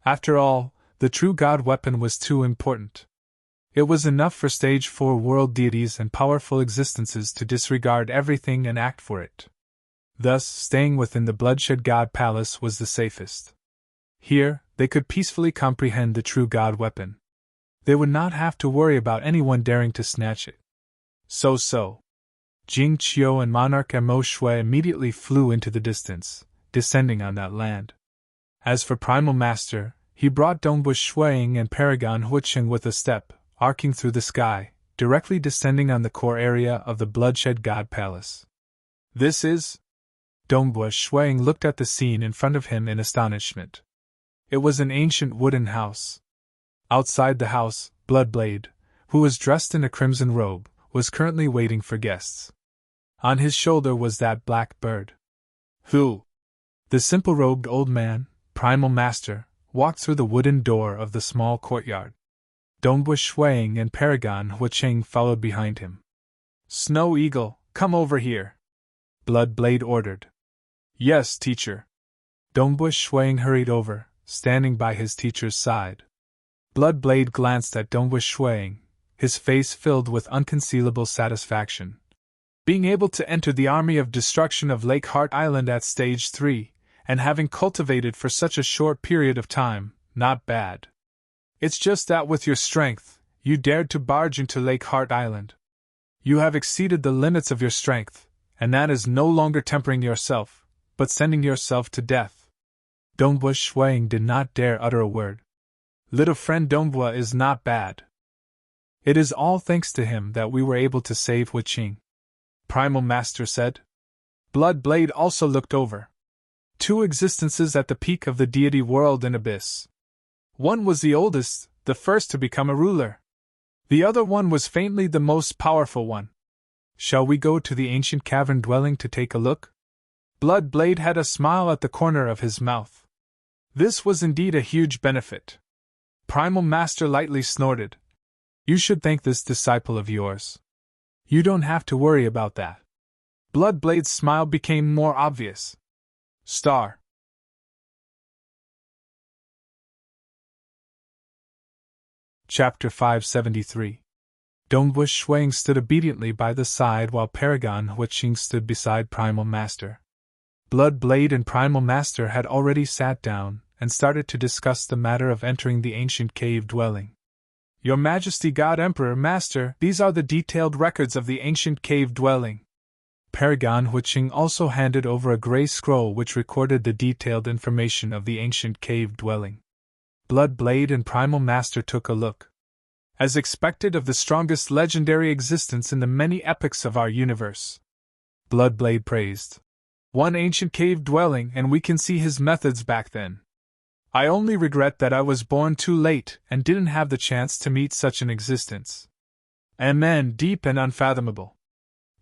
After all, the true god weapon was too important. It was enough for Stage 4 world deities and powerful existences to disregard everything and act for it. Thus, staying within the Bloodshed God Palace was the safest. Here, they could peacefully comprehend the true god weapon. They would not have to worry about anyone daring to snatch it. So. Jing Qiu and Monarch Mo Shui immediately flew into the distance, descending on that land. As for Primal Master, he brought Dongbua Shuiying and Paragon Huiqing with a step, arcing through the sky, directly descending on the core area of the Bloodshed God Palace. This is? Dongbua Shuang looked at the scene in front of him in astonishment. It was an ancient wooden house. Outside the house, Bloodblade, who was dressed in a crimson robe, was currently waiting for guests. On his shoulder was that black bird. Who? The simple-robed old man, Primal Master, walked through the wooden door of the small courtyard. Dongbua Shuang and Paragon Huicheng followed behind him. Snow Eagle, come over here, Bloodblade ordered. Yes, teacher. Dongbua Shuang hurried over, standing by his teacher's side. Bloodblade glanced at Dongbua Shuang, his face filled with unconcealable satisfaction. Being able to enter the army of destruction of Lake Heart Island at Stage 3, and having cultivated for such a short period of time, not bad. It's just that with your strength, you dared to barge into Lake Heart Island. You have exceeded the limits of your strength, and that is no longer tempering yourself, but sending yourself to death. Dongbua Shuang did not dare utter a word. Little friend Dongbua is not bad. It is all thanks to him that we were able to save Huicheng, Primal Master said. Bloodblade also looked over. 2 existences at the peak of the deity world and abyss. One was the oldest, the first to become a ruler. The other one was faintly the most powerful one. Shall we go to the ancient cavern dwelling to take a look? Bloodblade had a smile at the corner of his mouth. This was indeed a huge benefit. Primal Master lightly snorted. You should thank this disciple of yours. You don't have to worry about that. Bloodblade's smile became more obvious. Star. Chapter 573. Dongbua Shuang stood obediently by the side while Paragon Huicheng stood beside Primal Master. Bloodblade and Primal Master had already sat down and started to discuss the matter of entering the ancient cave dwelling. Your Majesty God Emperor Master, these are the detailed records of the ancient cave dwelling. Paragon Huicheng also handed over a gray scroll which recorded the detailed information of the ancient cave dwelling. Bloodblade and Primal Master took a look. As expected of the strongest legendary existence in the many epochs of our universe. Bloodblade praised. One ancient cave dwelling and we can see his methods back then. I only regret that I was born too late and didn't have the chance to meet such an existence. Amen, deep and unfathomable.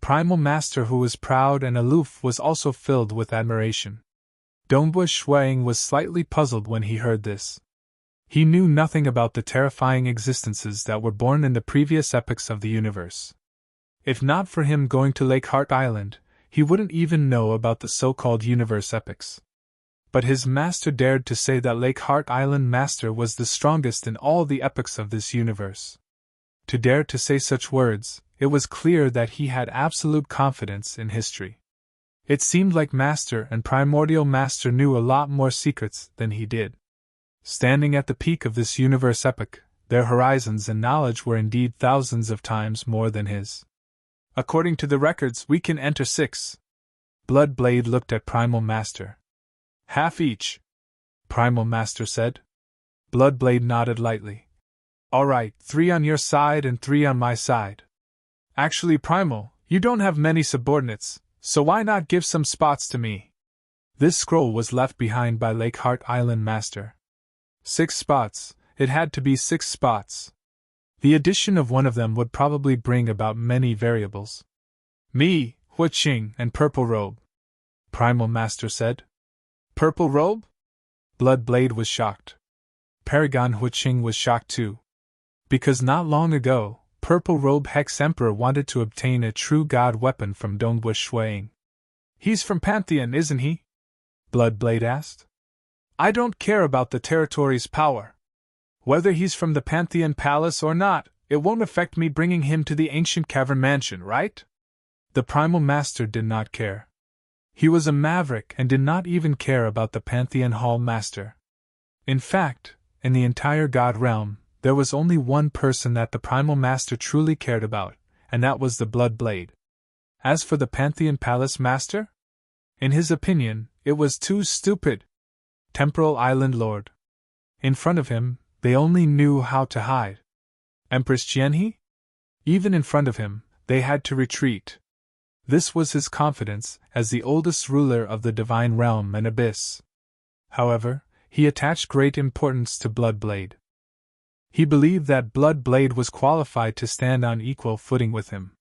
Primal Master, who was proud and aloof, was also filled with admiration. Dongbua Shuang was slightly puzzled when he heard this. He knew nothing about the terrifying existences that were born in the previous epochs of the universe. If not for him going to Lake Heart Island, he wouldn't even know about the so-called universe epochs. But his master dared to say that Lake Heart Island Master was the strongest in all the epochs of this universe. To dare to say such words, it was clear that he had absolute confidence in history. It seemed like Master and Primordial Master knew a lot more secrets than he did. Standing at the peak of this universe epoch, their horizons and knowledge were indeed thousands of times more than his. According to the records, we can enter 6. Bloodblade looked at Primal Master. Half each, Primal Master said. Bloodblade nodded lightly. All right, 3 on your side and 3 on my side. Actually, Primal, you don't have many subordinates, so why not give some spots to me? This scroll was left behind by Lake Heart Island Master. 6 spots, it had to be 6 spots. The addition of one of them would probably bring about many variables. Me, Huicheng, and Purple Robe, Primal Master said. Purple Robe? Bloodblade was shocked. Paragon Huicheng was shocked too. Because not long ago, Purple Robe Hex Emperor wanted to obtain a true god weapon from Dongbua Shuang. He's from Pantheon, isn't he? Bloodblade asked. I don't care about the territory's power. Whether he's from the Pantheon Palace or not, it won't affect me bringing him to the ancient cavern mansion, right? The Primal Master did not care. He was a maverick and did not even care about the Pantheon Hall Master. In fact, in the entire God realm, there was only one person that the Primal Master truly cared about, and that was the Bloodblade. As for the Pantheon Palace Master? In his opinion, it was too stupid. Temporal Island Lord. In front of him, they only knew how to hide. Empress Jianhe? Even in front of him, they had to retreat. This was his confidence as the oldest ruler of the divine realm and abyss. However, he attached great importance to Bloodblade. He believed that Bloodblade was qualified to stand on equal footing with him.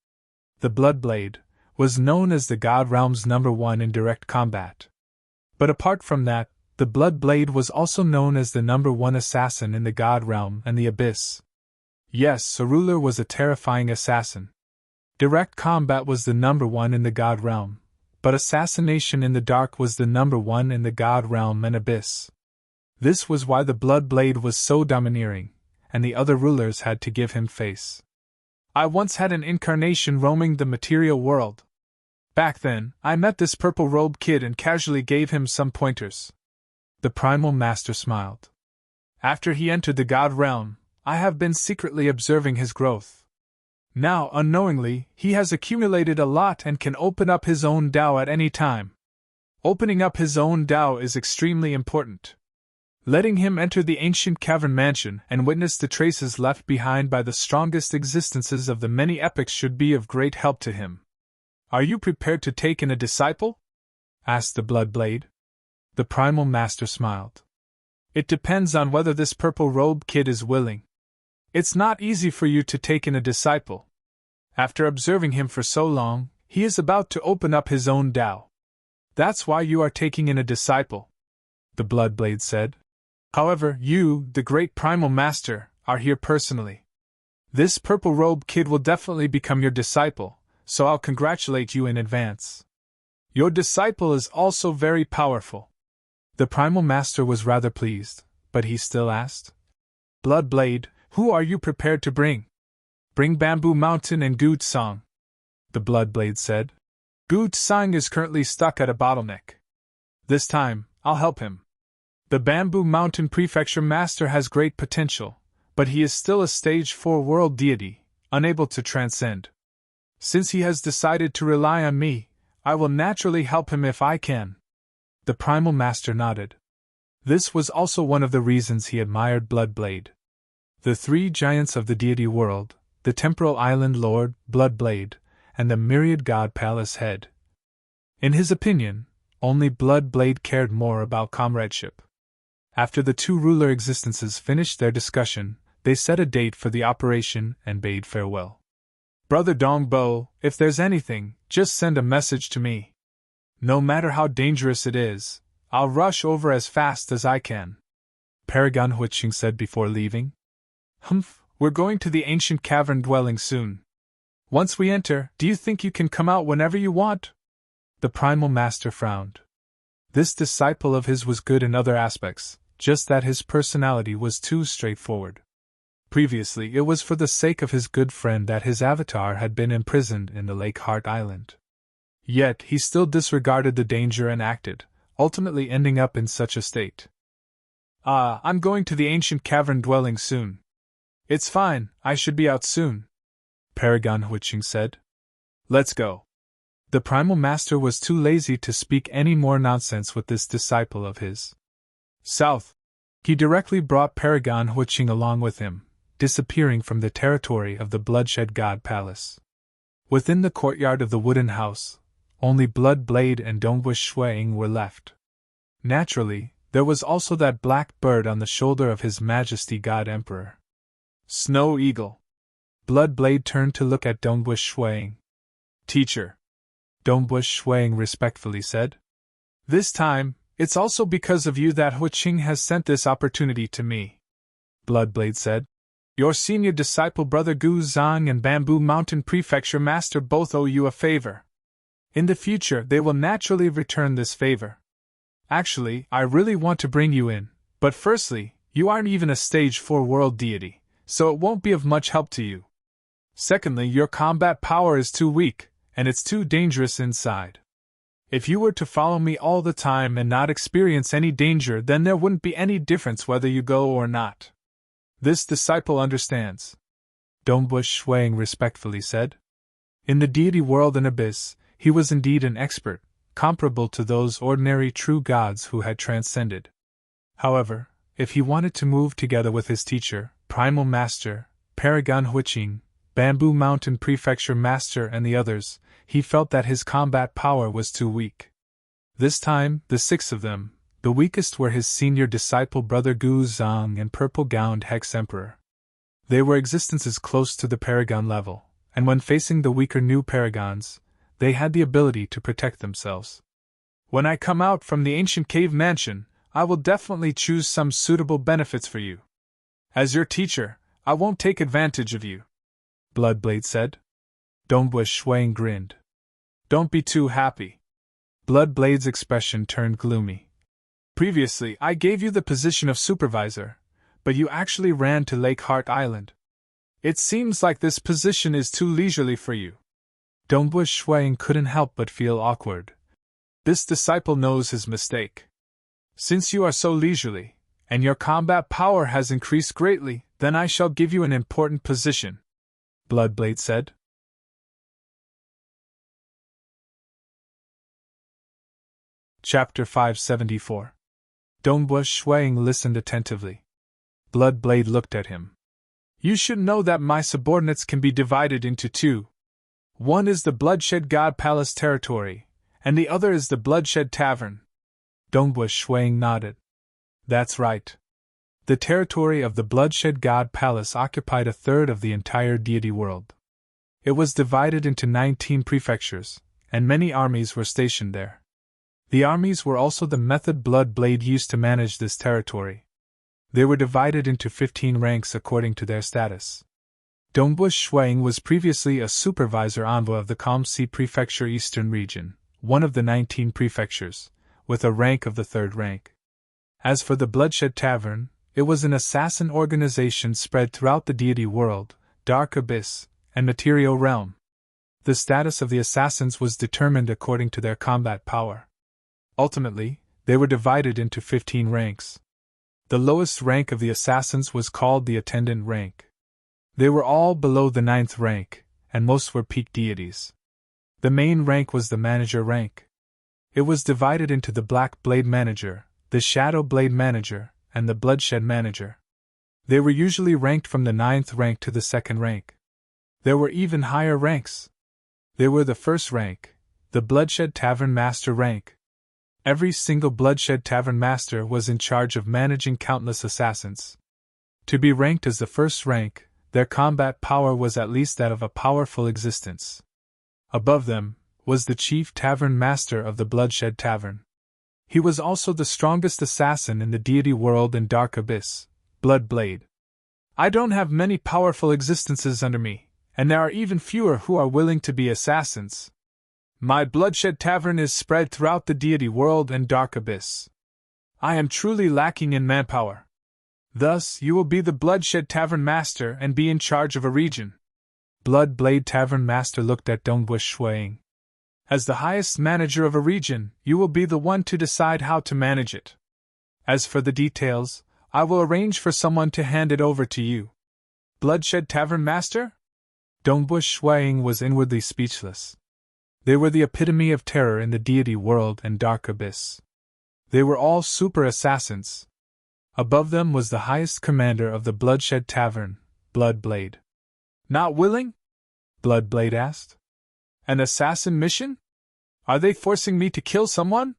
The Bloodblade was known as the God Realm's #1 in direct combat. But apart from that, the Bloodblade was also known as the #1 assassin in the God Realm and the Abyss. Yes, a ruler was a terrifying assassin. Direct combat was the #1 in the God Realm, but assassination in the dark was the #1 in the God Realm and Abyss. This was why the Bloodblade was so domineering, and the other rulers had to give him face. I once had an incarnation roaming the material world. Back then, I met this purple-robed kid and casually gave him some pointers. The Primal Master smiled. After he entered the God Realm, I have been secretly observing his growth. Now, unknowingly, he has accumulated a lot and can open up his own Tao at any time. Opening up his own Tao is extremely important. Letting him enter the ancient cavern mansion and witness the traces left behind by the strongest existences of the many epochs should be of great help to him. Are you prepared to take in a disciple? Asked the Bloodblade. The Primal Master smiled. It depends on whether this purple-robed kid is willing. It's not easy for you to take in a disciple. After observing him for so long, he is about to open up his own Tao. That's why you are taking in a disciple, the Bloodblade said. However, you, the great Primal Master, are here personally. This purple-robed kid will definitely become your disciple, so I'll congratulate you in advance. Your disciple is also very powerful. The Primal Master was rather pleased, but he still asked, Bloodblade, who are you prepared to bring? Bring Bamboo Mountain and Good Song, the Bloodblade said. Good Song is currently stuck at a bottleneck. This time, I'll help him. The Bamboo Mountain Prefecture Master has great potential, but he is still a stage 4 world deity, unable to transcend. Since he has decided to rely on me, I will naturally help him if I can. The Primal Master nodded. This was also one of the reasons he admired Bloodblade. The 3 giants of the deity world, the Temporal Island Lord, Bloodblade, and the Myriad God Palace Head. In his opinion, only Bloodblade cared more about comradeship. After the 2 ruler existences finished their discussion, they set a date for the operation and bade farewell. Brother Dongbo, if there's anything, just send a message to me. No matter how dangerous it is, I'll rush over as fast as I can, Paragon Huiching said before leaving. Humph, we're going to the ancient cavern dwelling soon. Once we enter, do you think you can come out whenever you want? The Primal Master frowned. This disciple of his was good in other aspects, just that his personality was too straightforward. Previously, it was for the sake of his good friend that his avatar had been imprisoned in the Lake Heart Island. Yet, he still disregarded the danger and acted, ultimately ending up in such a state. I'm going to the ancient cavern dwelling soon. It's fine, I should be out soon, Paragon Huiching said. Let's go. The Primal Master was too lazy to speak any more nonsense with this disciple of his. South. He directly brought Paragon Huiching along with him, disappearing from the territory of the Bloodshed God Palace. Within the courtyard of the wooden house, only Bloodblade and Dongbush Shuang were left. Naturally, there was also that black bird on the shoulder of His Majesty God Emperor. Snow Eagle. Bloodblade turned to look at Dongbush Shuang. Teacher, Dongbush Shuang respectfully said. This time, it's also because of you that Huiching has sent this opportunity to me, Bloodblade said. Your senior disciple Brother Gu Zhang and Bamboo Mountain Prefecture Master both owe you a favor. In the future, they will naturally return this favor. Actually, I really want to bring you in, but firstly, you aren't even a stage 4 world deity, so it won't be of much help to you. Secondly, your combat power is too weak, and it's too dangerous inside. If you were to follow me all the time and not experience any danger, then there wouldn't be any difference whether you go or not. This disciple understands, Dongbush Shuang respectfully said. In the deity world and abyss, he was indeed an expert, comparable to those ordinary true gods who had transcended. However, if he wanted to move together with his teacher, Primal Master, Paragon Huiching, Bamboo Mountain Prefecture Master and the others, he felt that his combat power was too weak. This time, the 6 of them, the weakest were his senior disciple Brother Gu Zhang and purple-gowned Hex Emperor. They were existences close to the Paragon level, and when facing the weaker new Paragons, they had the ability to protect themselves. When I come out from the ancient cave mansion, I will definitely choose some suitable benefits for you. As your teacher, I won't take advantage of you, Bloodblade said. Dongbua Shuang grinned. Don't be too happy. Bloodblade's expression turned gloomy. Previously, I gave you the position of supervisor, but you actually ran to Lake Heart Island. It seems like this position is too leisurely for you. Dongbua Shuang couldn't help but feel awkward. This disciple knows his mistake. Since you are so leisurely, and your combat power has increased greatly, then I shall give you an important position, Bloodblade said. Chapter 574. Dongbua Shuang listened attentively. Bloodblade looked at him. You should know that my subordinates can be divided into 2. One is the Bloodshed God Palace territory, and the other is the Bloodshed Tavern. Dongbua Shuang nodded. That's right. The territory of the Bloodshed God Palace occupied 1/3 of the entire deity world. It was divided into 19 prefectures, and many armies were stationed there. The armies were also the method Bloodblade used to manage this territory. They were divided into 15 ranks according to their status. Dongbua Shuang was previously a supervisor envoy of the Calm Sea Prefecture Eastern Region, one of the 19 prefectures, with a rank of the 3rd rank. As for the Bloodshed Tavern, it was an assassin organization spread throughout the deity world, Dark Abyss, and Material Realm. The status of the assassins was determined according to their combat power. Ultimately, they were divided into 15 ranks. The lowest rank of the assassins was called the Attendant rank. They were all below the 9th rank, and most were peak deities. The main rank was the Manager rank. It was divided into the Black Blade Manager, the Shadow Blade Manager, and the Bloodshed Manager. They were usually ranked from the 9th rank to the 2nd rank. There were even higher ranks. They were the 1st rank, the Bloodshed Tavern Master rank. Every single Bloodshed Tavern Master was in charge of managing countless assassins. To be ranked as the 1st rank, their combat power was at least that of a powerful existence. Above them was the Chief Tavern Master of the Bloodshed Tavern. He was also the strongest assassin in the deity world and Dark Abyss, Bloodblade. I don't have many powerful existences under me, and there are even fewer who are willing to be assassins. My Bloodshed Tavern is spread throughout the deity world and Dark Abyss. I am truly lacking in manpower. Thus, you will be the Bloodshed Tavern Master and be in charge of a region. Bloodblade Tavern Master looked at Dongbua Shuang. As the highest manager of a region, you will be the one to decide how to manage it. As for the details, I will arrange for someone to hand it over to you. Bloodshed Tavern Master? Dongbua Shuang was inwardly speechless. They were the epitome of terror in the deity world and Dark Abyss. They were all super assassins. Above them was the highest commander of the Bloodshed Tavern, Bloodblade. Not willing? Bloodblade asked. An assassin mission? Are they forcing me to kill someone?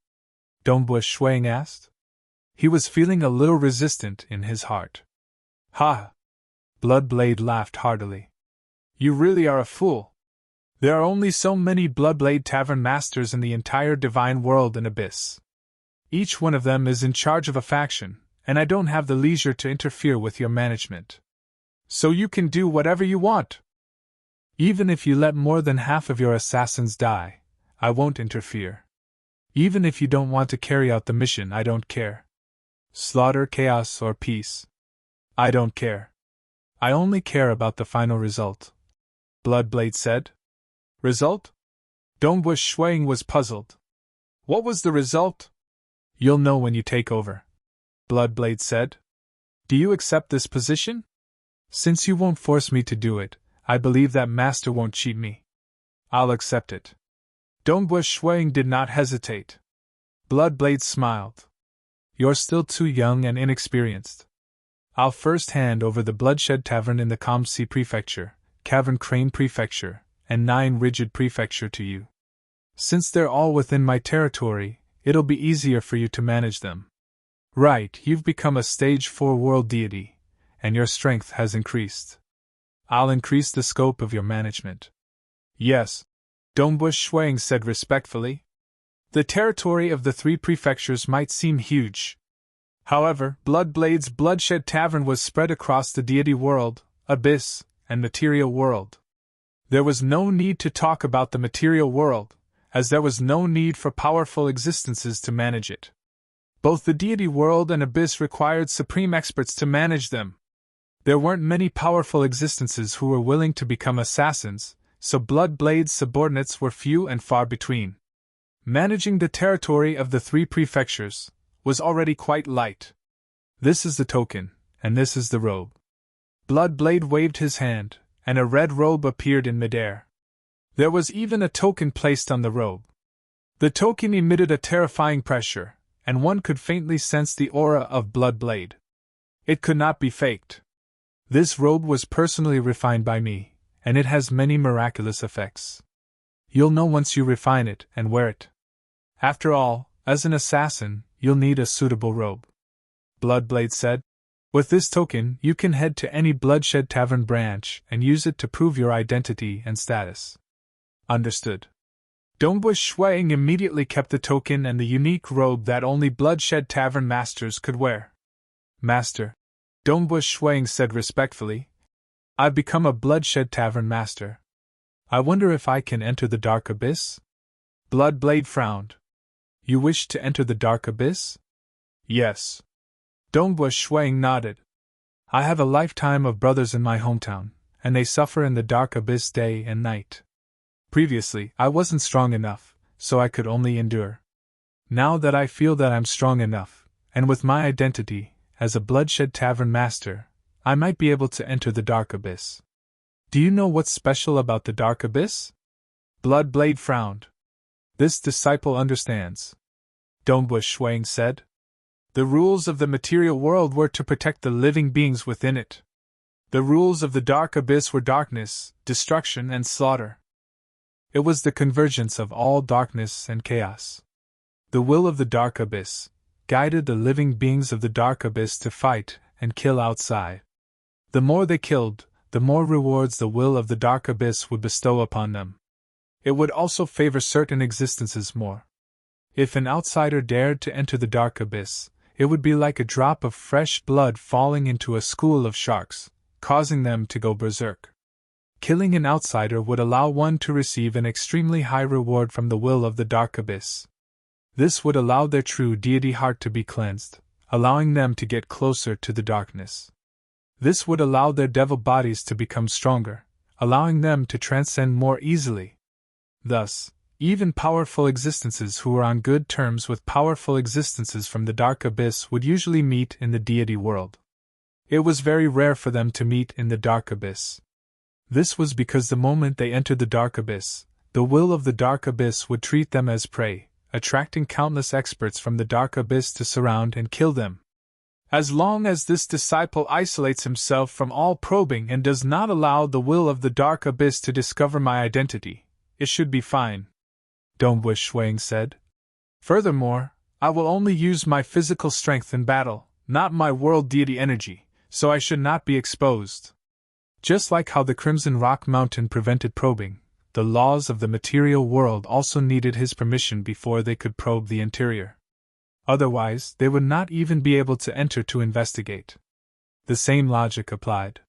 Dongbua Shuang asked. He was feeling a little resistant in his heart. Ha! Bloodblade laughed heartily. You really are a fool. There are only so many Bloodblade Tavern Masters in the entire divine world and abyss. Each one of them is in charge of a faction, and I don't have the leisure to interfere with your management. So you can do whatever you want. Even if you let more than half of your assassins die, I won't interfere. Even if you don't want to carry out the mission, I don't care. Slaughter, chaos, or peace. I don't care. I only care about the final result. Bloodblade said. Result? Dongbua Shuang was puzzled. What was the result? You'll know when you take over. Bloodblade said. Do you accept this position? Since you won't force me to do it, I believe that Master won't cheat me. I'll accept it. Dongbua Shuang did not hesitate. Bloodblade smiled. You're still too young and inexperienced. I'll first hand over the Bloodshed Tavern in the Calm Sea Prefecture, Cavern Crane Prefecture, and 9 Rigid Prefecture to you. Since they're all within my territory, it'll be easier for you to manage them. Right, you've become a Stage 4 world deity, and your strength has increased. I'll increase the scope of your management. Yes, Dongbush Shuang said respectfully. The territory of the 3 prefectures might seem huge. However, Bloodblade's Bloodshed Tavern was spread across the deity world, abyss, and material world. There was no need to talk about the material world, as there was no need for powerful existences to manage it. Both the deity world and abyss required supreme experts to manage them. There weren't many powerful existences who were willing to become assassins, so Bloodblade's subordinates were few and far between. Managing the territory of the 3 prefectures was already quite light. This is the token, and this is the robe. Bloodblade waved his hand, and a red robe appeared in midair. There was even a token placed on the robe. The token emitted a terrifying pressure, and one could faintly sense the aura of Bloodblade. It could not be faked. This robe was personally refined by me, and it has many miraculous effects. You'll know once you refine it and wear it. After all, as an assassin, you'll need a suitable robe. Bloodblade said. With this token, you can head to any Bloodshed Tavern branch and use it to prove your identity and status. Understood. Dongbush Shuang immediately kept the token and the unique robe that only Bloodshed Tavern masters could wear. Master, Dongbush Shuang said respectfully, I've become a Bloodshed Tavern master. I wonder if I can enter the Dark Abyss? Bloodblade frowned. You wish to enter the Dark Abyss? Yes. Dongbush Shuang nodded. I have a lifetime of brothers in my hometown, and they suffer in the Dark Abyss day and night. Previously, I wasn't strong enough, so I could only endure. Now that I feel that I'm strong enough, and with my identity as a Bloodshed Tavern master, I might be able to enter the Dark Abyss. Do you know what's special about the Dark Abyss? Bloodblade frowned. This disciple understands. Dongbush Shuang said. The rules of the material world were to protect the living beings within it. The rules of the Dark Abyss were darkness, destruction, and slaughter. It was the convergence of all darkness and chaos. The will of the Dark Abyss guided the living beings of the Dark Abyss to fight and kill outside. The more they killed, the more rewards the will of the Dark Abyss would bestow upon them. It would also favor certain existences more. If an outsider dared to enter the Dark Abyss, it would be like a drop of fresh blood falling into a school of sharks, causing them to go berserk. Killing an outsider would allow one to receive an extremely high reward from the will of the Dark Abyss. This would allow their true deity heart to be cleansed, allowing them to get closer to the darkness. This would allow their devil bodies to become stronger, allowing them to transcend more easily. Thus, even powerful existences who were on good terms with powerful existences from the Dark Abyss would usually meet in the deity world. It was very rare for them to meet in the Dark Abyss. This was because the moment they entered the Dark Abyss, the will of the Dark Abyss would treat them as prey, attracting countless experts from the Dark Abyss to surround and kill them. As long as this disciple isolates himself from all probing and does not allow the will of the Dark Abyss to discover my identity, it should be fine. Dongbush Shuang said. Furthermore, I will only use my physical strength in battle, not my world deity energy, so I should not be exposed. Just like how the Crimson Rock Mountain prevented probing, the laws of the material world also needed his permission before they could probe the interior. Otherwise, they would not even be able to enter to investigate. The same logic applied.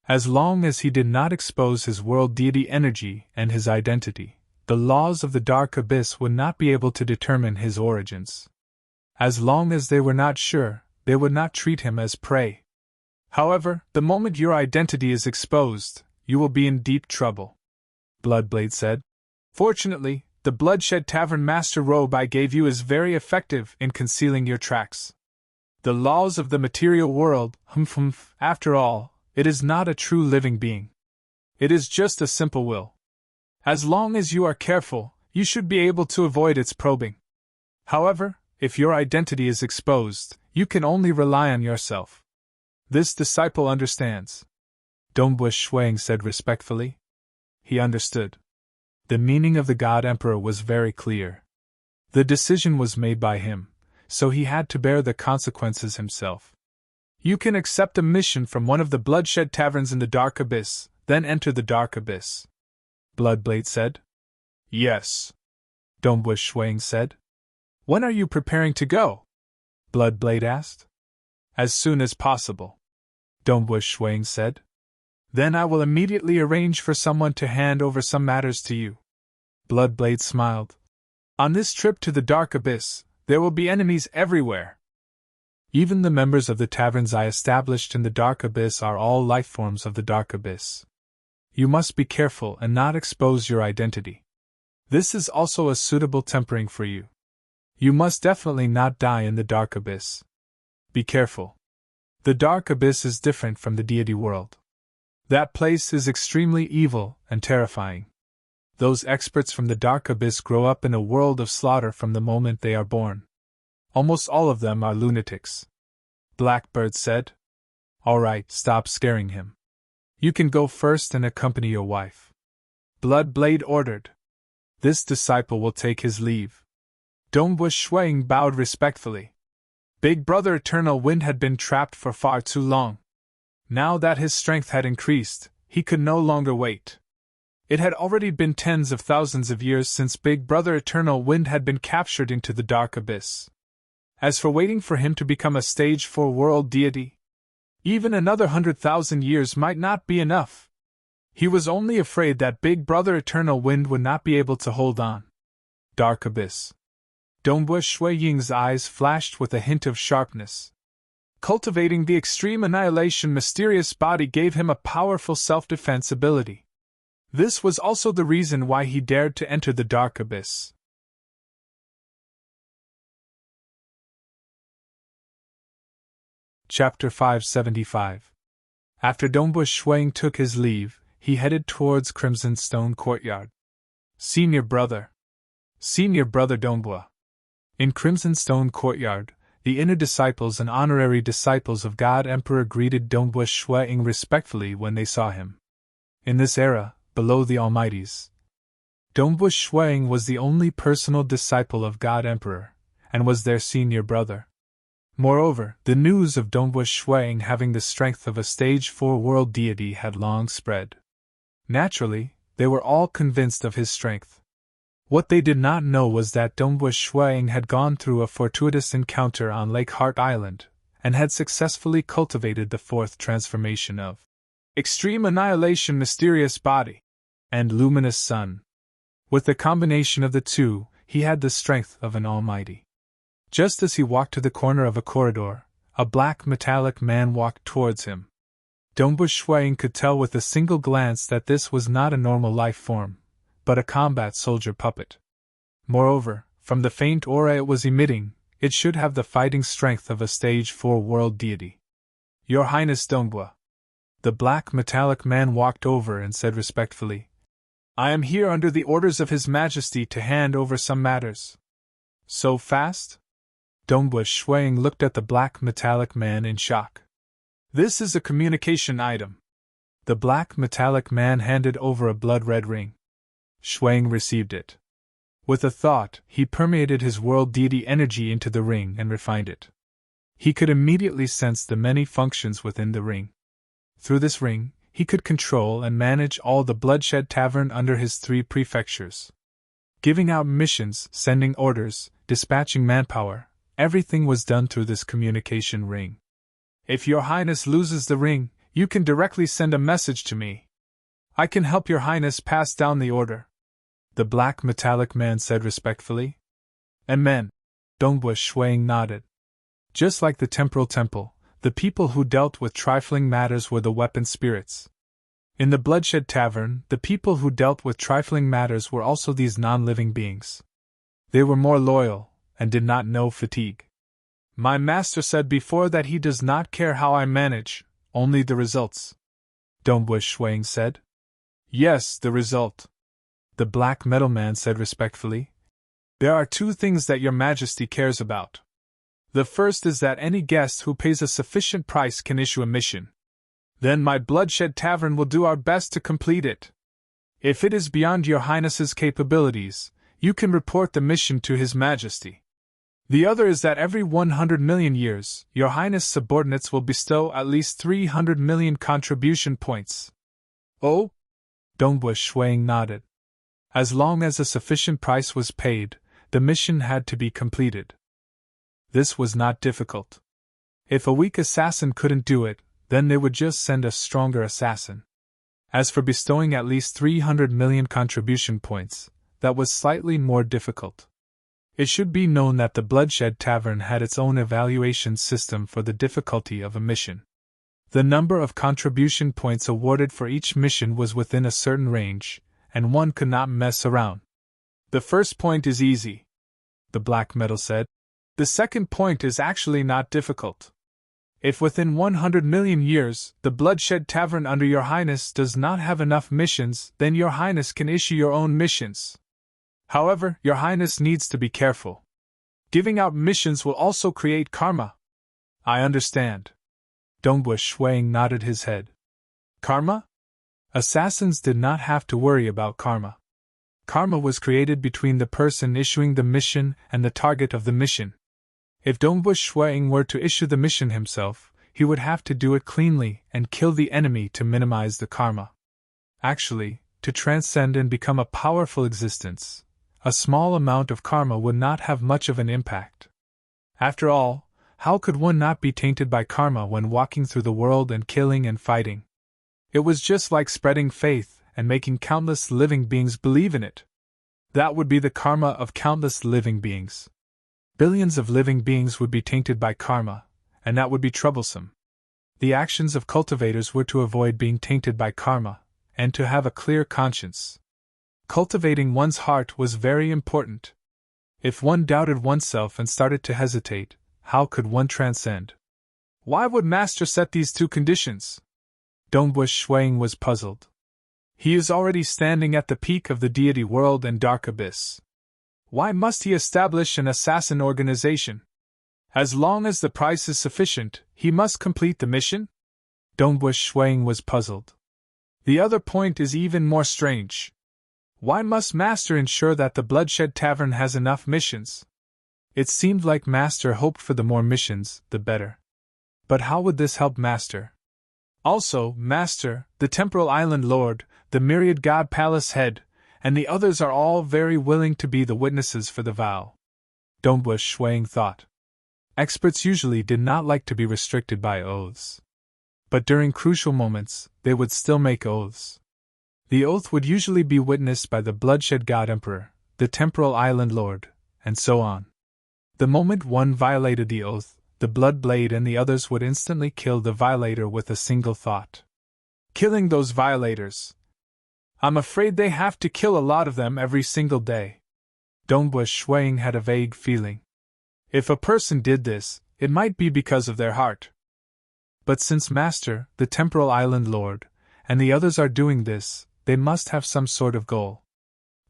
As long as he did not expose his world deity energy and his identity, the laws of the Dark Abyss would not be able to determine his origins. As long as they were not sure, they would not treat him as prey. However, the moment your identity is exposed, you will be in deep trouble. Bloodblade said. Fortunately, the Bloodshed Tavern Master robe I gave you is very effective in concealing your tracks. The laws of the material world, after all, it is not a true living being. It is just a simple will. As long as you are careful, you should be able to avoid its probing. However, if your identity is exposed, you can only rely on yourself. This disciple understands. Dongbu Shuang said respectfully. He understood. The meaning of the God Emperor was very clear. The decision was made by him, so he had to bear the consequences himself. You can accept a mission from one of the bloodshed taverns in the Dark Abyss, then enter the Dark Abyss. Bloodblade said. Yes. Dongbu Shuang said. When are you preparing to go? Bloodblade asked. As soon as possible. Dongbu Shuang said. Then I will immediately arrange for someone to hand over some matters to you. Bloodblade smiled. On this trip to the Dark Abyss, there will be enemies everywhere. Even the members of the taverns I established in the Dark Abyss are all life forms of the Dark Abyss. You must be careful and not expose your identity. This is also a suitable tempering for you. You must definitely not die in the Dark Abyss. Be careful. The Dark Abyss is different from the deity world. That place is extremely evil and terrifying. Those experts from the Dark Abyss grow up in a world of slaughter from the moment they are born. Almost all of them are lunatics. Blackbird said. All right, stop scaring him. You can go first and accompany your wife. Bloodblade ordered. This disciple will take his leave. Dongbu Shuang bowed respectfully. Big Brother Eternal Wind had been trapped for far too long. Now that his strength had increased, he could no longer wait. It had already been tens of thousands of years since Big Brother Eternal Wind had been captured into the Dark Abyss. As for waiting for him to become a stage 4 world deity, even another 100,000 years might not be enough. He was only afraid that Big Brother Eternal Wind would not be able to hold on. Dark Abyss. Dongbu Shuiying's eyes flashed with a hint of sharpness. Cultivating the extreme annihilation mysterious body gave him a powerful self-defense ability. This was also the reason why he dared to enter the Dark Abyss. Chapter 575. After Dongbu Shuang took his leave, he headed towards Crimson Stone Courtyard. Senior Brother Dongbu. In Crimson Stone Courtyard, the inner disciples and honorary disciples of God Emperor greeted Dongbu Shuang respectfully when they saw him. In this era, below the Almighties, Dongbu Shuang was the only personal disciple of God Emperor, and was their senior brother. Moreover, the news of Dongbu Shuang having the strength of a stage 4 world deity had long spread. Naturally, they were all convinced of his strength. What they did not know was that Dongbu Shuang had gone through a fortuitous encounter on Lake Heart Island, and had successfully cultivated the 4th transformation of Extreme Annihilation Mysterious Body and Luminous Sun. With the combination of the two, he had the strength of an almighty. Just as he walked to the corner of a corridor, a black metallic man walked towards him. Dongbu Shuang could tell with a single glance that this was not a normal life form, but a combat soldier puppet. Moreover, from the faint aura it was emitting, it should have the fighting strength of a stage 4 world deity. Your Highness Dongbu. The black metallic man walked over and said respectfully, I am here under the orders of His Majesty to hand over some matters. So fast? Dongbu Shuang looked at the black metallic man in shock. This is a communication item. The black metallic man handed over a blood-red ring. Shuang received it. With a thought, he permeated his world deity energy into the ring and refined it. He could immediately sense the many functions within the ring. Through this ring, he could control and manage all the Bloodshed Tavern under his 3 prefectures. Giving out missions, sending orders, dispatching manpower, everything was done through this communication ring. If Your Highness loses the ring, you can directly send a message to me. I can help Your Highness pass down the order. The black metallic man said respectfully. Amen. Dongbu Shuang nodded. Just like the temporal temple, the people who dealt with trifling matters were the weapon spirits. In the Bloodshed Tavern, the people who dealt with trifling matters were also these non-living beings. They were more loyal, and did not know fatigue. My master said before that he does not care how I manage, only the results. Dongbu Shuang said. Yes, the result. The black metal man said respectfully. There are 2 things that Your Majesty cares about. The first is that any guest who pays a sufficient price can issue a mission. Then my Bloodshed Tavern will do our best to complete it. If it is beyond your Highness's capabilities, you can report the mission to His Majesty. The other is that every 100 million years, your Highness subordinates will bestow at least 300 million contribution points. Oh? Dongbua Shuang nodded. As long as a sufficient price was paid, the mission had to be completed. This was not difficult. If a weak assassin couldn't do it, then they would just send a stronger assassin. As for bestowing at least 300 million contribution points, that was slightly more difficult. It should be known that the Bloodshed Tavern had its own evaluation system for the difficulty of a mission. The number of contribution points awarded for each mission was within a certain range, and one could not mess around. The first point is easy, the Black Metal said. The second point is actually not difficult. If within 100 million years the Bloodshed Tavern under Your Highness does not have enough missions, then Your Highness can issue your own missions. However, Your Highness needs to be careful. Giving out missions will also create karma. I understand. Dongbua Shuang nodded his head. Karma? Assassins did not have to worry about karma. Karma was created between the person issuing the mission and the target of the mission. If Dongbua Shuang were to issue the mission himself, he would have to do it cleanly and kill the enemy to minimize the karma. Actually, to transcend and become a powerful existence, a small amount of karma would not have much of an impact. After all, how could one not be tainted by karma when walking through the world and killing and fighting? It was just like spreading faith and making countless living beings believe in it. That would be the karma of countless living beings. Billions of living beings would be tainted by karma, and that would be troublesome. The actions of cultivators were to avoid being tainted by karma, and to have a clear conscience. Cultivating one's heart was very important. If one doubted oneself and started to hesitate, how could one transcend? Why would Master set these two conditions? Dongbua Shuang was puzzled. He is already standing at the peak of the deity world and dark abyss. Why must he establish an assassin organization? As long as the price is sufficient, he must complete the mission? Dongbua Shuang was puzzled. The other point is even more strange. Why must Master ensure that the Bloodshed Tavern has enough missions? It seemed like Master hoped for the more missions, the better. But how would this help Master? Also, Master, the Temporal Island Lord, the Myriad God Palace Head, and the others are all very willing to be the witnesses for the vow. Dongbua Shuang thought. Experts usually did not like to be restricted by oaths. But during crucial moments, they would still make oaths. The oath would usually be witnessed by the Bloodshed God Emperor, the Temporal Island Lord, and so on. The moment one violated the oath, the Blood Blade and the others would instantly kill the violator with a single thought. Killing those violators. I'm afraid they have to kill a lot of them every single day. Dongbua Shuang had a vague feeling. If a person did this, it might be because of their heart. But since Master, the Temporal Island Lord, and the others are doing this, they must have some sort of goal.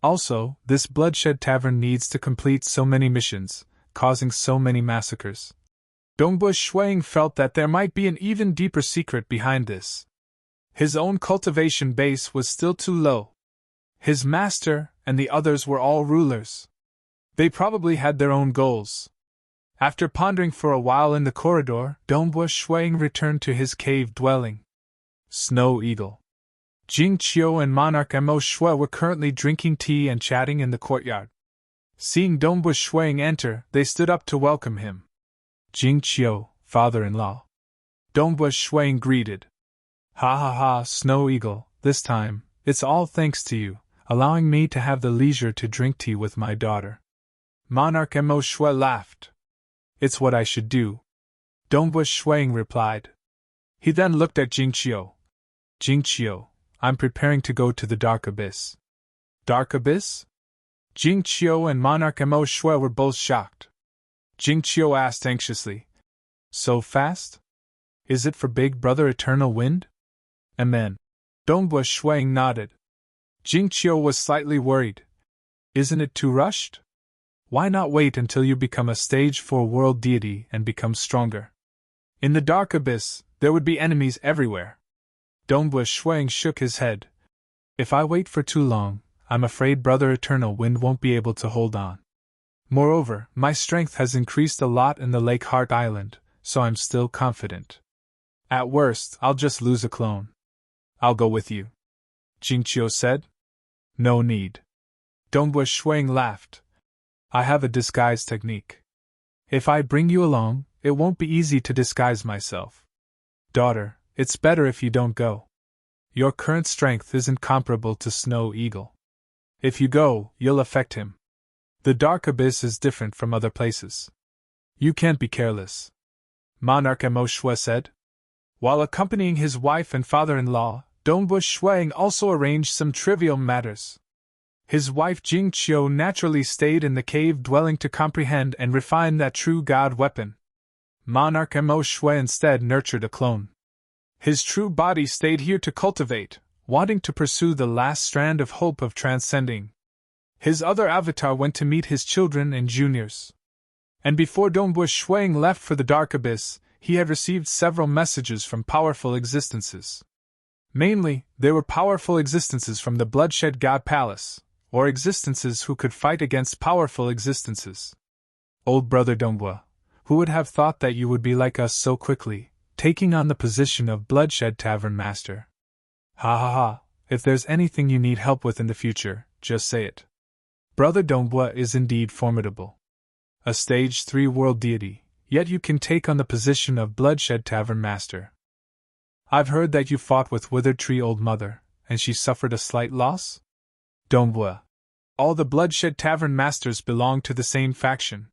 Also, this Bloodshed Tavern needs to complete so many missions, causing so many massacres. Dongbua Shuang felt that there might be an even deeper secret behind this. His own cultivation base was still too low. His master and the others were all rulers. They probably had their own goals. After pondering for a while in the corridor, Dongbua Shuang returned to his cave dwelling. Snow Eagle. Jing Qiu and Monarch Mo Shui were currently drinking tea and chatting in the courtyard. Seeing Dongbua Shuang enter, they stood up to welcome him. Jing Qiu, father-in-law. Dongbua Shuang greeted. Ha ha ha, Snow Eagle, this time, it's all thanks to you, allowing me to have the leisure to drink tea with my daughter. Monarch Mo Shui laughed. It's what I should do. Dongbua Shuang replied. He then looked at Jing Qiu. Jing Qiu, I'm preparing to go to the Dark Abyss. Dark Abyss? Jing Qiu and Monarch Mo Shui were both shocked. Jing Qiu asked anxiously. So fast? Is it for Big Brother Eternal Wind? Amen. Dongbua Shuang nodded. Jing Qiu was slightly worried. Isn't it too rushed? Why not wait until you become a stage 4 world deity and become stronger? In the Dark Abyss, there would be enemies everywhere. Dongbua Shuang shook his head. If I wait for too long, I'm afraid Brother Eternal Wind won't be able to hold on. Moreover, my strength has increased a lot in the Lake Heart Island, so I'm still confident. At worst, I'll just lose a clone. I'll go with you, Jingqiu said. No need. Dongbua Shuang laughed. I have a disguise technique. If I bring you along, it won't be easy to disguise myself. Daughter, it's better if you don't go. Your current strength isn't comparable to Snow Eagle. If you go, you'll affect him. The Dark Abyss is different from other places. You can't be careless, Monarch Mo Shui said. While accompanying his wife and father-in-law, Dongbua Shuang also arranged some trivial matters. His wife Jingqiu naturally stayed in the cave dwelling to comprehend and refine that true god weapon. Monarch Mo Shui instead nurtured a clone. His true body stayed here to cultivate, wanting to pursue the last strand of hope of transcending. His other avatar went to meet his children and juniors. And before Dongbua Shuang left for the Dark Abyss, he had received several messages from powerful existences. Mainly, they were powerful existences from the Bloodshed God Palace, or existences who could fight against powerful existences. Old Brother Dongbua, who would have thought that you would be like us so quickly, taking on the position of Bloodshed Tavern Master? Ha ha ha, if there's anything you need help with in the future, just say it. Brother Dongbua is indeed formidable. A Stage 3 world deity, yet you can take on the position of Bloodshed Tavern Master. I've heard that you fought with Withered Tree Old Mother, and she suffered a slight loss? Dongbua. All the Bloodshed Tavern Masters belonged to the same faction.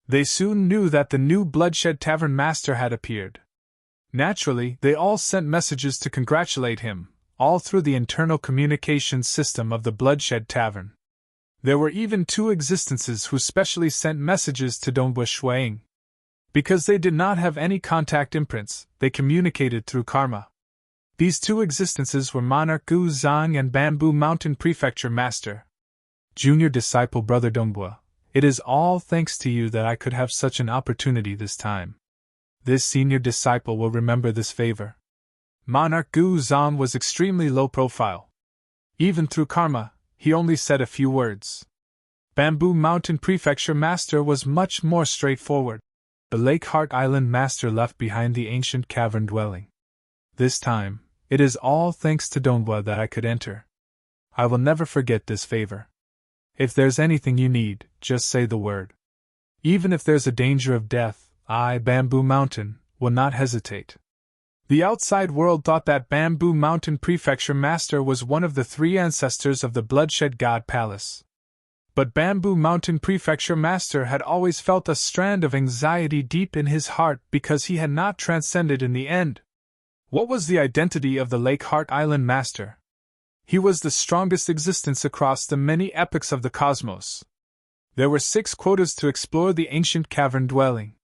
They soon knew that the new Bloodshed Tavern Master had appeared. Naturally, they all sent messages to congratulate him, all through the internal communications system of the Bloodshed Tavern. There were even 2 existences who specially sent messages to Dongbua Shuang. Because they did not have any contact imprints, they communicated through karma. These 2 existences were Monarch Gu Zhang and Bamboo Mountain Prefecture Master. Junior disciple Brother Dongbua, it is all thanks to you that I could have such an opportunity this time. This senior disciple will remember this favor. Monarch Gu Zhang was extremely low profile. Even through karma, he only said a few words. Bamboo Mountain Prefecture Master was much more straightforward. The Lake Heart Island Master left behind the ancient cavern dwelling. This time, it is all thanks to Dongbua that I could enter. I will never forget this favor. If there's anything you need, just say the word. Even if there's a danger of death, I, Bamboo Mountain, will not hesitate. The outside world thought that Bamboo Mountain Prefecture Master was one of the 3 ancestors of the Bloodshed God Palace. But Bamboo Mountain Prefecture Master had always felt a strand of anxiety deep in his heart because he had not transcended in the end. What was the identity of the Lake Heart Island Master? He was the strongest existence across the many epochs of the cosmos. There were 6 quotas to explore the ancient cavern dwelling.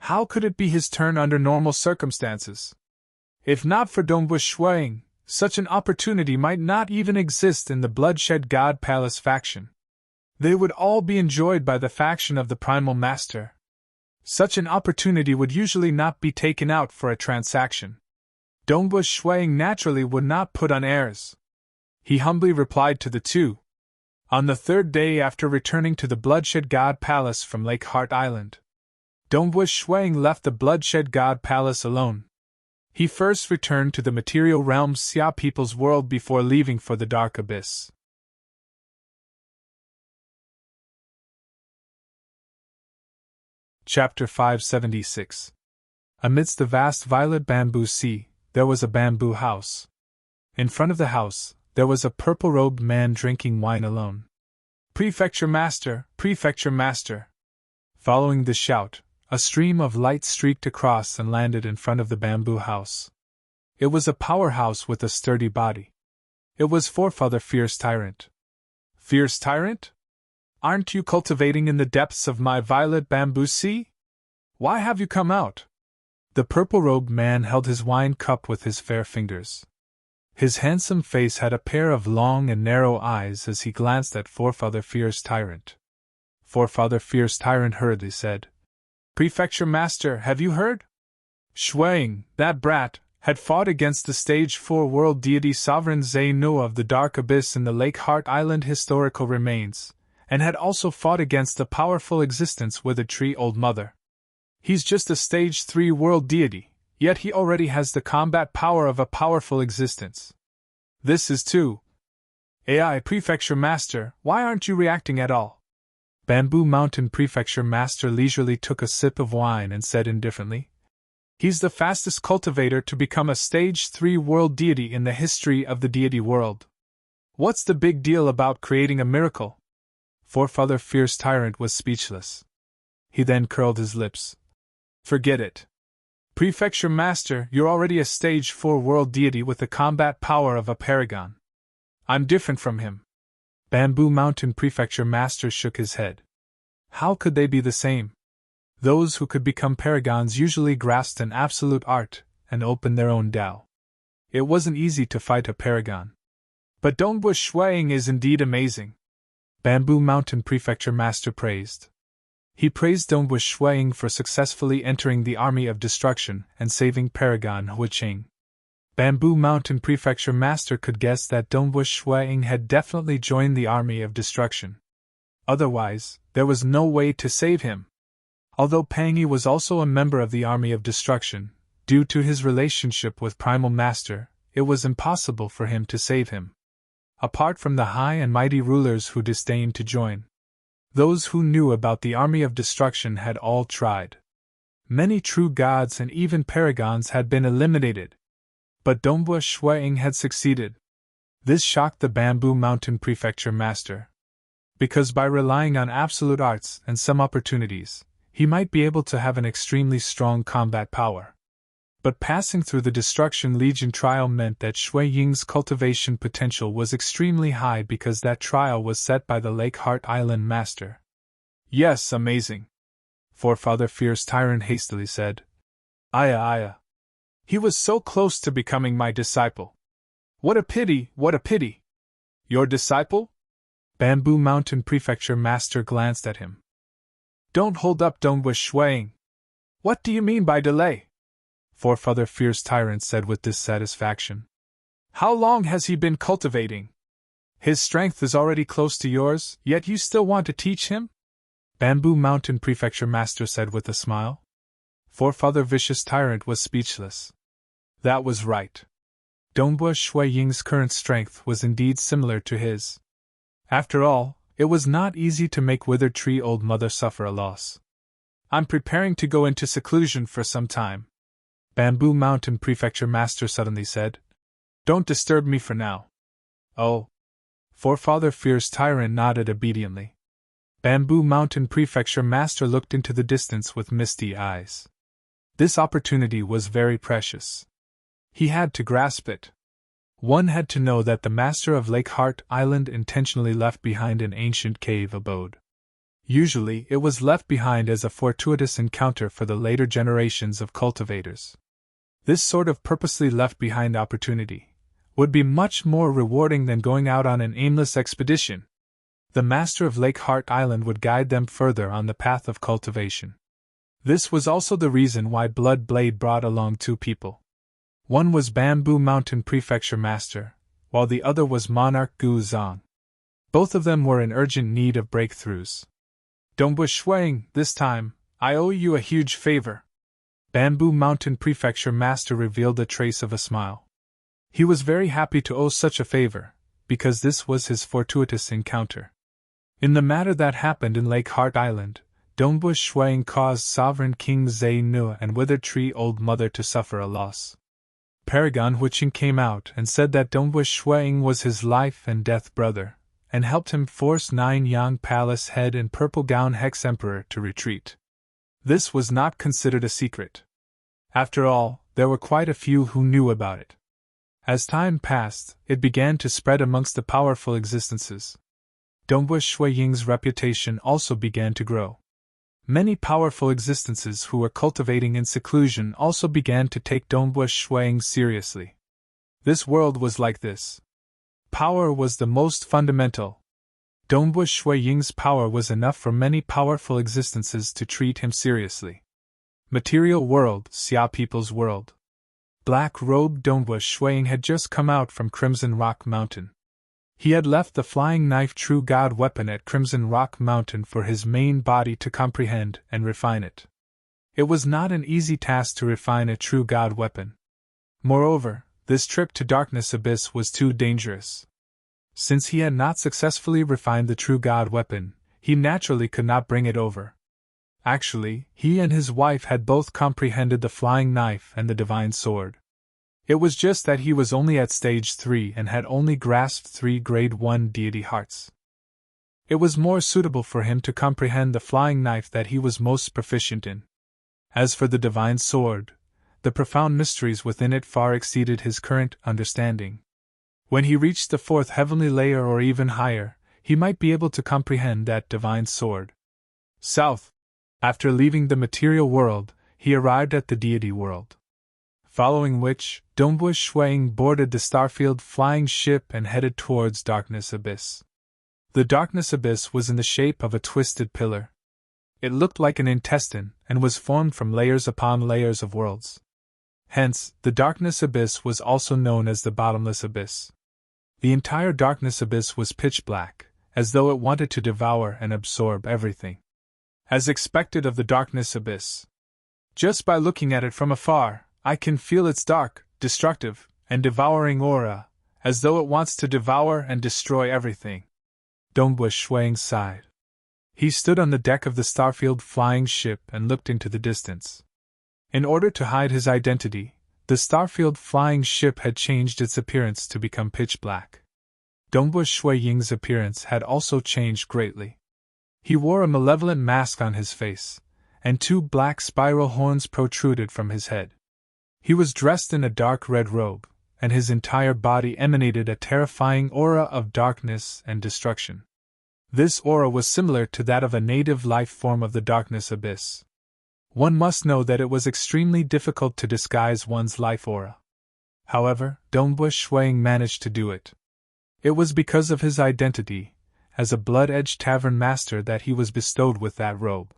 How could it be his turn under normal circumstances? If not for Dongbua Shuang, such an opportunity might not even exist in the Bloodshed God Palace faction. They would all be enjoyed by the faction of the Primal Master. Such an opportunity would usually not be taken out for a transaction. Dongbua Shuang naturally would not put on airs. He humbly replied to the 2. On the 3rd day after returning to the Bloodshed God Palace from Lake Heart Island, Dongbua Shuang left the Bloodshed God Palace alone. He first returned to the material realm's Xia people's world before leaving for the Dark Abyss. Chapter 576. Amidst the vast violet bamboo sea, there was a bamboo house. In front of the house, there was a purple-robed man drinking wine alone. Prefecture Master, Prefecture Master! Following the shout, a stream of light streaked across and landed in front of the bamboo house. It was a powerhouse with a sturdy body. It was Forefather Fierce Tyrant. Fierce Tyrant? Aren't you cultivating in the depths of my violet bamboo sea? Why have you come out? The purple-robed man held his wine cup with his fair fingers. His handsome face had a pair of long and narrow eyes as he glanced at Forefather Fierce Tyrant. Forefather Fierce Tyrant hurriedly said, Prefecture Master, have you heard? Shuang, that brat, had fought against the Stage 4 world deity sovereign Zhe-Nu of the Dark Abyss in the Lake Heart Island historical remains, and had also fought against the powerful existence with a tree old mother. He's just a Stage 3 world deity, yet he already has the combat power of a powerful existence. This is too. AI Prefecture Master, why aren't you reacting at all? Bamboo Mountain Prefecture Master leisurely took a sip of wine and said indifferently, he's the fastest cultivator to become a Stage 3 world deity in the history of the deity world. What's the big deal about creating a miracle? Forefather Fierce Tyrant was speechless. He then curled his lips. Forget it. Prefecture Master, you're already a Stage 4 world deity with the combat power of a paragon. I'm different from him. Bamboo Mountain Prefecture Master shook his head. How could they be the same? Those who could become paragons usually grasped an absolute art and opened their own Tao. It wasn't easy to fight a paragon. But Dongbu Shuiying is indeed amazing. Bamboo Mountain Prefecture Master praised. He praised Dongbu Shuiying for successfully entering the army of destruction and saving Paragon Huiqing. Bamboo Mountain Prefecture Master could guess that Dongbu Shuiying had definitely joined the army of destruction. Otherwise, there was no way to save him. Although Pangyi was also a member of the army of destruction, due to his relationship with Primal Master, it was impossible for him to save him. Apart from the high and mighty rulers who disdained to join, those who knew about the army of destruction had all tried. Many true gods and even paragons had been eliminated. But Dongbu Shuiying had succeeded. This shocked the Bamboo Mountain Prefecture Master. Because by relying on absolute arts and some opportunities, he might be able to have an extremely strong combat power. But passing through the Destruction Legion trial meant that Shui Ying's cultivation potential was extremely high because that trial was set by the Lake Heart Island Master. Yes, amazing. Forefather Fierce Tyrant hastily said. Aya. He was so close to becoming my disciple. What a pity, what a pity. Your disciple? Bamboo Mountain Prefecture Master glanced at him. Don't hold up Dongbu Shuiying. What do you mean by delay? Forefather Fierce Tyrant said with dissatisfaction. How long has he been cultivating? His strength is already close to yours, yet you still want to teach him? Bamboo Mountain Prefecture Master said with a smile. Forefather Vicious Tyrant was speechless. That was right. Dongbu Shuiying's current strength was indeed similar to his. After all, it was not easy to make Withered Tree Old Mother suffer a loss. I'm preparing to go into seclusion for some time. Bamboo Mountain Prefecture Master suddenly said. Don't disturb me for now. Oh. Forefather Fierce Tyrant nodded obediently. Bamboo Mountain Prefecture Master looked into the distance with misty eyes. This opportunity was very precious. He had to grasp it. One had to know that the Master of Lake Heart Island intentionally left behind an ancient cave abode. Usually, it was left behind as a fortuitous encounter for the later generations of cultivators. This sort of purposely left behind opportunity would be much more rewarding than going out on an aimless expedition. The Master of Lake Heart Island would guide them further on the path of cultivation. This was also the reason why Blood Blade brought along two people. One was Bamboo Mountain Prefecture Master, while the other was Monarch Gu Zhang. Both of them were in urgent need of breakthroughs. Dongbu Shuiying, this time, I owe you a huge favor. Bamboo Mountain Prefecture Master revealed a trace of a smile. He was very happy to owe such a favor, because this was his fortuitous encounter. In the matter that happened in Lake Heart Island, Dongbu Shuiying caused Sovereign King Zhe-Nu and Withered Tree Old Mother to suffer a loss. Paragon Huiqing came out and said that Dongbu Shuiying was his life and death brother, and helped him force 9 Yang Palace Head and Purple Gown Hex Emperor to retreat. This was not considered a secret. After all, there were quite a few who knew about it. As time passed, it began to spread amongst the powerful existences. Dongbu Shuiying's reputation also began to grow. Many powerful existences who were cultivating in seclusion also began to take Dongbu Shuiying seriously. This world was like this. Power was the most fundamental. Dongbu Shuiying's power was enough for many powerful existences to treat him seriously. Material world, Xia people's world. black-robed Dongwu Shuang had just come out from Crimson Rock Mountain. He had left the flying knife true god weapon at Crimson Rock Mountain for his main body to comprehend and refine it. It was not an easy task to refine a true god weapon. Moreover, this trip to Darkness Abyss was too dangerous. Since he had not successfully refined the true god weapon, he naturally could not bring it over. Actually, he and his wife had both comprehended the flying knife and the divine sword. It was just that he was only at stage 3 and had only grasped 3 grade 1 deity hearts. It was more suitable for him to comprehend the flying knife that he was most proficient in. As for the divine sword, the profound mysteries within it far exceeded his current understanding. When he reached the 4th heavenly layer or even higher, he might be able to comprehend that divine sword. South. After leaving the material world, he arrived at the deity world. Following which, Dongwu Shuang boarded the Starfield flying ship and headed towards Darkness Abyss. The Darkness Abyss was in the shape of a twisted pillar. It looked like an intestine and was formed from layers upon layers of worlds. Hence, the Darkness Abyss was also known as the Bottomless Abyss. The entire Darkness Abyss was pitch black, as though it wanted to devour and absorb everything. As expected of the Darkness Abyss. Just by looking at it from afar, I can feel its dark, destructive, and devouring aura, as though it wants to devour and destroy everything. Dongwu Shuang sighed. He stood on the deck of the Starfield flying ship and looked into the distance. In order to hide his identity, the Starfield flying ship had changed its appearance to become pitch black. Dongwu Ying's appearance had also changed greatly. He wore a malevolent mask on his face, and 2 black spiral horns protruded from his head. He was dressed in a dark red robe, and his entire body emanated a terrifying aura of darkness and destruction. This aura was similar to that of a native life form of the Darkness Abyss. One must know that it was extremely difficult to disguise one's life aura. However, Dongwu Shuang managed to do it. It was because of his identity, as a blood-edged tavern master, that he was bestowed with that robe.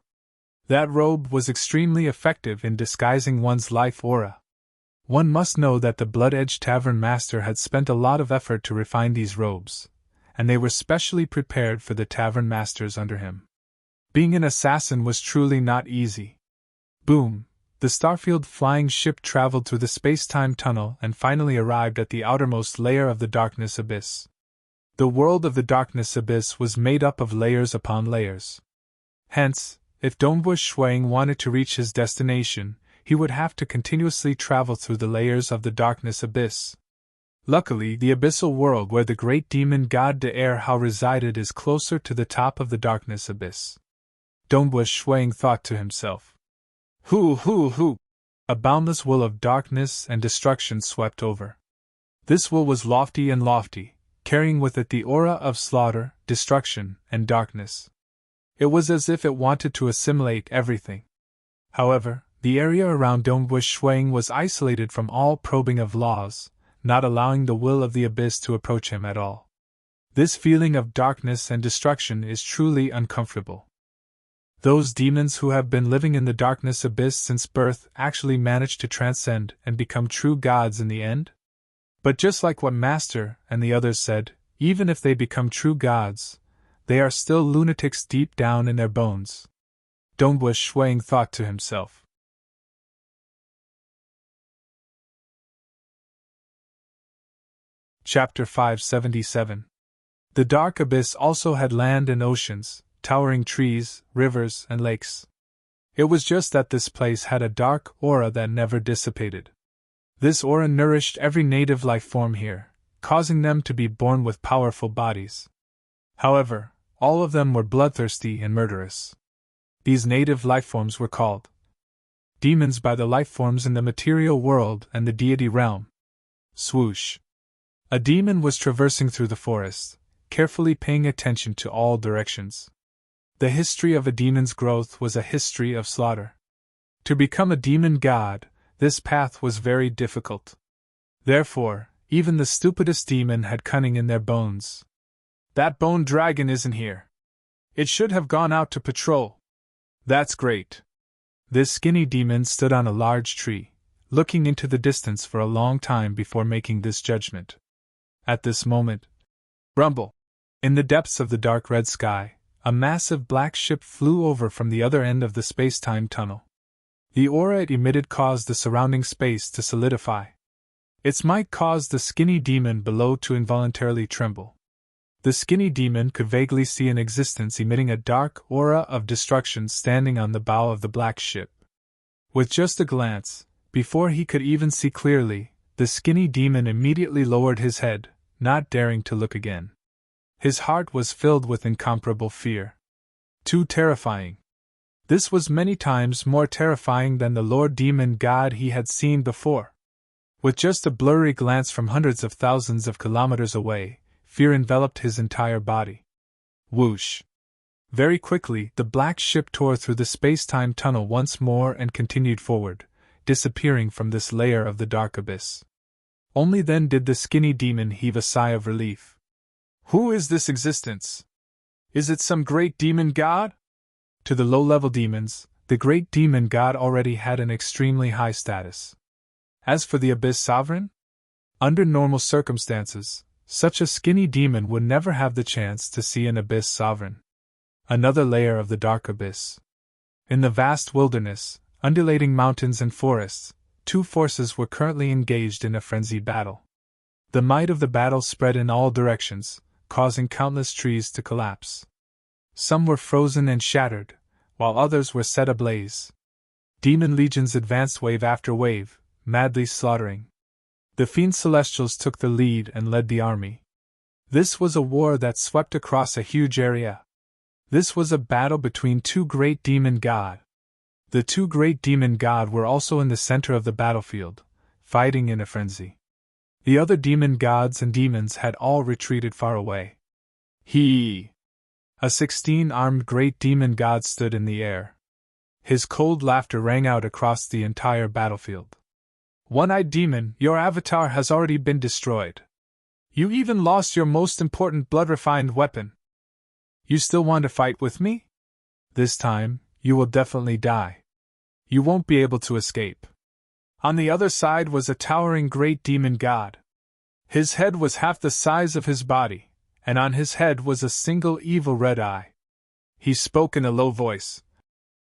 That robe was extremely effective in disguising one's life aura. One must know that the blood-edged tavern master had spent a lot of effort to refine these robes, and they were specially prepared for the tavern masters under him. Being an assassin was truly not easy. Boom! The Starfield flying ship traveled through the space-time tunnel and finally arrived at the outermost layer of the Darkness Abyss. The world of the Darkness Abyss was made up of layers upon layers. Hence, if Dongwu Shuang wanted to reach his destination, he would have to continuously travel through the layers of the Darkness Abyss. Luckily, the abyssal world where the great demon god De Er Hao resided is closer to the top of the Darkness Abyss. Dongwu Shuang thought to himself. Hoo! A boundless will of darkness and destruction swept over. This will was lofty and lofty, carrying with it the aura of slaughter, destruction, and darkness. It was as if it wanted to assimilate everything. However, the area around Dongwu Shuang was isolated from all probing of laws, not allowing the will of the abyss to approach him at all. This feeling of darkness and destruction is truly uncomfortable. Those demons who have been living in the Darkness Abyss since birth actually manage to transcend and become true gods in the end? But just like what Master and the others said, even if they become true gods, they are still lunatics deep down in their bones. Dongwu Shuang thought to himself. Chapter 577. The Dark Abyss also had land and oceans, towering trees, rivers, and lakes. It was just that this place had a dark aura that never dissipated. This aura nourished every native life form here, causing them to be born with powerful bodies. However, all of them were bloodthirsty and murderous. These native life forms were called demons by the life forms in the material world and the deity realm. Swoosh! A demon was traversing through the forest, carefully paying attention to all directions. The history of a demon's growth was a history of slaughter. To become a demon god, this path was very difficult. Therefore, even the stupidest demon had cunning in their bones. That bone dragon isn't here. It should have gone out to patrol. That's great. This skinny demon stood on a large tree, looking into the distance for a long time before making this judgment. At this moment, rumble! In the depths of the dark red sky, a massive black ship flew over from the other end of the space-time tunnel. The aura it emitted caused the surrounding space to solidify. Its might caused the skinny demon below to involuntarily tremble. The skinny demon could vaguely see an existence emitting a dark aura of destruction standing on the bow of the black ship. With just a glance, before he could even see clearly, the skinny demon immediately lowered his head, not daring to look again. His heart was filled with incomparable fear. Too terrifying. This was many times more terrifying than the Lord Demon God he had seen before. With just a blurry glance from hundreds of thousands of kilometers away, fear enveloped his entire body. Whoosh! Very quickly, the black ship tore through the space-time tunnel once more and continued forward, disappearing from this layer of the dark abyss. Only then did the skinny demon heave a sigh of relief. Who is this existence? Is it some great demon god? To the low-level demons, the great demon god already had an extremely high status. As for the Abyss Sovereign? Under normal circumstances, such a skinny demon would never have the chance to see an Abyss Sovereign. Another layer of the dark abyss. In the vast wilderness, undulating mountains and forests, two forces were currently engaged in a frenzied battle. The might of the battle spread in all directions, causing countless trees to collapse. Some were frozen and shattered, while others were set ablaze. Demon legions advanced wave after wave, madly slaughtering. The fiend celestials took the lead and led the army. This was a war that swept across a huge area. This was a battle between two great demon gods. The two great demon gods were also in the center of the battlefield, fighting in a frenzy. The other demon gods and demons had all retreated far away. A 16-armed great demon god stood in the air. His cold laughter rang out across the entire battlefield. One-eyed demon, your avatar has already been destroyed. You even lost your most important blood-refined weapon. You still want to fight with me? This time, you will definitely die. You won't be able to escape. On the other side was a towering great demon god. His head was half the size of his body, and on his head was a single evil red eye. He spoke in a low voice.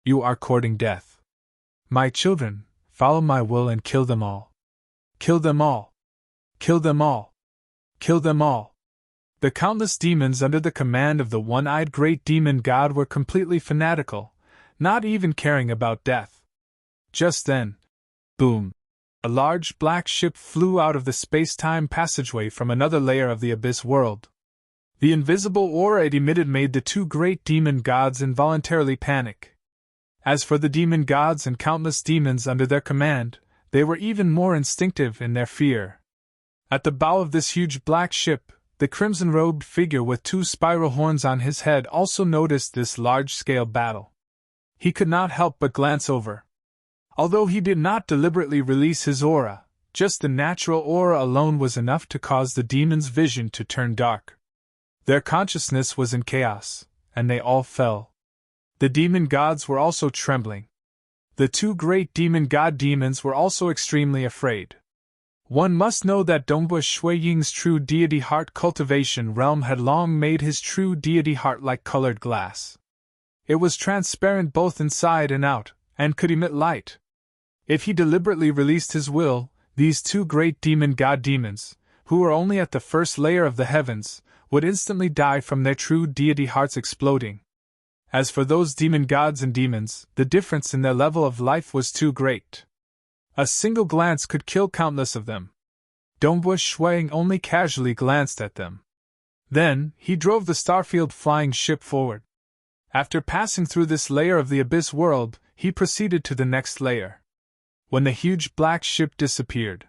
You are courting death. My children, follow my will and kill them all. Kill them all. Kill them all. Kill them all. The countless demons under the command of the one-eyed great demon god were completely fanatical, not even caring about death. Just then, boom! A large black ship flew out of the space-time passageway from another layer of the abyss world. The invisible aura it emitted made the two great demon gods involuntarily panic. As for the demon gods and countless demons under their command, they were even more instinctive in their fear. At the bow of this huge black ship, the crimson-robed figure with two spiral horns on his head also noticed this large-scale battle. He could not help but glance over. Although he did not deliberately release his aura, just the natural aura alone was enough to cause the demon's vision to turn dark. Their consciousness was in chaos, and they all fell. The demon gods were also trembling. The two great demon god demons were also extremely afraid. One must know that Dongba Shui Ying's true deity heart cultivation realm had long made his true deity heart like colored glass. It was transparent both inside and out, and could emit light. If he deliberately released his will, these two great demon god demons, who were only at the first layer of the heavens, would instantly die from their true deity hearts exploding. As for those demon gods and demons, the difference in their level of life was too great. A single glance could kill countless of them. Dongba Shuang only casually glanced at them. Then, he drove the Starfield flying ship forward. After passing through this layer of the abyss world, he proceeded to the next layer. When the huge black ship disappeared,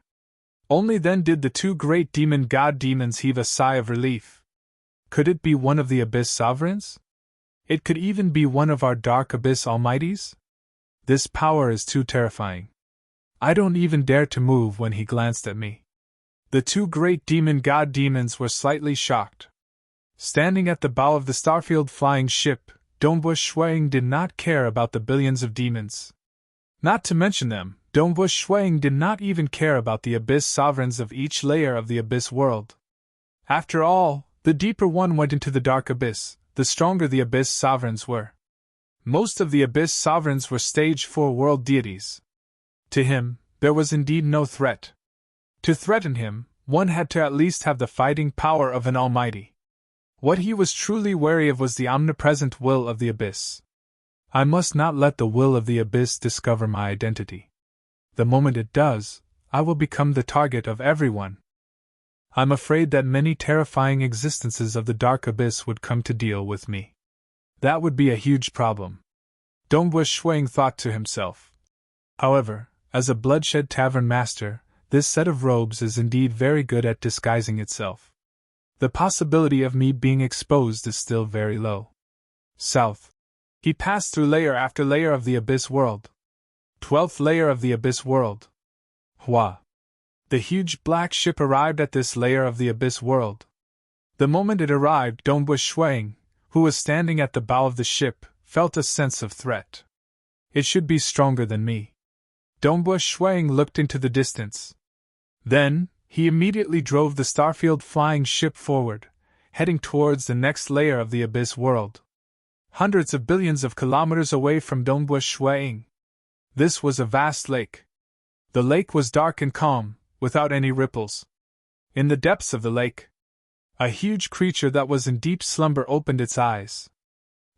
only then did the two great demon god demons heave a sigh of relief. Could it be one of the Abyss Sovereigns? It could even be one of our Dark Abyss Almighties? This power is too terrifying. I don't even dare to move when he glanced at me. The two great demon god demons were slightly shocked. Standing at the bow of the Starfield flying ship, Dongba Shuang did not care about the billions of demons. Not to mention them, Dongbu Shuang did not even care about the abyss sovereigns of each layer of the abyss world. After all, the deeper one went into the dark abyss, the stronger the abyss sovereigns were. Most of the abyss sovereigns were stage 4 world deities. To him, there was indeed no threat. To threaten him, one had to at least have the fighting power of an almighty. What he was truly wary of was the omnipresent will of the abyss. I must not let the will of the abyss discover my identity. The moment it does, I will become the target of everyone. I'm afraid that many terrifying existences of the dark abyss would come to deal with me. That would be a huge problem. Dongbu Shuang thought to himself. However, as a bloodshed tavern master, this set of robes is indeed very good at disguising itself. The possibility of me being exposed is still very low. South. He passed through layer after layer of the abyss world. 12th layer of the abyss world. Hua. The huge black ship arrived at this layer of the abyss world. The moment it arrived, Dongbu Shuang, who was standing at the bow of the ship, felt a sense of threat. It should be stronger than me. Dongbu Shuang looked into the distance. Then, he immediately drove the starfield flying ship forward, heading towards the next layer of the abyss world. Hundreds of billions of kilometers away from Dongbu Shuang. This was a vast lake. The lake was dark and calm, without any ripples. In the depths of the lake, a huge creature that was in deep slumber opened its eyes.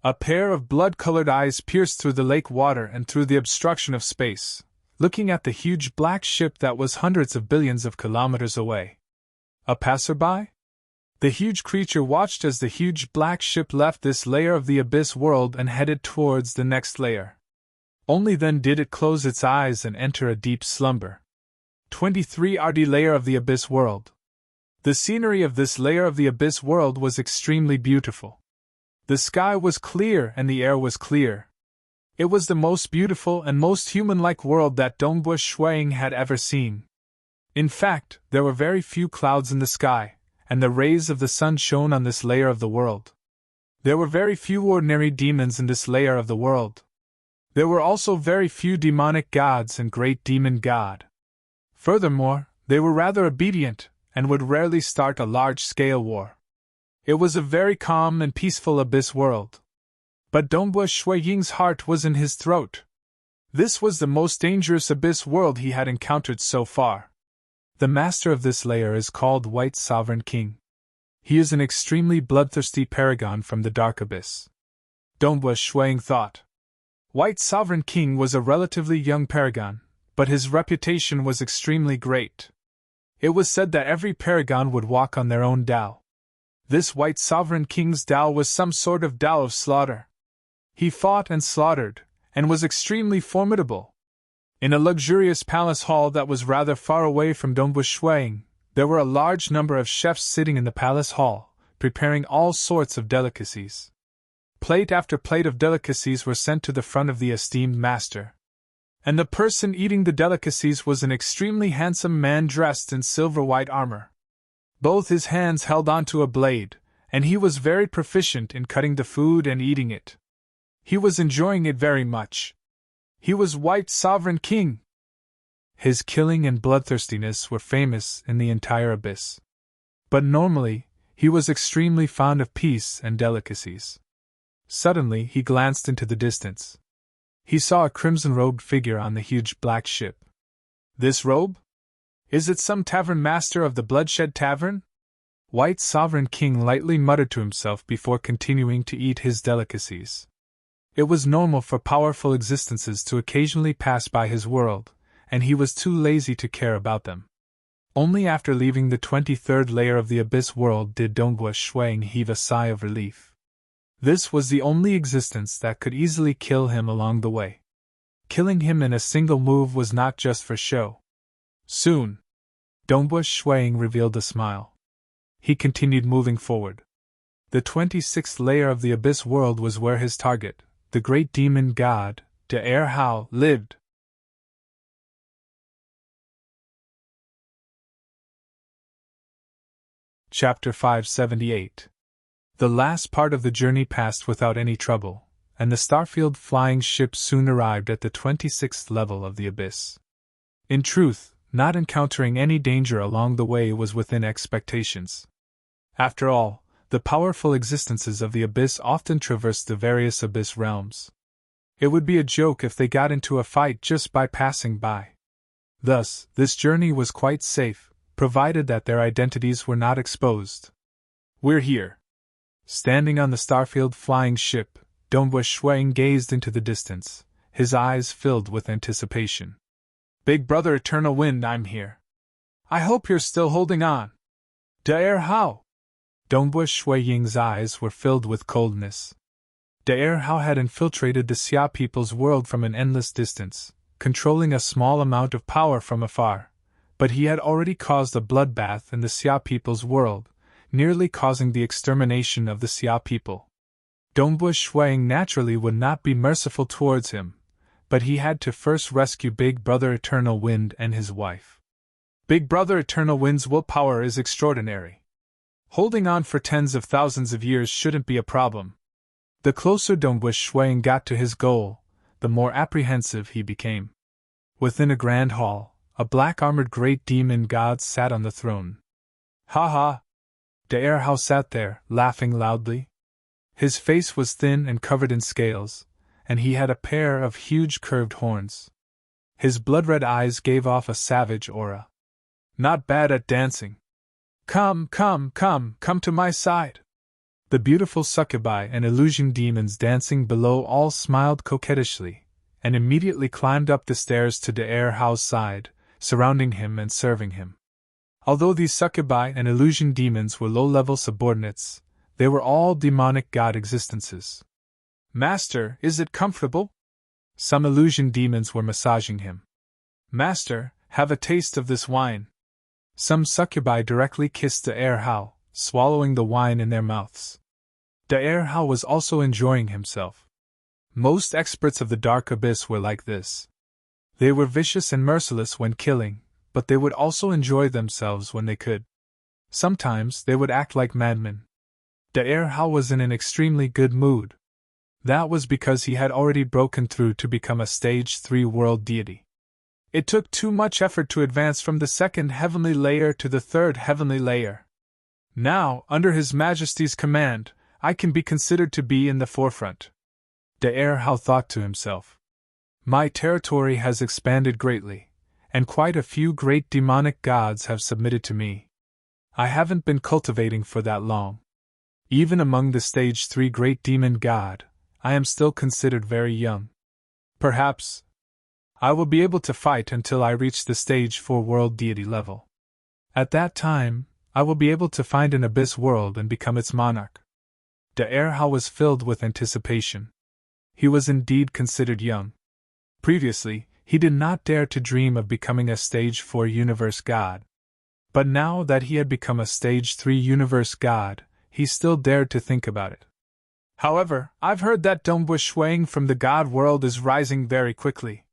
A pair of blood-colored eyes pierced through the lake water and through the obstruction of space, looking at the huge black ship that was hundreds of billions of kilometers away. A passerby? The huge creature watched as the huge black ship left this layer of the abyss world and headed towards the next layer. Only then did it close its eyes and enter a deep slumber. 23 RD layer of the abyss world. The scenery of this layer of the abyss world was extremely beautiful. The sky was clear and the air was clear. It was the most beautiful and most human-like world that Dongbu Shuang had ever seen. In fact, there were very few clouds in the sky, and the rays of the sun shone on this layer of the world. There were very few ordinary demons in this layer of the world. There were also very few demonic gods and great demon god. Furthermore, they were rather obedient, and would rarely start a large-scale war. It was a very calm and peaceful abyss world. But Dongbu Shuang's heart was in his throat. This was the most dangerous abyss world he had encountered so far. The master of this layer is called White Sovereign King. He is an extremely bloodthirsty paragon from the dark abyss. Dongbu Shuang thought. White Sovereign King was a relatively young paragon, but his reputation was extremely great. It was said that every paragon would walk on their own Tao. This White Sovereign King's Tao was some sort of Tao of slaughter. He fought and slaughtered, and was extremely formidable. In a luxurious palace hall that was rather far away from Dongbu Shuang, there were a large number of chefs sitting in the palace hall, preparing all sorts of delicacies. Plate after plate of delicacies were sent to the front of the esteemed master. And the person eating the delicacies was an extremely handsome man dressed in silver-white armor. Both his hands held onto a blade, and he was very proficient in cutting the food and eating it. He was enjoying it very much. He was White Sovereign King. His killing and bloodthirstiness were famous in the entire abyss. But normally, he was extremely fond of peace and delicacies. Suddenly, he glanced into the distance. He saw a crimson-robed figure on the huge black ship. This robe? Is it some tavern master of the Bloodshed Tavern? White Sovereign King lightly muttered to himself before continuing to eat his delicacies. It was normal for powerful existences to occasionally pass by his world, and he was too lazy to care about them. Only after leaving the 23rd layer of the Abyss world did Dongbu Shuang heave a sigh of relief. This was the only existence that could easily kill him along the way. Killing him in a single move was not just for show. Soon, Dongbu Shuang revealed a smile. He continued moving forward. The 26th layer of the Abyss world was where his target, the great demon god, De Er Hao, lived. Chapter 578. The last part of the journey passed without any trouble, and the Starfield flying ship soon arrived at the 26th level of the Abyss. In truth, not encountering any danger along the way was within expectations. After all, the powerful existences of the abyss often traverse the various abyss realms. It would be a joke if they got into a fight just by passing by. Thus, this journey was quite safe, provided that their identities were not exposed. We're here. Standing on the Starfield flying ship, Dongbua Shuang gazed into the distance, his eyes filled with anticipation. Big Brother Eternal Wind, I'm here. I hope you're still holding on. Daer Hao. Dongbua Shuang's eyes were filled with coldness. Daer Hao had infiltrated the Xia people's world from an endless distance, controlling a small amount of power from afar, but he had already caused a bloodbath in the Xia people's world, nearly causing the extermination of the Xia people. Dongbua Shuang naturally would not be merciful towards him, but he had to first rescue Big Brother Eternal Wind and his wife. Big Brother Eternal Wind's willpower is extraordinary. Holding on for tens of thousands of years shouldn't be a problem. The closer Dongbua Shuang got to his goal, the more apprehensive he became. Within a grand hall, a black-armored great demon god sat on the throne. Ha ha! Daer Hao sat there, laughing loudly. His face was thin and covered in scales, and he had a pair of huge curved horns. His blood-red eyes gave off a savage aura. Not bad at dancing. Come to my side. The beautiful succubi and illusion demons dancing below all smiled coquettishly, and immediately climbed up the stairs to Daer Hao's side, surrounding him and serving him. Although these succubi and illusion demons were low-level subordinates, they were all demonic god existences. Master, is it comfortable? Some illusion demons were massaging him. Master, have a taste of this wine. Some succubi directly kissed Daer Hao, swallowing the wine in their mouths. Daer Hao was also enjoying himself. Most experts of the Dark Abyss were like this. They were vicious and merciless when killing, but they would also enjoy themselves when they could. Sometimes they would act like madmen. Daer Hao was in an extremely good mood. That was because he had already broken through to become a Stage 3 world deity. It took too much effort to advance from the second heavenly layer to the third heavenly layer. Now, under His Majesty's command, I can be considered to be in the forefront. Daer Hao thought to himself. My territory has expanded greatly, and quite a few great demonic gods have submitted to me. I haven't been cultivating for that long. Even among the Stage 3 great demon god, I am still considered very young. Perhaps I will be able to fight until I reach the Stage 4 world deity level. At that time, I will be able to find an abyss world and become its monarch. Daer Hao was filled with anticipation. He was indeed considered young. Previously, he did not dare to dream of becoming a Stage 4 universe god. But now that he had become a Stage 3 universe god, he still dared to think about it. However, I've heard that Dongbua Shuang from the god world is rising very quickly.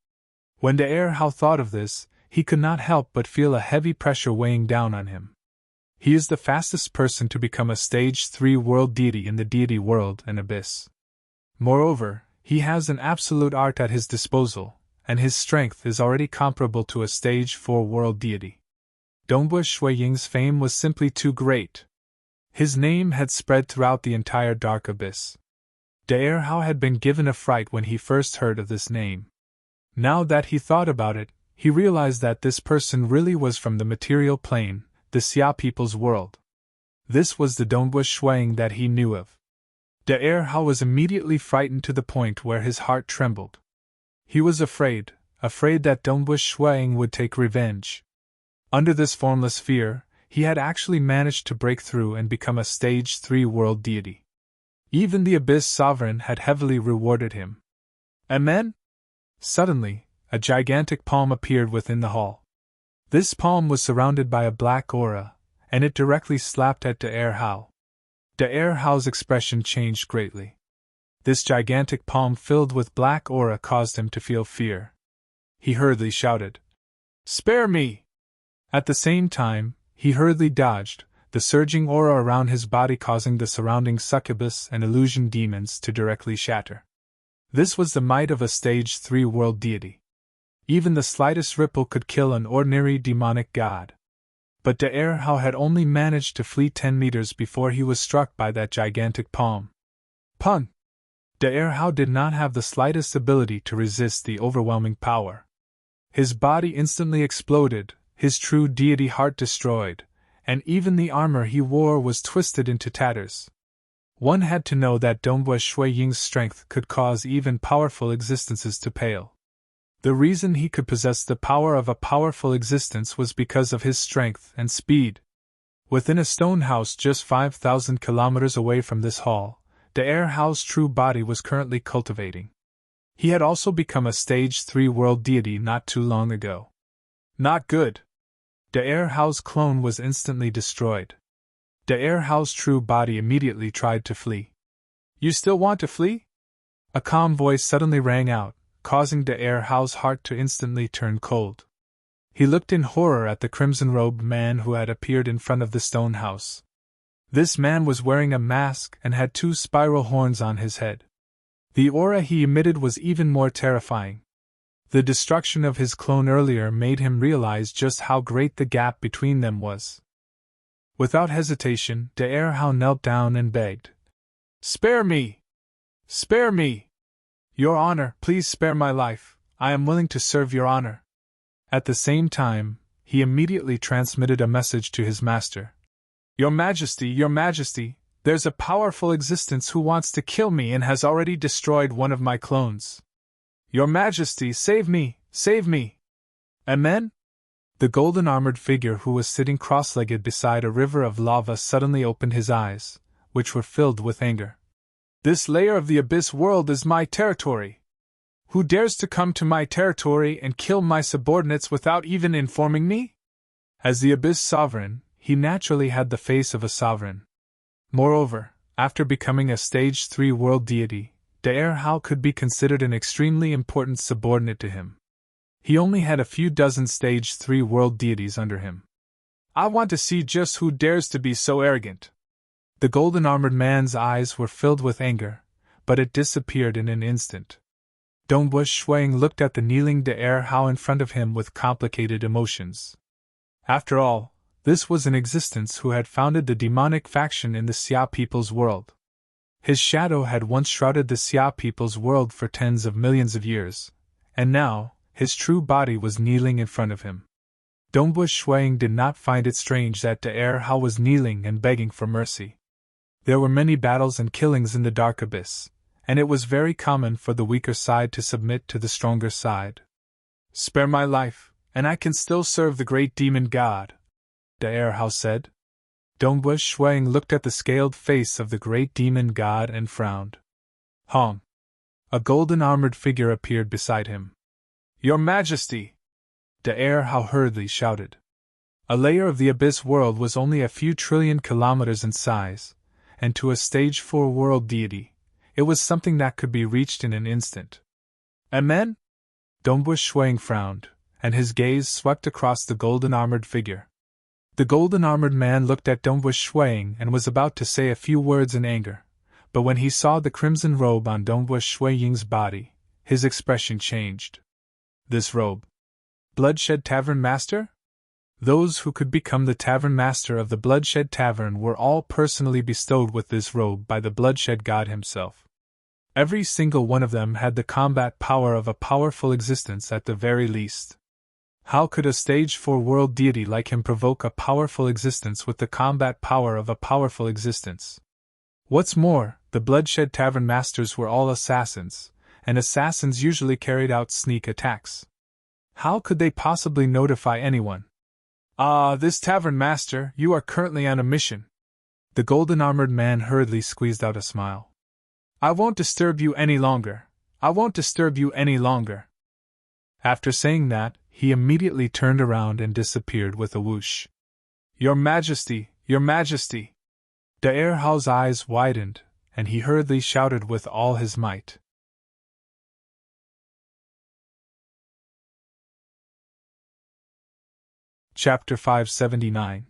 When Daer Hao thought of this, he could not help but feel a heavy pressure weighing down on him. He is the fastest person to become a Stage 3 world deity in the deity world and abyss. Moreover, he has an absolute art at his disposal, and his strength is already comparable to a Stage 4 world deity. Dongbua Shuang's fame was simply too great. His name had spread throughout the entire Dark Abyss. Daer Hao had been given a fright when he first heard of this name. Now that he thought about it, he realized that this person really was from the material plane, the Xia people's world. This was the Dongbua Shuang that he knew of. Daer Hao was immediately frightened to the point where his heart trembled. He was afraid that Dongbua Shuang would take revenge. Under this formless fear, he had actually managed to break through and become a Stage 3 world deity. Even the Abyss Sovereign had heavily rewarded him. Amen? Suddenly, a gigantic palm appeared within the hall. This palm was surrounded by a black aura, and it directly slapped at Daer Hao. Daer Hao's expression changed greatly. This gigantic palm filled with black aura caused him to feel fear. He hurriedly shouted, "Spare me!" At the same time, he hurriedly dodged, the surging aura around his body causing the surrounding succubus and illusion demons to directly shatter. This was the might of a Stage 3 world deity. Even the slightest ripple could kill an ordinary demonic god. But Daerhao had only managed to flee 10 meters before he was struck by that gigantic palm. Pun! Daerhao did not have the slightest ability to resist the overwhelming power. His body instantly exploded, his true deity heart destroyed, and even the armor he wore was twisted into tatters. One had to know that Dongbua Shui Ying's strength could cause even powerful existences to pale. The reason he could possess the power of a powerful existence was because of his strength and speed. Within a stone house just 5,000 kilometers away from this hall, Daerhao's true body was currently cultivating. He had also become a Stage 3 world deity not too long ago. Not good. Daerhao's clone was instantly destroyed. Daerhao's true body immediately tried to flee. You still want to flee? A calm voice suddenly rang out, causing Daerhao's heart to instantly turn cold. He looked in horror at the crimson-robed man who had appeared in front of the stone house. This man was wearing a mask and had 2 spiral horns on his head. The aura he emitted was even more terrifying. The destruction of his clone earlier made him realize just how great the gap between them was. Without hesitation, Daerhao knelt down and begged. "Spare me! Spare me! Your honor, please spare my life. I am willing to serve your honor." At the same time, he immediately transmitted a message to his master. Your Majesty, there's a powerful existence who wants to kill me and has already destroyed one of my clones. Your Majesty, save me, save me! Amen? The golden-armored figure who was sitting cross-legged beside a river of lava suddenly opened his eyes, which were filled with anger. This layer of the Abyss world is my territory. Who dares to come to my territory and kill my subordinates without even informing me? As the Abyss sovereign, he naturally had the face of a sovereign. Moreover, after becoming a Stage 3 world deity, Daerhao could be considered an extremely important subordinate to him. He only had a few dozen Stage 3 world deities under him. I want to see just who dares to be so arrogant. The golden-armored man's eyes were filled with anger, but it disappeared in an instant. Dongbua Shuang looked at the kneeling Daerhao in front of him with complicated emotions. After all, this was an existence who had founded the demonic faction in the Xia people's world. His shadow had once shrouded the Xia people's world for tens of millions of years, and now, his true body was kneeling in front of him. Dongbua Shuang did not find it strange that Daerhao was kneeling and begging for mercy. There were many battles and killings in the Dark Abyss, and it was very common for the weaker side to submit to the stronger side. Spare my life, and I can still serve the great demon god, Daerhao said. Dongbua Shuang looked at the scaled face of the great demon god and frowned. Hong! A golden-armored figure appeared beside him. Your Majesty! Daerhao hurriedly shouted. A layer of the Abyss world was only a few trillion kilometers in size, and to a Stage 4 world deity, it was something that could be reached in an instant. Amen? Dongbua Shuang frowned, and his gaze swept across the golden-armored figure. The golden-armored man looked at Dongbua Shuang and was about to say a few words in anger, but when he saw the crimson robe on Dongbua Shuang's body, his expression changed. This robe. Bloodshed Tavern Master? Those who could become the Tavern Master of the Bloodshed Tavern were all personally bestowed with this robe by the Bloodshed God himself. Every single one of them had the combat power of a powerful existence at the very least. How could a Stage 4 world deity like him provoke a powerful existence with the combat power of a powerful existence? What's more, the Bloodshed Tavern Masters were all assassins, and assassins usually carried out sneak attacks. How could they possibly notify anyone? This Tavern Master, you are currently on a mission. The golden-armored man hurriedly squeezed out a smile. I won't disturb you any longer. I won't disturb you any longer. After saying that, he immediately turned around and disappeared with a whoosh. Your Majesty, Your Majesty! Daerhao's eyes widened, and he hurriedly shouted with all his might. Chapter 579.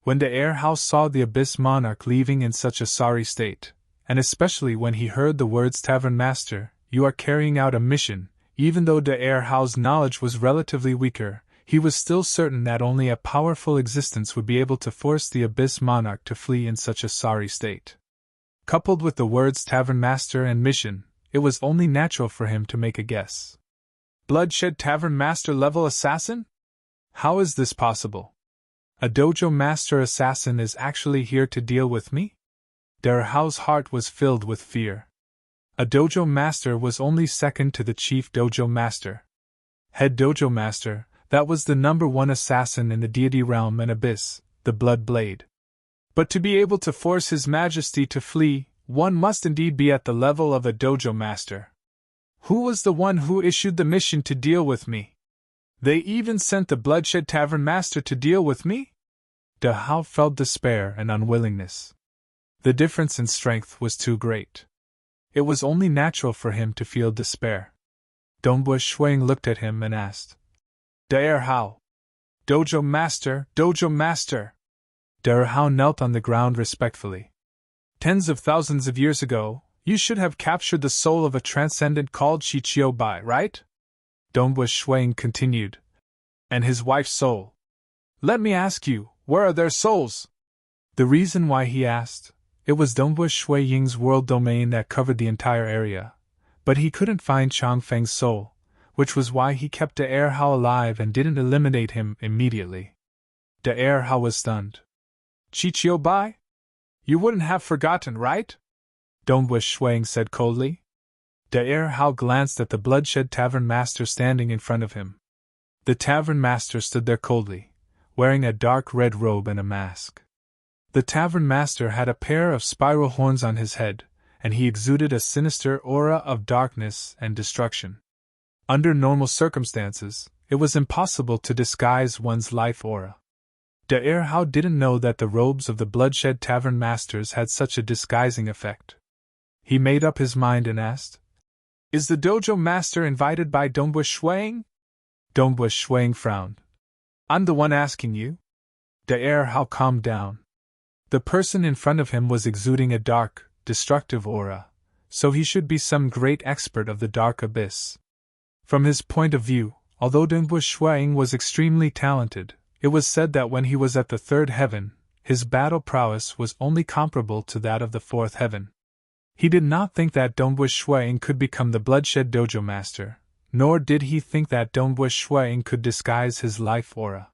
When Daerhao saw the Abyss Monarch leaving in such a sorry state, and especially when he heard the words Tavern Master, you are carrying out a mission, Even though de Hao's knowledge was relatively weaker, he was still certain that only a powerful existence would be able to force the Abyss Monarch to flee in such a sorry state. Coupled with the words Tavern Master and Mission, it was only natural for him to make a guess. Bloodshed Tavern Master level assassin? How is this possible? A Dojo Master assassin is actually here to deal with me? De Hao's heart was filled with fear. A Dojo Master was only second to the Chief Dojo Master. Head Dojo Master, that was the #1 assassin in the deity realm and abyss, the Blood Blade. But to be able to force His Majesty to flee, one must indeed be at the level of a Dojo Master. Who was the one who issued the mission to deal with me? They even sent the Bloodshed Tavern Master to deal with me? De Hao felt despair and unwillingness. The difference in strength was too great. It was only natural for him to feel despair. Dongbua Shuang looked at him and asked, De Hao. Dojo Master, Dojo Master. De Hao knelt on the ground respectfully. Tens of thousands of years ago, you should have captured the soul of a transcendent called Shichio Bai, right? Dongbua Shuang continued. And his wife's soul. Let me ask you, where are their souls? The reason why he asked, it was Dongbua Shui Ying's world domain that covered the entire area, but he couldn't find Changfeng's soul, which was why he kept De Hao alive and didn't eliminate him immediately. De Hao was stunned. Chichio Bai? You wouldn't have forgotten, right? Dongbua Shuang said coldly. De Hao glanced at the Bloodshed Tavern Master standing in front of him. The Tavern Master stood there coldly, wearing a dark red robe and a mask. The Tavern Master had a pair of spiral horns on his head, and he exuded a sinister aura of darkness and destruction. Under normal circumstances, it was impossible to disguise one's life aura. De Hao didn't know that the robes of the Bloodshed Tavern Masters had such a disguising effect. He made up his mind and asked, Is the Dojo Master invited by Dongbua Shuang? Dongbua Shuang frowned. I'm the one asking you. De Hao calmed down. The person in front of him was exuding a dark, destructive aura, so he should be some great expert of the dark abyss. From his point of view, although Dongbua Shuang was extremely talented, it was said that when he was at the third heaven, his battle prowess was only comparable to that of the fourth heaven. He did not think that Dongbua Shuang could become the Bloodshed Dojo Master, nor did he think that Dongbua Shuang could disguise his life aura.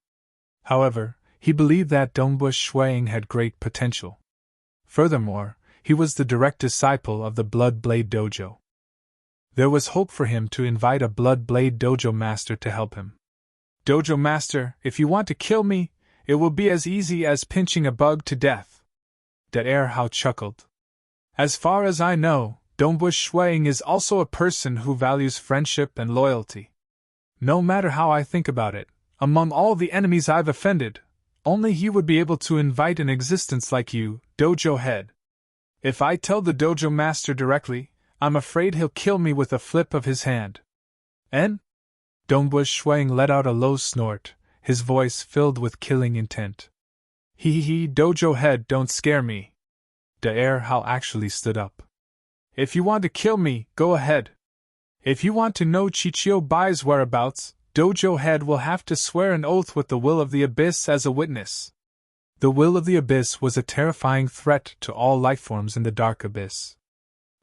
However, he believed that Dongbua Shuang had great potential. Furthermore, he was the direct disciple of the Blood Blade Dojo. There was hope for him to invite a Blood Blade Dojo Master to help him. Dojo Master, if you want to kill me, it will be as easy as pinching a bug to death. De Hao chuckled. As far as I know, Dongbua Shuang is also a person who values friendship and loyalty. No matter how I think about it, among all the enemies I've offended, only he would be able to invite an existence like you, Dojo Head. If I tell the Dojo Master directly, I'm afraid he'll kill me with a flip of his hand. En? Dongbua Shuang let out a low snort, his voice filled with killing intent. Hee, Dojo Head, don't scare me. De Hao actually stood up. If you want to kill me, go ahead. If you want to know Chichio Bai's whereabouts, Dojo Head will have to swear an oath with the will of the Abyss as a witness. The will of the Abyss was a terrifying threat to all lifeforms in the Dark Abyss.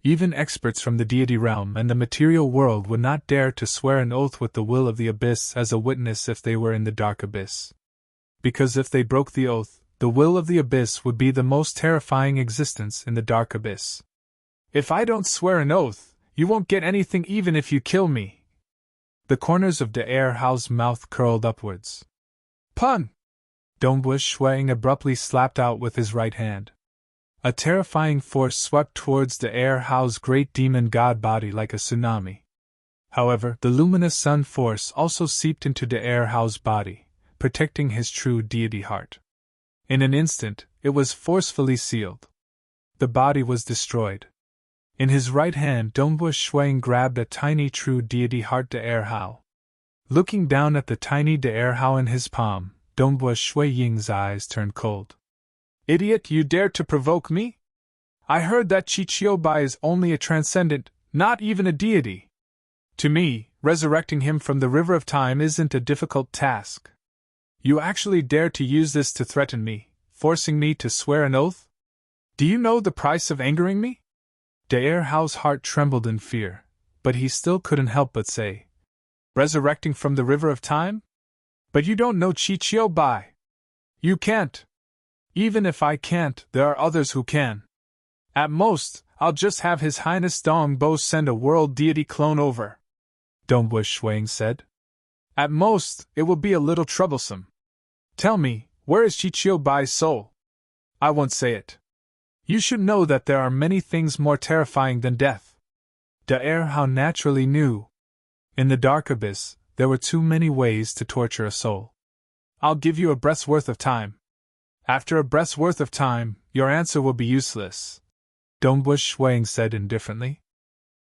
Even experts from the deity realm and the material world would not dare to swear an oath with the will of the Abyss as a witness if they were in the Dark Abyss. Because if they broke the oath, the will of the Abyss would be the most terrifying existence in the Dark Abyss. If I don't swear an oath, you won't get anything even if you kill me. The corners of De Hao's mouth curled upwards. Pun! Dongbua Shuang abruptly slapped out with his right hand. A terrifying force swept towards De Hao's great demon god body like a tsunami. However, the luminous sun force also seeped into De Hao's body, protecting his true deity heart. In an instant, it was forcefully sealed. The body was destroyed. In his right hand, Dongbua Shuang grabbed a tiny true deity heart De Hao. Looking down at the tiny De Hao in his palm, Dongbua Shui Ying's eyes turned cold. Idiot, you dare to provoke me? I heard that Chichio Bai is only a transcendent, not even a deity. To me, Resurrecting him from the river of time isn't a difficult task. You actually dare to use this to threaten me, forcing me to swear an oath? Do you know the price of angering me? Daerhao's heart trembled in fear, but he still couldn't help but say, resurrecting from the river of time? But you don't know Chichio Bai. You can't. Even if I can't, there are others who can. At most, I'll just have His Highness Dong Bo send a world deity clone over, Dongbo Shuang said. At most, it will be a little troublesome. Tell me, where is Chichio Bai's soul? I won't say it. You should know that there are many things more terrifying than death. Daerhao naturally knew. In the dark abyss, there were too many ways to torture a soul. I'll give you a breath's worth of time. After a breath's worth of time, your answer will be useless, Dongbo Shuang said indifferently.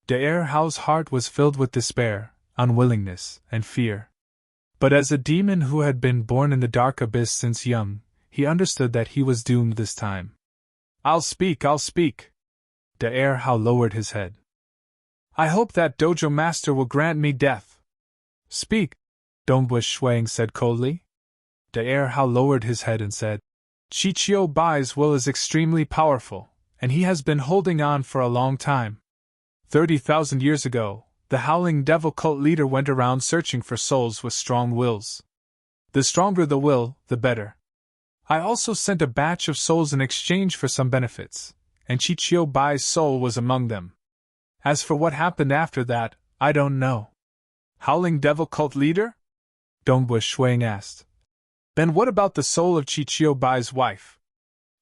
Daerhao's heart was filled with despair, unwillingness, and fear. But as a demon who had been born in the dark abyss since young, he understood that he was doomed this time. I'll speak. Daerhao lowered his head. I hope that dojo master will grant me death. Speak, Dongbo Shuang said coldly. Daerhao lowered his head and said, Chichio Bai's will is extremely powerful, and he has been holding on for a long time. 30,000 years ago, the Howling Devil cult leader went around searching for souls with strong wills. The stronger the will, the better. I also sent a batch of souls in exchange for some benefits, and Chichio Bai's soul was among them. As for what happened after that, I don't know. Howling Devil cult leader? Dongbo Shuang asked. Then what about the soul of Chichio Bai's wife?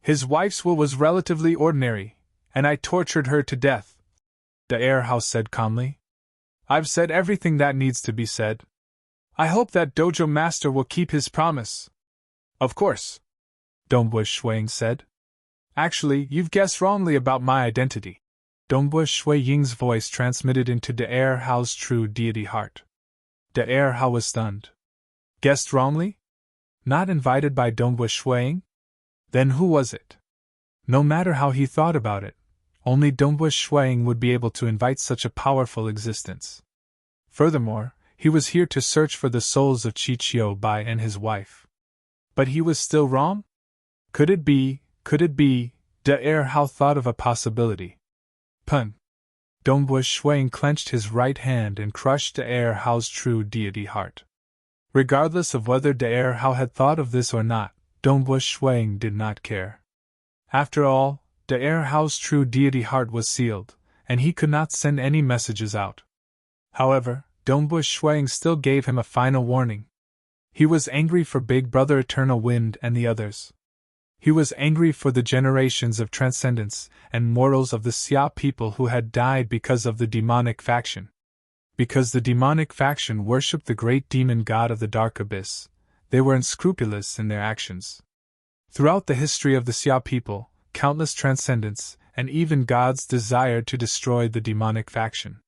His wife's will was relatively ordinary, and I tortured her to death, Daerhao said calmly. I've said everything that needs to be said. I hope that dojo master will keep his promise. Of course, Dongbo Shuang said. Actually, you've guessed wrongly about my identity. Dongbo Shui Ying's voice transmitted into Daerhao's true deity heart. Daerhao was stunned. Guessed wrongly? Not invited by Dongbo Shuang? Then who was it? No matter how he thought about it, only Dongbo Shuang would be able to invite such a powerful existence. Furthermore, he was here to search for the souls of Chichio Bai and his wife. But he was still wrong? Could it be? Daerhao thought of a possibility. Pun. Dongbo Shuang clenched his right hand and crushed Daerhao's true deity heart. Regardless of whether Daerhao had thought of this or not, Dongbo Shuang did not care. After all, Daerhao's true deity heart was sealed, and he could not send any messages out. However, Dongbo Shuang still gave him a final warning. He was angry for Big Brother Eternal Wind and the others. He was angry for the generations of transcendence and mortals of the Xia people who had died because of the demonic faction. Because the demonic faction worshipped the great demon god of the dark abyss, they were unscrupulous in their actions. Throughout the history of the Xia people, countless transcendents, and even gods desired to destroy the demonic faction.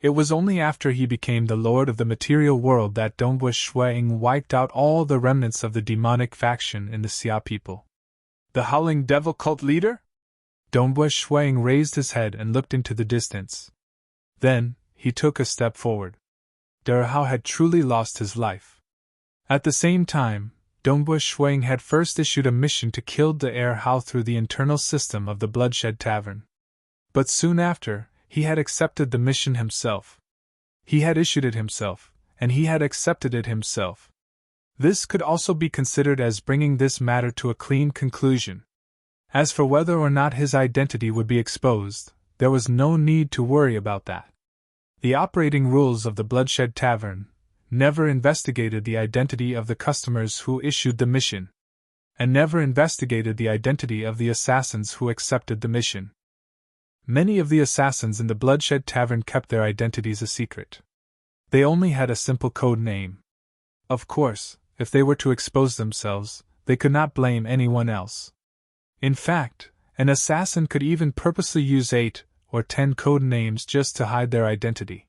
It was only after he became the lord of the material world that Dongbo Shuang wiped out all the remnants of the demonic faction in the Xia people. The Howling Devil cult leader? Dongbo Shuang raised his head and looked into the distance. Then, he took a step forward. Daerhao had truly lost his life. At the same time, Dongbo Shuang had first issued a mission to kill Daerhao through the internal system of the Bloodshed Tavern. But soon after, he had accepted the mission himself. He had issued it himself, and he had accepted it himself. This could also be considered as bringing this matter to a clean conclusion. As for whether or not his identity would be exposed, there was no need to worry about that. The operating rules of the Bloodshed Tavern never investigated the identity of the customers who issued the mission, and never investigated the identity of the assassins who accepted the mission. Many of the assassins in the Bloodshed Tavern kept their identities a secret. They only had a simple code name. Of course, if they were to expose themselves, they could not blame anyone else. In fact, an assassin could even purposely use 8 or 10 code names just to hide their identity.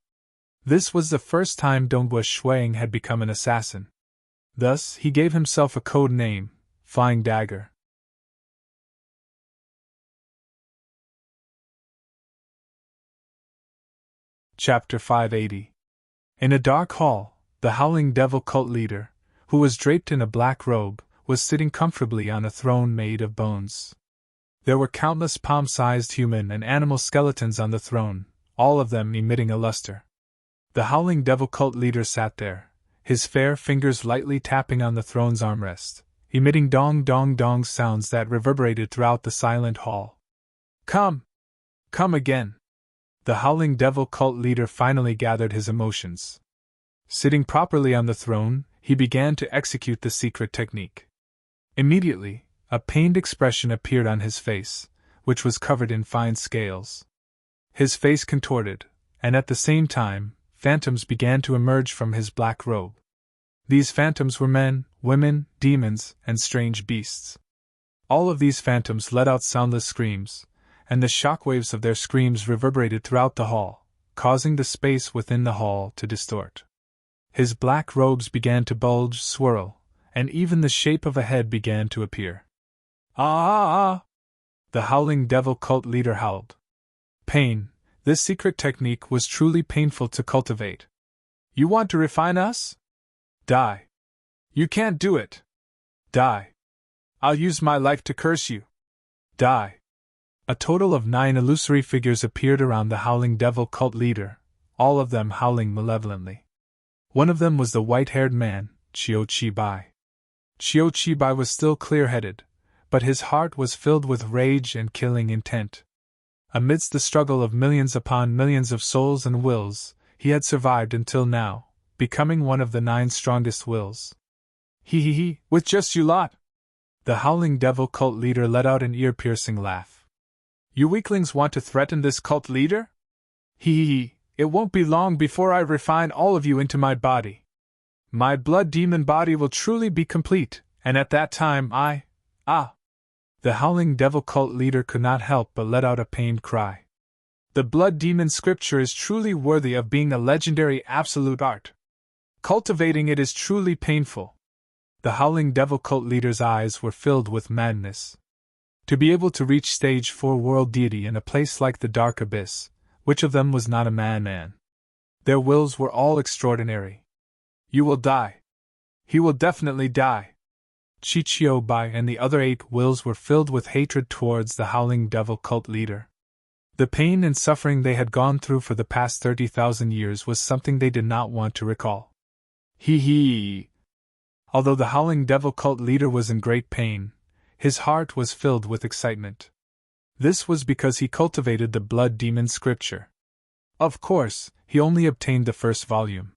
This was the first time Dongbo Shuang had become an assassin. Thus, he gave himself a code name, Flying Dagger. Chapter 580. In a dark hall, the howling devil cult leader, who was draped in a black robe, was sitting comfortably on a throne made of bones. There were countless palm-sized human and animal skeletons on the throne, all of them emitting a luster. The howling devil cult leader sat there, his fair fingers lightly tapping on the throne's armrest, emitting dong-dong-dong sounds that reverberated throughout the silent hall. Come! Come again! The howling devil cult leader finally gathered his emotions. Sitting properly on the throne, he began to execute the secret technique. Immediately, a pained expression appeared on his face, which was covered in fine scales. His face contorted, and at the same time, phantoms began to emerge from his black robe. These phantoms were men, women, demons, and strange beasts. All of these phantoms let out soundless screams, and the shockwaves of their screams reverberated throughout the hall, causing the space within the hall to distort. His black robes began to bulge, swirl, and even the shape of a head began to appear. Ah! The howling devil cult leader howled. Pain. This secret technique was truly painful to cultivate. You want to refine us? Die. You can't do it. Die. I'll use my life to curse you. Die. A total of 9 illusory figures appeared around the howling devil cult leader, all of them howling malevolently. One of them was the white-haired man, Bai. Bai was still clear-headed, but his heart was filled with rage and killing intent. Amidst the struggle of millions upon millions of souls and wills, he had survived until now, becoming one of the 9 strongest wills. He, with just you lot! The howling devil cult leader let out an ear-piercing laugh. You weaklings want to threaten this cult leader? It won't be long before I refine all of you into my body. My blood demon body will truly be complete, and at that time The howling devil cult leader could not help but let out a pained cry. The blood demon scripture is truly worthy of being a legendary absolute art. Cultivating it is truly painful. The howling devil cult leader's eyes were filled with madness. To be able to reach stage 4 world deity in a place like the dark abyss, which of them was not a man? Their wills were all extraordinary. You will die. He will definitely die. Bai and the other 8 wills were filled with hatred towards the howling devil cult leader. The pain and suffering they had gone through for the past 30,000 years was something they did not want to recall. Although the howling devil cult leader was in great pain, his heart was filled with excitement. This was because he cultivated the blood demon scripture. Of course, he only obtained the first volume.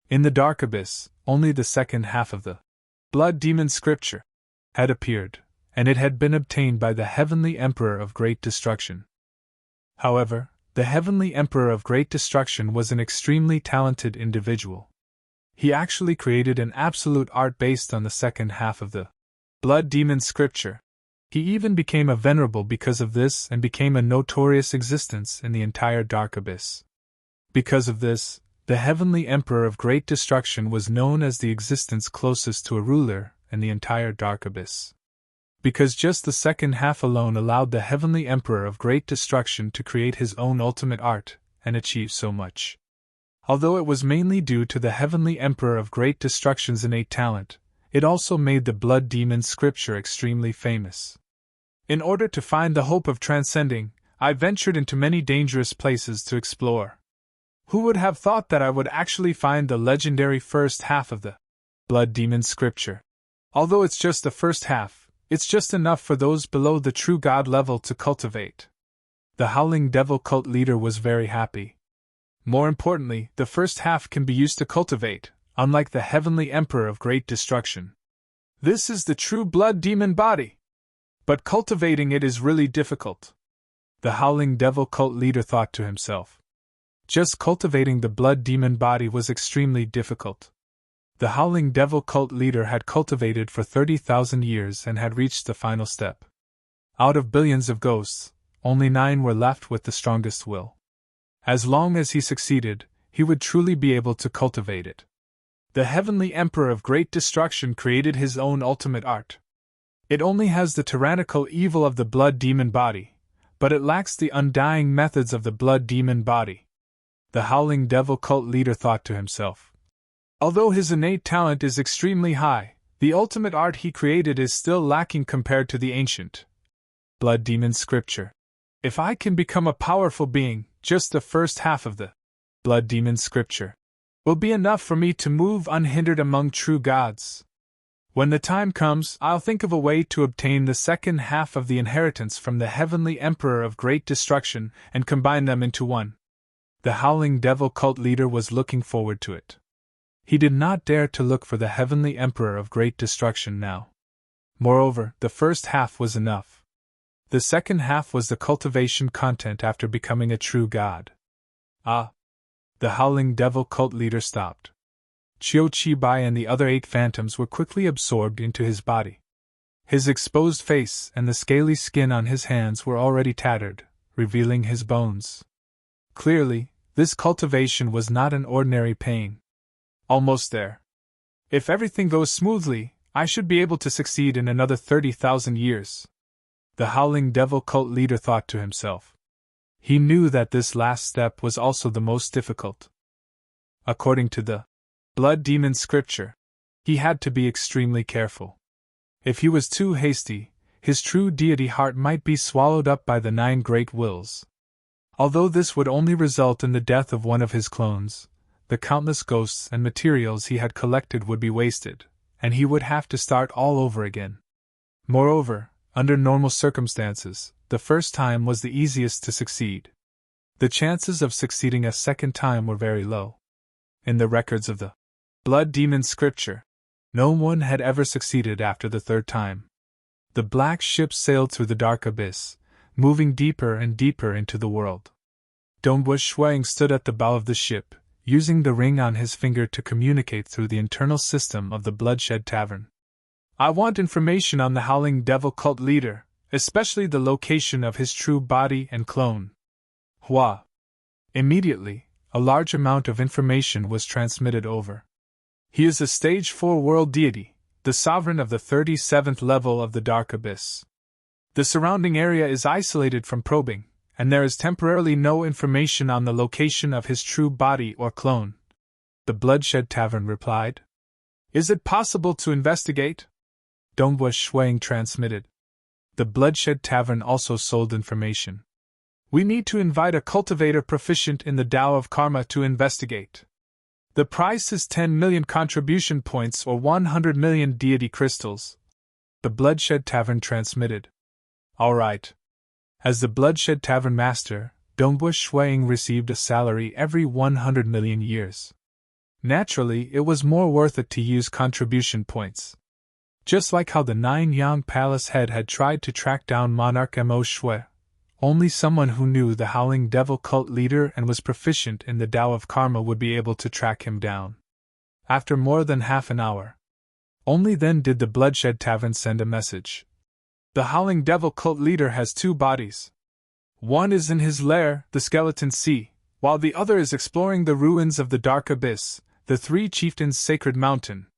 In the dark abyss, only the second half of the blood demon scripture had appeared, and it had been obtained by the heavenly emperor of great destruction. However, the heavenly emperor of great destruction was an extremely talented individual. He actually created an absolute art based on the second half of the blood demon scripture. He even became a venerable because of this and became a notorious existence in the entire dark abyss. Because of this, the heavenly emperor of great destruction was known as the existence closest to a ruler in the entire dark abyss. Because just the second half alone allowed the heavenly emperor of great destruction to create his own ultimate art and achieve so much. Although it was mainly due to the heavenly emperor of great destruction's innate talent, it also made the blood demon scripture extremely famous. In order to find the hope of transcending, I ventured into many dangerous places to explore. Who would have thought that I would actually find the legendary first half of the blood demon scripture? Although it's just the first half, it's just enough for those below the true God level to cultivate. The howling devil cult leader was very happy. More importantly, the first half can be used to cultivate, unlike the heavenly emperor of great destruction. This is the true blood demon body. But cultivating it is really difficult. The howling devil cult leader thought to himself. Just cultivating the blood demon body was extremely difficult. The howling devil cult leader had cultivated for 30,000 years and had reached the final step. Out of billions of ghosts, only 9 were left with the strongest will. As long as he succeeded, he would truly be able to cultivate it. The heavenly emperor of great destruction created his own ultimate art. It only has the tyrannical evil of the blood demon body, but it lacks the undying methods of the blood demon body. the Howling Devil cult leader thought to himself. Although his innate talent is extremely high, the ultimate art he created is still lacking compared to the ancient Blood Demon scripture. If I can become a powerful being, just the first half of the Blood Demon scripture will be enough for me to move unhindered among true gods. When the time comes, I'll think of a way to obtain the second half of the inheritance from the Heavenly Emperor of Great Destruction and combine them into one. The Howling Devil cult leader was looking forward to it. He did not dare to look for the Heavenly Emperor of Great Destruction now. Moreover, the first half was enough. The second half was the cultivation content after becoming a true god. Ah! The Howling Devil cult leader stopped. Chiu Chi Bai and the other 8 phantoms were quickly absorbed into his body. His exposed face and the scaly skin on his hands were already tattered, revealing his bones. Clearly, this cultivation was not an ordinary pain. Almost there. If everything goes smoothly, I should be able to succeed in another 30,000 years. The Howling Devil cult leader thought to himself. He knew that this last step was also the most difficult. According to the Blood Demon scripture, he had to be extremely careful. If he was too hasty, his true deity heart might be swallowed up by the 9 great wills. Although this would only result in the death of one of his clones, the countless ghosts and materials he had collected would be wasted, and he would have to start all over again. Moreover, under normal circumstances, the first time was the easiest to succeed. The chances of succeeding a second time were very low. In the records of the Blood Demon scripture, no one had ever succeeded after the third time. The black ship sailed through the dark abyss, moving deeper and deeper into the world. Dongbu Shuang stood at the bow of the ship, using the ring on his finger to communicate through the internal system of the Bloodshed Tavern. I want information on the Howling Devil cult leader, especially the location of his true body and clone. Hua. Immediately, a large amount of information was transmitted over. He is a Stage 4 world deity, the sovereign of the 37th level of the Dark Abyss. The surrounding area is isolated from probing, and there is temporarily no information on the location of his true body or clone. The Bloodshed Tavern replied. Is it possible to investigate? Dongbu Shuang transmitted. The Bloodshed Tavern also sold information. We need to invite a cultivator proficient in the Tao of Karma to investigate. The price is 10 million contribution points or 100 million deity crystals. The Bloodshed Tavern transmitted. All right. As the Bloodshed Tavern master, Dongbu Shuang received a salary every 100 million years. Naturally, it was more worth it to use contribution points. Just like how the 9 Yang Palace head had tried to track down Monarch Mo Shui, only someone who knew the Howling Devil cult leader and was proficient in the Tao of Karma would be able to track him down. After more than half an hour, only then did the Bloodshed Tavern send a message. The Howling Devil cult leader has 2 bodies. One is in his lair, the Skeleton Sea, while the other is exploring the ruins of the Dark Abyss, the 3 Chieftains' Sacred Mountain.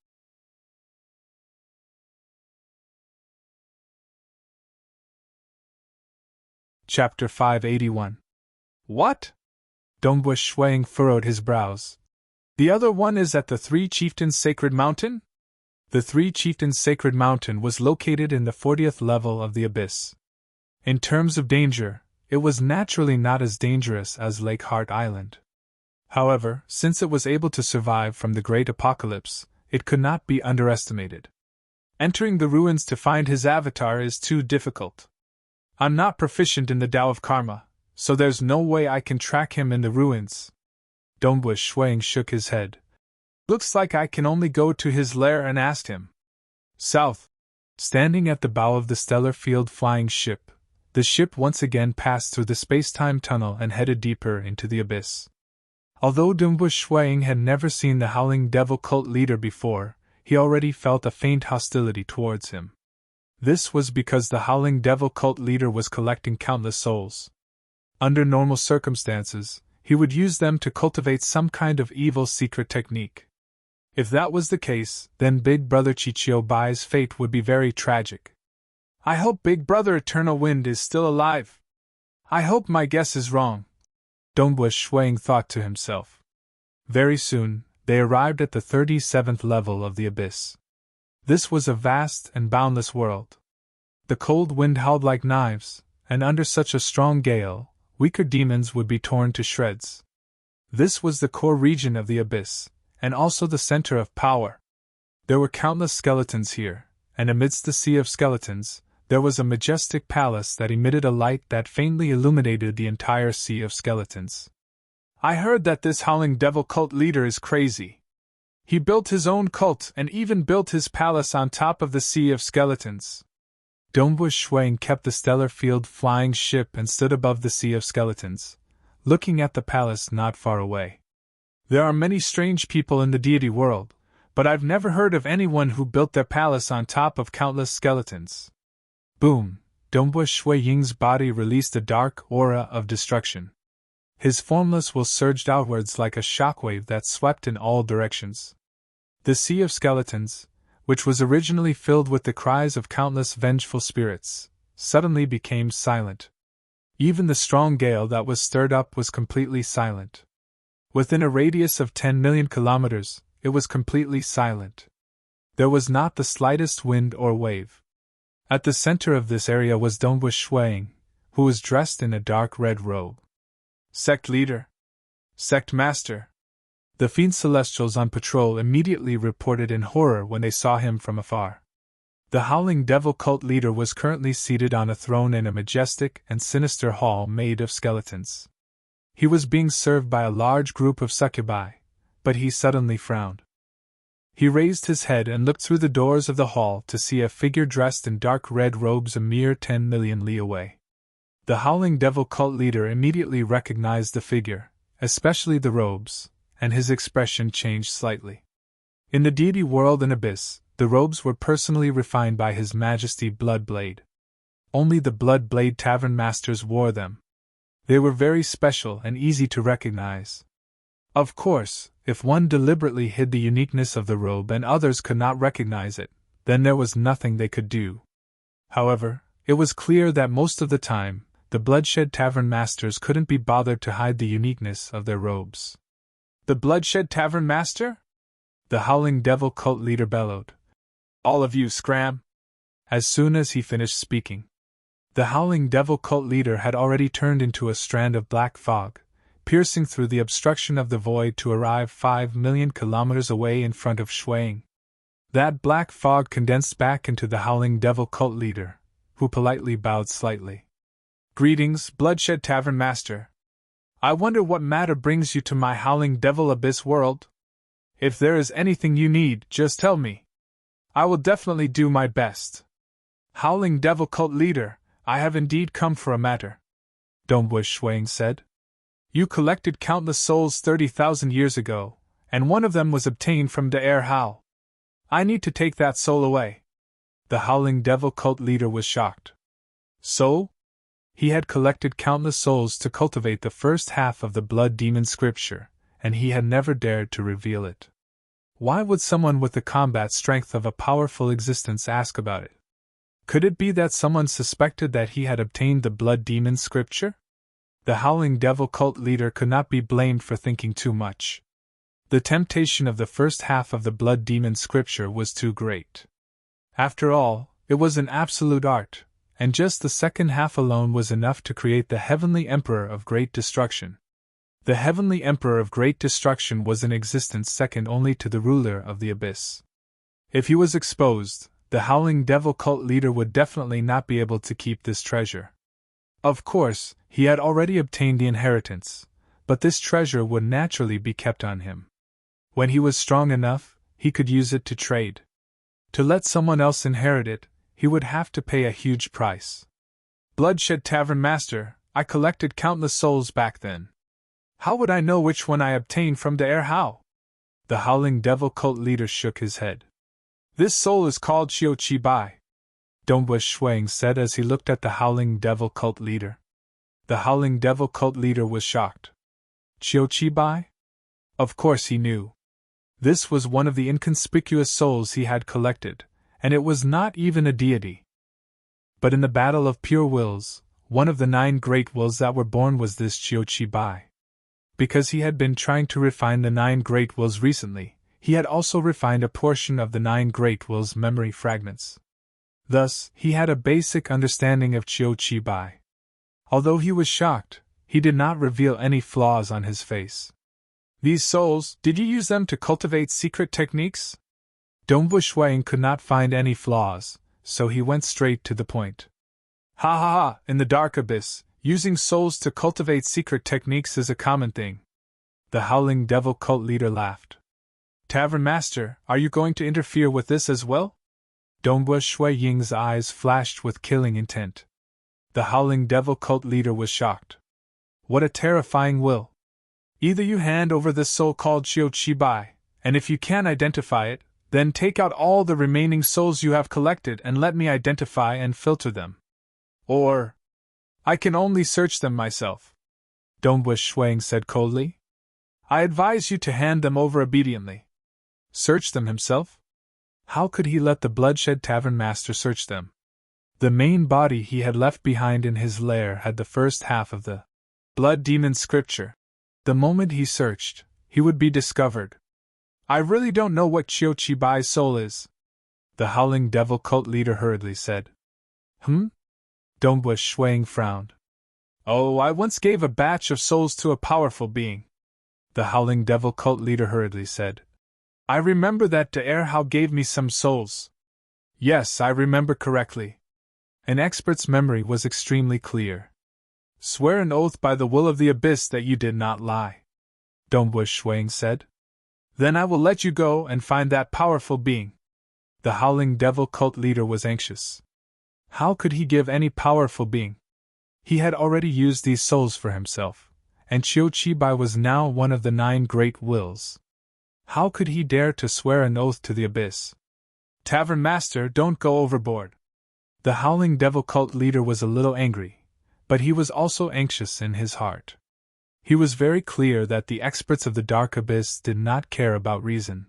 Chapter 581. What? Dongbu Shuang furrowed his brows. The other one is at the 3 Chieftains' Sacred Mountain? The 3 Chieftains' Sacred Mountain was located in the 40th level of the Abyss. In terms of danger, it was naturally not as dangerous as Lake Heart Island. However, since it was able to survive from the Great Apocalypse, it could not be underestimated. Entering the ruins to find his avatar is too difficult. I'm not proficient in the Tao of Karma, so there's no way I can track him in the ruins. Dongbu Shuang shook his head. Looks like I can only go to his lair and ask him. South. Standing at the bow of the stellar field flying ship, the ship once again passed through the space-time tunnel and headed deeper into the abyss. Although Dongbu Shuang had never seen the Howling Devil cult leader before, he already felt a faint hostility towards him. This was because the Howling Devil cult leader was collecting countless souls. Under normal circumstances, he would use them to cultivate some kind of evil secret technique. If that was the case, then Big Brother Chichio Bai's fate would be very tragic. I hope Big Brother Eternal Wind is still alive. I hope my guess is wrong. Dongbu Shuang thought to himself. Very soon, they arrived at the 37th level of the abyss. This was a vast and boundless world. The cold wind howled like knives, and under such a strong gale, weaker demons would be torn to shreds. This was the core region of the abyss, and also the center of power. There were countless skeletons here, and amidst the sea of skeletons, there was a majestic palace that emitted a light that faintly illuminated the entire sea of skeletons. I heard that this howling devil cult leader is crazy. He built his own cult and even built his palace on top of the sea of skeletons. Dongbu Shuang kept the stellar field flying ship and stood above the sea of skeletons, looking at the palace not far away. There are many strange people in the deity world, but I've never heard of anyone who built their palace on top of countless skeletons. Boom! Dongbu Ying's body released a dark aura of destruction. His formless will surged outwards like a shockwave that swept in all directions. The sea of skeletons, which was originally filled with the cries of countless vengeful spirits, suddenly became silent. Even the strong gale that was stirred up was completely silent. Within a radius of 10 million kilometers, it was completely silent. There was not the slightest wind or wave. At the center of this area was Dongbu Shuang, who was dressed in a dark red robe. Sect leader. Sect master. The fiend celestials on patrol immediately reported in horror when they saw him from afar. The howling devil cult leader was currently seated on a throne in a majestic and sinister hall made of skeletons. He was being served by a large group of succubi, but he suddenly frowned. He raised his head and looked through the doors of the hall to see a figure dressed in dark red robes a mere 10 million li away. The howling devil cult leader immediately recognized the figure, especially the robes, and his expression changed slightly. In the deity world and abyss, the robes were personally refined by His Majesty Bloodblade. Only the Bloodblade Tavern Masters wore them. They were very special and easy to recognize. Of course, if one deliberately hid the uniqueness of the robe and others could not recognize it, then there was nothing they could do. However, it was clear that most of the time, the Bloodshed Tavern Masters couldn't be bothered to hide the uniqueness of their robes. The Bloodshed Tavern Master? The howling devil cult leader bellowed. All of you scram! As soon as he finished speaking, the howling devil cult leader had already turned into a strand of black fog, piercing through the obstruction of the void to arrive 5 million kilometers away in front of Shuang. That black fog condensed back into the howling devil cult leader, who politely bowed slightly. Greetings, Bloodshed Tavern Master. I wonder what matter brings you to my howling devil abyss world? If there is anything you need, just tell me. I will definitely do my best. Howling devil cult leader, I have indeed come for a matter. Dongbu Shuang said. You collected countless souls 30,000 years ago, and one of them was obtained from the air Hao. I need to take that soul away. The howling devil cult leader was shocked. Soul? He had collected countless souls to cultivate the first half of the blood demon scripture, and he had never dared to reveal it. Why would someone with the combat strength of a powerful existence ask about it? Could it be that someone suspected that he had obtained the blood demon scripture? The howling devil cult leader could not be blamed for thinking too much. The temptation of the first half of the blood demon scripture was too great. After all, it was an absolute art, and just the second half alone was enough to create the Heavenly Emperor of Great Destruction. The Heavenly Emperor of Great Destruction was in existence second only to the ruler of the Abyss. If he was exposed, the howling devil cult leader would definitely not be able to keep this treasure. Of course, he had already obtained the inheritance, but this treasure would naturally be kept on him. When he was strong enough, he could use it to trade. To let someone else inherit it, he would have to pay a huge price. Bloodshed Tavern Master, I collected countless souls back then. How would I know which one I obtained from the air Hao? The howling devil cult leader shook his head. This soul is called Xiu Bai, Dongbu Shuang said as he looked at the howling devil cult leader. The howling devil cult leader was shocked. Xiu Bai? Of course he knew. This was one of the inconspicuous souls he had collected, and it was not even a deity. But in the battle of pure wills, one of the 9 great wills that were born was this Xiu Bai. Because he had been trying to refine the 9 Great Wills recently, he had also refined a portion of the 9 Great Wills' memory fragments. Thus, he had a basic understanding of Chiu Chi Bai. Although he was shocked, he did not reveal any flaws on his face. These souls, did you use them to cultivate secret techniques? Dongbu Shuang could not find any flaws, so he went straight to the point. Ha ha ha, in the dark abyss, using souls to cultivate secret techniques is a common thing. The Howling Devil cult leader laughed. Tavern Master, are you going to interfere with this as well? Dongbu Shui Ying's eyes flashed with killing intent. The Howling Devil cult leader was shocked. What a terrifying will! Either you hand over this soul called Chiu Chi Bai, and if you can identify it, then take out all the remaining souls you have collected and let me identify and filter them. Or, I can only search them myself. Dongbu Shuang said coldly. I advise you to hand them over obediently. Search them himself? How could he let the bloodshed tavern master search them? The main body he had left behind in his lair had the first half of the blood demon scripture. The moment he searched, he would be discovered. I really don't know what Chiu Chi Bai's soul is, the Howling Devil cult leader hurriedly said. Dongbu Shuang frowned. Oh, I once gave a batch of souls to a powerful being, the Howling Devil cult leader hurriedly said. I remember that De Hao gave me some souls. Yes, I remember correctly. An expert's memory was extremely clear. Swear an oath by the will of the abyss that you did not lie, Dongbu Shuang said. Then I will let you go and find that powerful being. The Howling Devil cult leader was anxious. How could he give any powerful being? He had already used these souls for himself, and Chiu Chi Bai was now one of the 9 Great Wills. How could he dare to swear an oath to the abyss? Tavern Master, don't go overboard. The Howling Devil cult leader was a little angry, but he was also anxious in his heart. He was very clear that the experts of the Dark Abyss did not care about reason.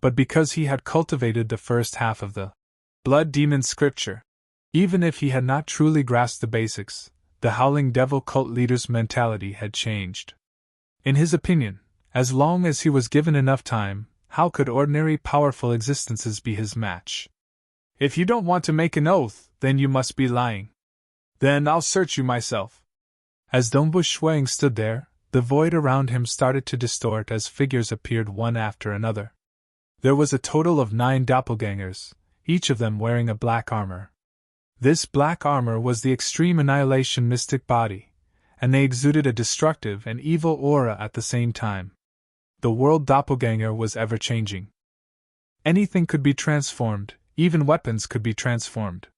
But because he had cultivated the first half of the Blood Demon Scripture, even if he had not truly grasped the basics, the Howling Devil cult leader's mentality had changed. In his opinion, as long as he was given enough time, how could ordinary powerful existences be his match? If you don't want to make an oath, then you must be lying. Then I'll search you myself. As Dongbu Shuang stood there, the void around him started to distort as figures appeared one after another. There was a total of 9 doppelgangers, each of them wearing a black armor. This black armor was the extreme annihilation mystic body, and they exuded a destructive and evil aura at the same time. The world doppelganger was ever-changing. Anything could be transformed, even weapons could be transformed.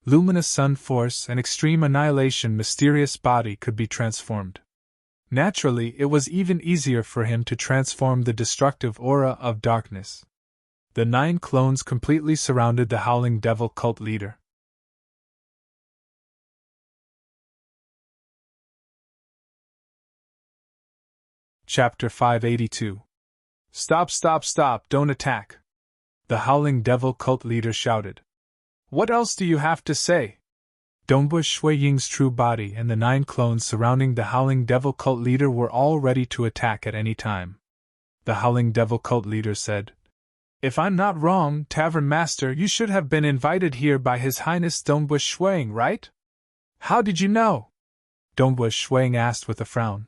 Luminous sun force and extreme annihilation mysterious body could be transformed. Naturally, it was even easier for him to transform the destructive aura of darkness. The 9 clones completely surrounded the Howling Devil cult leader. Chapter 582. Stop, stop, stop, don't attack! The Howling Devil cult leader shouted. What else do you have to say? Dongbu Shui Ying's true body and the 9 clones surrounding the Howling Devil cult leader were all ready to attack at any time. The Howling Devil cult leader said, If I'm not wrong, Tavern Master, you should have been invited here by His Highness Dongbu Shuang, right? How did you know? Dongbu Shuang asked with a frown.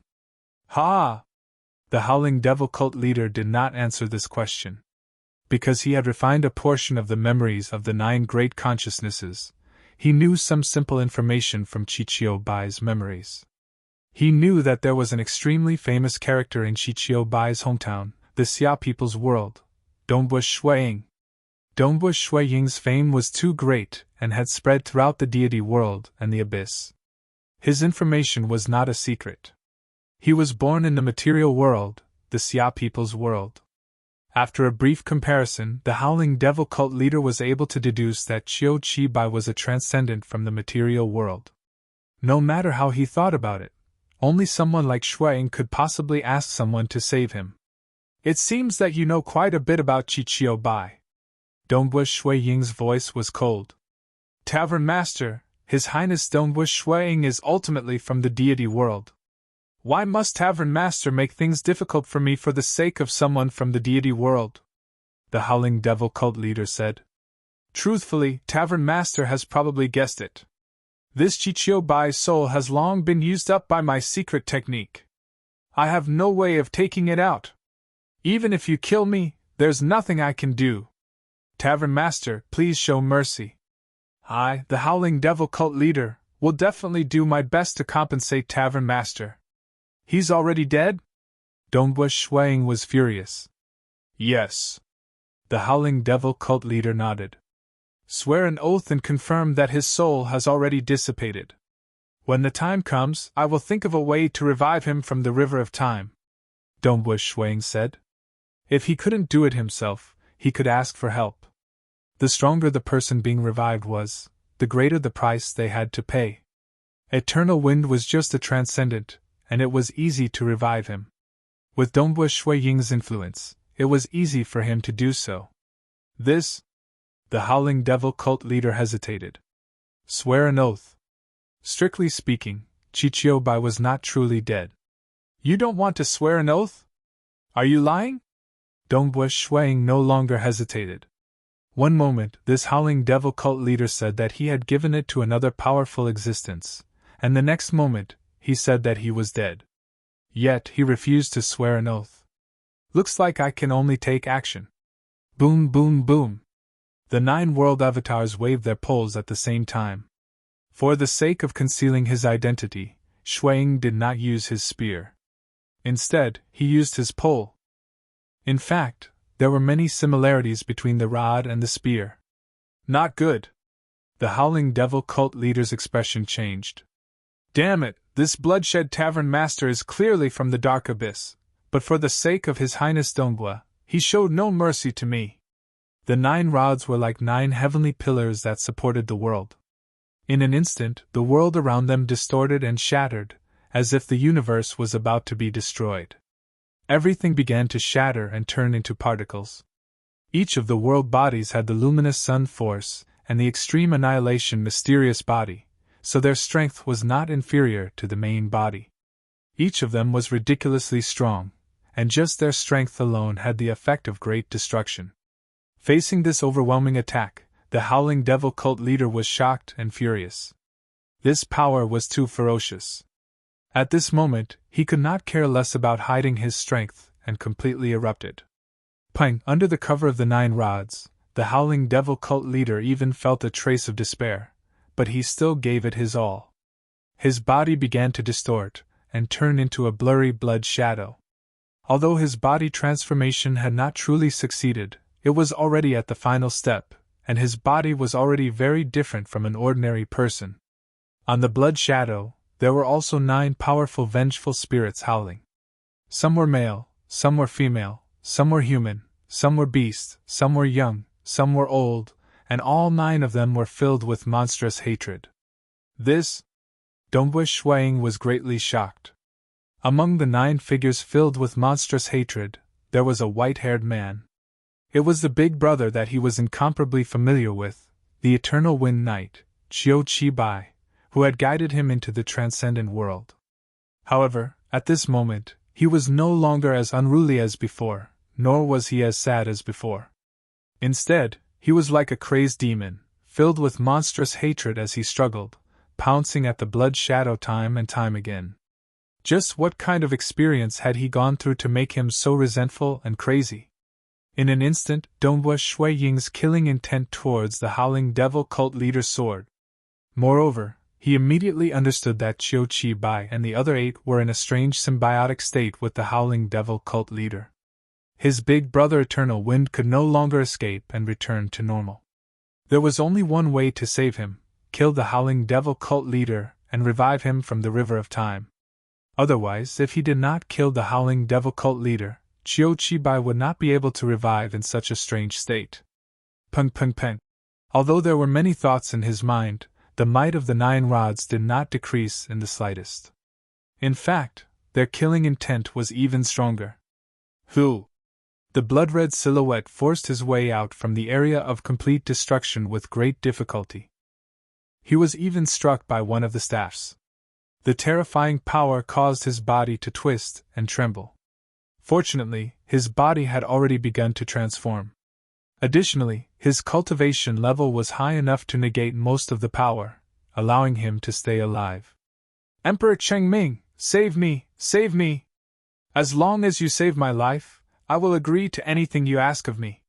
Ha! The Howling Devil cult leader did not answer this question. Because he had refined a portion of the memories of the 9 great consciousnesses, he knew some simple information from Chichio Bai's memories. He knew that there was an extremely famous character in Chichio Bai's hometown, the Xia people's world, Dongbu Shuiying. Dongbu Shuiying's fame was too great and had spread throughout the deity world and the abyss. His information was not a secret. He was born in the material world, the Xia people's world. After a brief comparison, the Howling Devil cult leader was able to deduce that Chiu Chi Bai was a transcendent from the material world. No matter how he thought about it, only someone like Shuiying could possibly ask someone to save him. It seems that you know quite a bit about Chichio Bai. Dongbu Shuiying's voice was cold. Tavern Master, His Highness Dongbu Shuiying is ultimately from the deity world. Why must Tavern Master make things difficult for me for the sake of someone from the deity world? The Howling Devil cult leader said. Truthfully, Tavern Master has probably guessed it. This Chichiyo-bai's soul has long been used up by my secret technique. I have no way of taking it out. Even if you kill me, there's nothing I can do. Tavern Master, please show mercy. I, the Howling Devil cult leader, will definitely do my best to compensate Tavern Master. He's already dead? Dongbua Shuang was furious. Yes. The Howling Devil cult leader nodded. Swear an oath and confirm that his soul has already dissipated. When the time comes, I will think of a way to revive him from the river of time. Dongbua Shuang said. If he couldn't do it himself, he could ask for help. The stronger the person being revived was, the greater the price they had to pay. Eternal Wind was just a transcendent, and it was easy to revive him. With Dongbua Shuiying's influence, it was easy for him to do so. This? The Howling Devil cult leader hesitated. Swear an oath. Strictly speaking, Chichiyo-bai was not truly dead. You don't want to swear an oath? Are you lying? Dongbua Shuiying no longer hesitated. One moment, this Howling Devil cult leader said that he had given it to another powerful existence, and the next moment, he said that he was dead. Yet, he refused to swear an oath. Looks like I can only take action. Boom, boom, boom. The 9 world avatars waved their poles at the same time. For the sake of concealing his identity, Shuiying did not use his spear. Instead, he used his pole. In fact, there were many similarities between the rod and the spear. Not good. The Howling Devil cult leader's expression changed. Damn it, this bloodshed Tavern Master is clearly from the Dark Abyss, but for the sake of His Highness Dongbua, he showed no mercy to me. The 9 rods were like 9 heavenly pillars that supported the world. In an instant, the world around them distorted and shattered, as if the universe was about to be destroyed. Everything began to shatter and turn into particles. Each of the world bodies had the luminous sun force and the extreme annihilation mysterious body, so their strength was not inferior to the main body. Each of them was ridiculously strong, and just their strength alone had the effect of great destruction. Facing this overwhelming attack, the Howling Devil cult leader was shocked and furious. This power was too ferocious. At this moment, he could not care less about hiding his strength, and completely erupted. Pang, under the cover of the 9 rods, the Howling Devil cult leader even felt a trace of despair, but he still gave it his all. His body began to distort, and turn into a blurry blood shadow. Although his body transformation had not truly succeeded, it was already at the final step, and his body was already very different from an ordinary person. On the blood shadow, there were also 9 powerful vengeful spirits howling. Some were male, some were female, some were human, some were beasts, some were young, some were old, and all 9 of them were filled with monstrous hatred. This? Dongbua Shuiying was greatly shocked. Among the 9 figures filled with monstrous hatred, there was a white-haired man. It was the big brother that he was incomparably familiar with, the Eternal Wind Knight, Chiyo-Chi-Bai, who had guided him into the transcendent world. However, at this moment, he was no longer as unruly as before, nor was he as sad as before. Instead, he was like a crazed demon, filled with monstrous hatred as he struggled, pouncing at the blood shadow time and time again. Just what kind of experience had he gone through to make him so resentful and crazy? In an instant, Dongbua Shuiying's killing intent towards the Howling Devil cult leader soared. Moreover, he immediately understood that Chiyo-Chi-Bai and the other 8 were in a strange symbiotic state with the Howling Devil cult leader. His big brother Eternal Wind could no longer escape and return to normal. There was only one way to save him: kill the Howling Devil cult leader and revive him from the river of time. Otherwise, if he did not kill the Howling Devil cult leader, Chiyo-Chi-Bai would not be able to revive in such a strange state. Peng. Although there were many thoughts in his mind, the might of the 9 rods did not decrease in the slightest. In fact, their killing intent was even stronger. Who? The blood-red silhouette forced his way out from the area of complete destruction with great difficulty. He was even struck by one of the staffs. The terrifying power caused his body to twist and tremble. Fortunately, his body had already begun to transform. Additionally, his cultivation level was high enough to negate most of the power, allowing him to stay alive. Emperor Chengming, save me, save me! As long as you save my life, I will agree to anything you ask of me.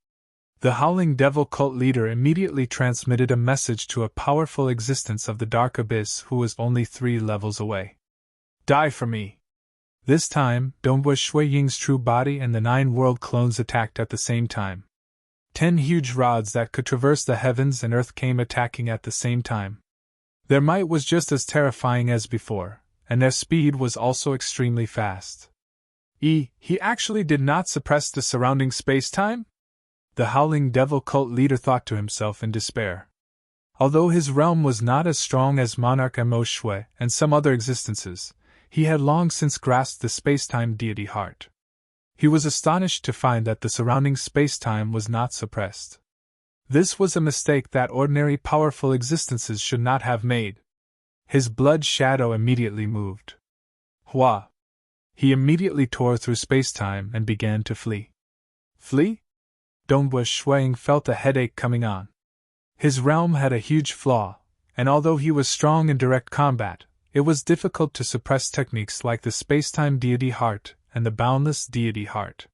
The Howling Devil cult leader immediately transmitted a message to a powerful existence of the Dark Abyss who was only 3 levels away. Die for me! This time, Dongbua Shui Ying's true body and the 9 world clones attacked at the same time. 10 huge rods that could traverse the heavens and earth came attacking at the same time. Their might was just as terrifying as before, and their speed was also extremely fast. He actually did not suppress the surrounding space-time? The Howling Devil cult leader thought to himself in despair. Although his realm was not as strong as Monarch Mo Shui and some other existences, he had long since grasped the space-time deity heart. He was astonished to find that the surrounding space-time was not suppressed. This was a mistake that ordinary powerful existences should not have made. His blood shadow immediately moved. Hua! He immediately tore through space-time and began to flee. Flee? Dongbua Shuiying felt a headache coming on. His realm had a huge flaw, and although he was strong in direct combat, it was difficult to suppress techniques like the space-time deity heart and the boundless deity heart.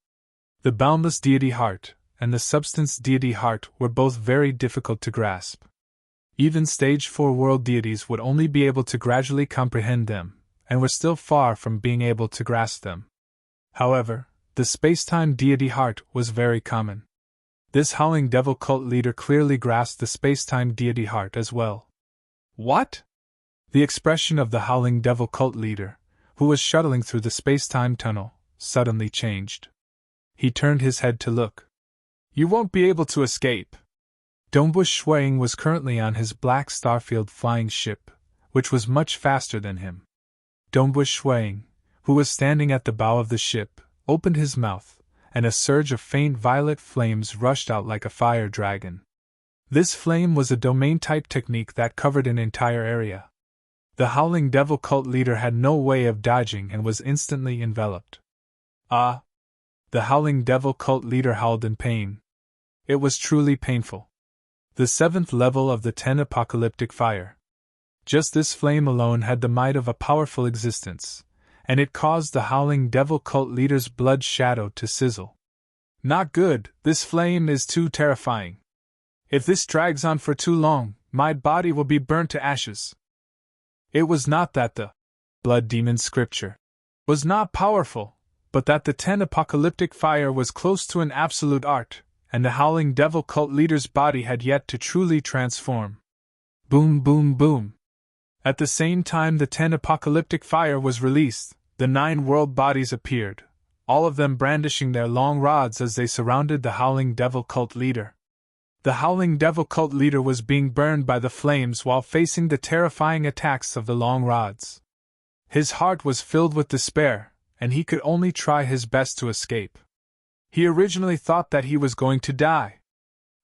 The boundless deity heart and the substance deity heart were both very difficult to grasp. Even stage 4 world deities would only be able to gradually comprehend them, and were still far from being able to grasp them. However, the space-time deity heart was very common. This Howling Devil cult leader clearly grasped the space-time deity heart as well. What? The expression of the Howling Devil cult leader, who was shuttling through the space-time tunnel, suddenly changed. He turned his head to look. You won't be able to escape. Dongbua Shuiying was currently on his Black Starfield flying ship, which was much faster than him. Dongbua Shuiying, who was standing at the bow of the ship, opened his mouth, and a surge of faint violet flames rushed out like a fire dragon. This flame was a domain-type technique that covered an entire area. The Howling Devil cult leader had no way of dodging and was instantly enveloped. Ah! The Howling Devil cult leader howled in pain. It was truly painful. The 7th level of the 10 apocalyptic fire. Just this flame alone had the might of a powerful existence, and it caused the Howling Devil cult leader's blood shadow to sizzle. Not good, this flame is too terrifying. If this drags on for too long, my body will be burnt to ashes. It was not that the blood demon scripture was not powerful, but that the 10 apocalyptic fire was close to an absolute art, and the Howling Devil cult leader's body had yet to truly transform. Boom, boom, boom. At the same time the 10 apocalyptic fire was released, the 9 world bodies appeared, all of them brandishing their long rods as they surrounded the Howling Devil cult leader. The Howling Devil cult leader was being burned by the flames while facing the terrifying attacks of the long rods. His heart was filled with despair, and he could only try his best to escape. He originally thought that he was going to die.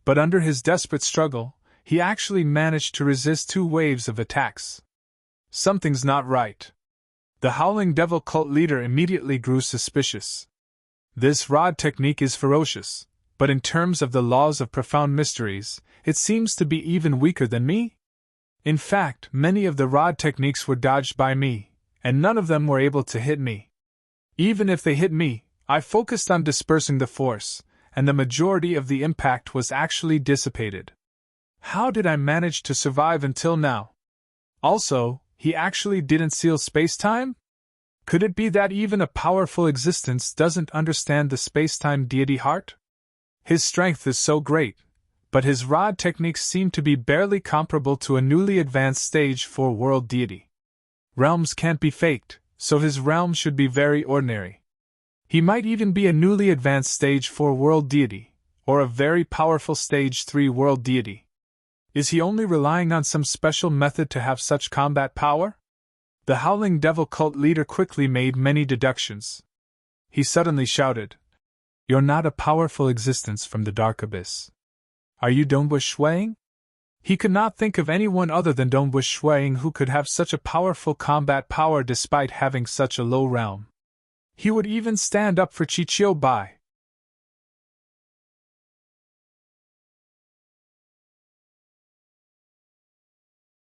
But under his desperate struggle, he actually managed to resist 2 waves of attacks. Something's not right. The Howling Devil cult leader immediately grew suspicious. This rod technique is ferocious, but in terms of the laws of profound mysteries, it seems to be even weaker than me. In fact, many of the rod techniques were dodged by me, and none of them were able to hit me. Even if they hit me, I focused on dispersing the force, and the majority of the impact was actually dissipated. How did I manage to survive until now? Also, he actually didn't seal space-time? Could it be that even a powerful existence doesn't understand the space-time deity heart? His strength is so great, but his rod techniques seem to be barely comparable to a newly advanced stage 4 world deity. Realms can't be faked, so his realm should be very ordinary. He might even be a newly advanced stage 4 world deity, or a very powerful stage 3 world deity. Is he only relying on some special method to have such combat power? The Howling Devil cult leader quickly made many deductions. He suddenly shouted, "You're not a powerful existence from the Dark Abyss. Are you Dongbua Shuiying?" He could not think of anyone other than Dongbush Shuang who could have such a powerful combat power despite having such a low realm. He would even stand up for Chichiu Bai,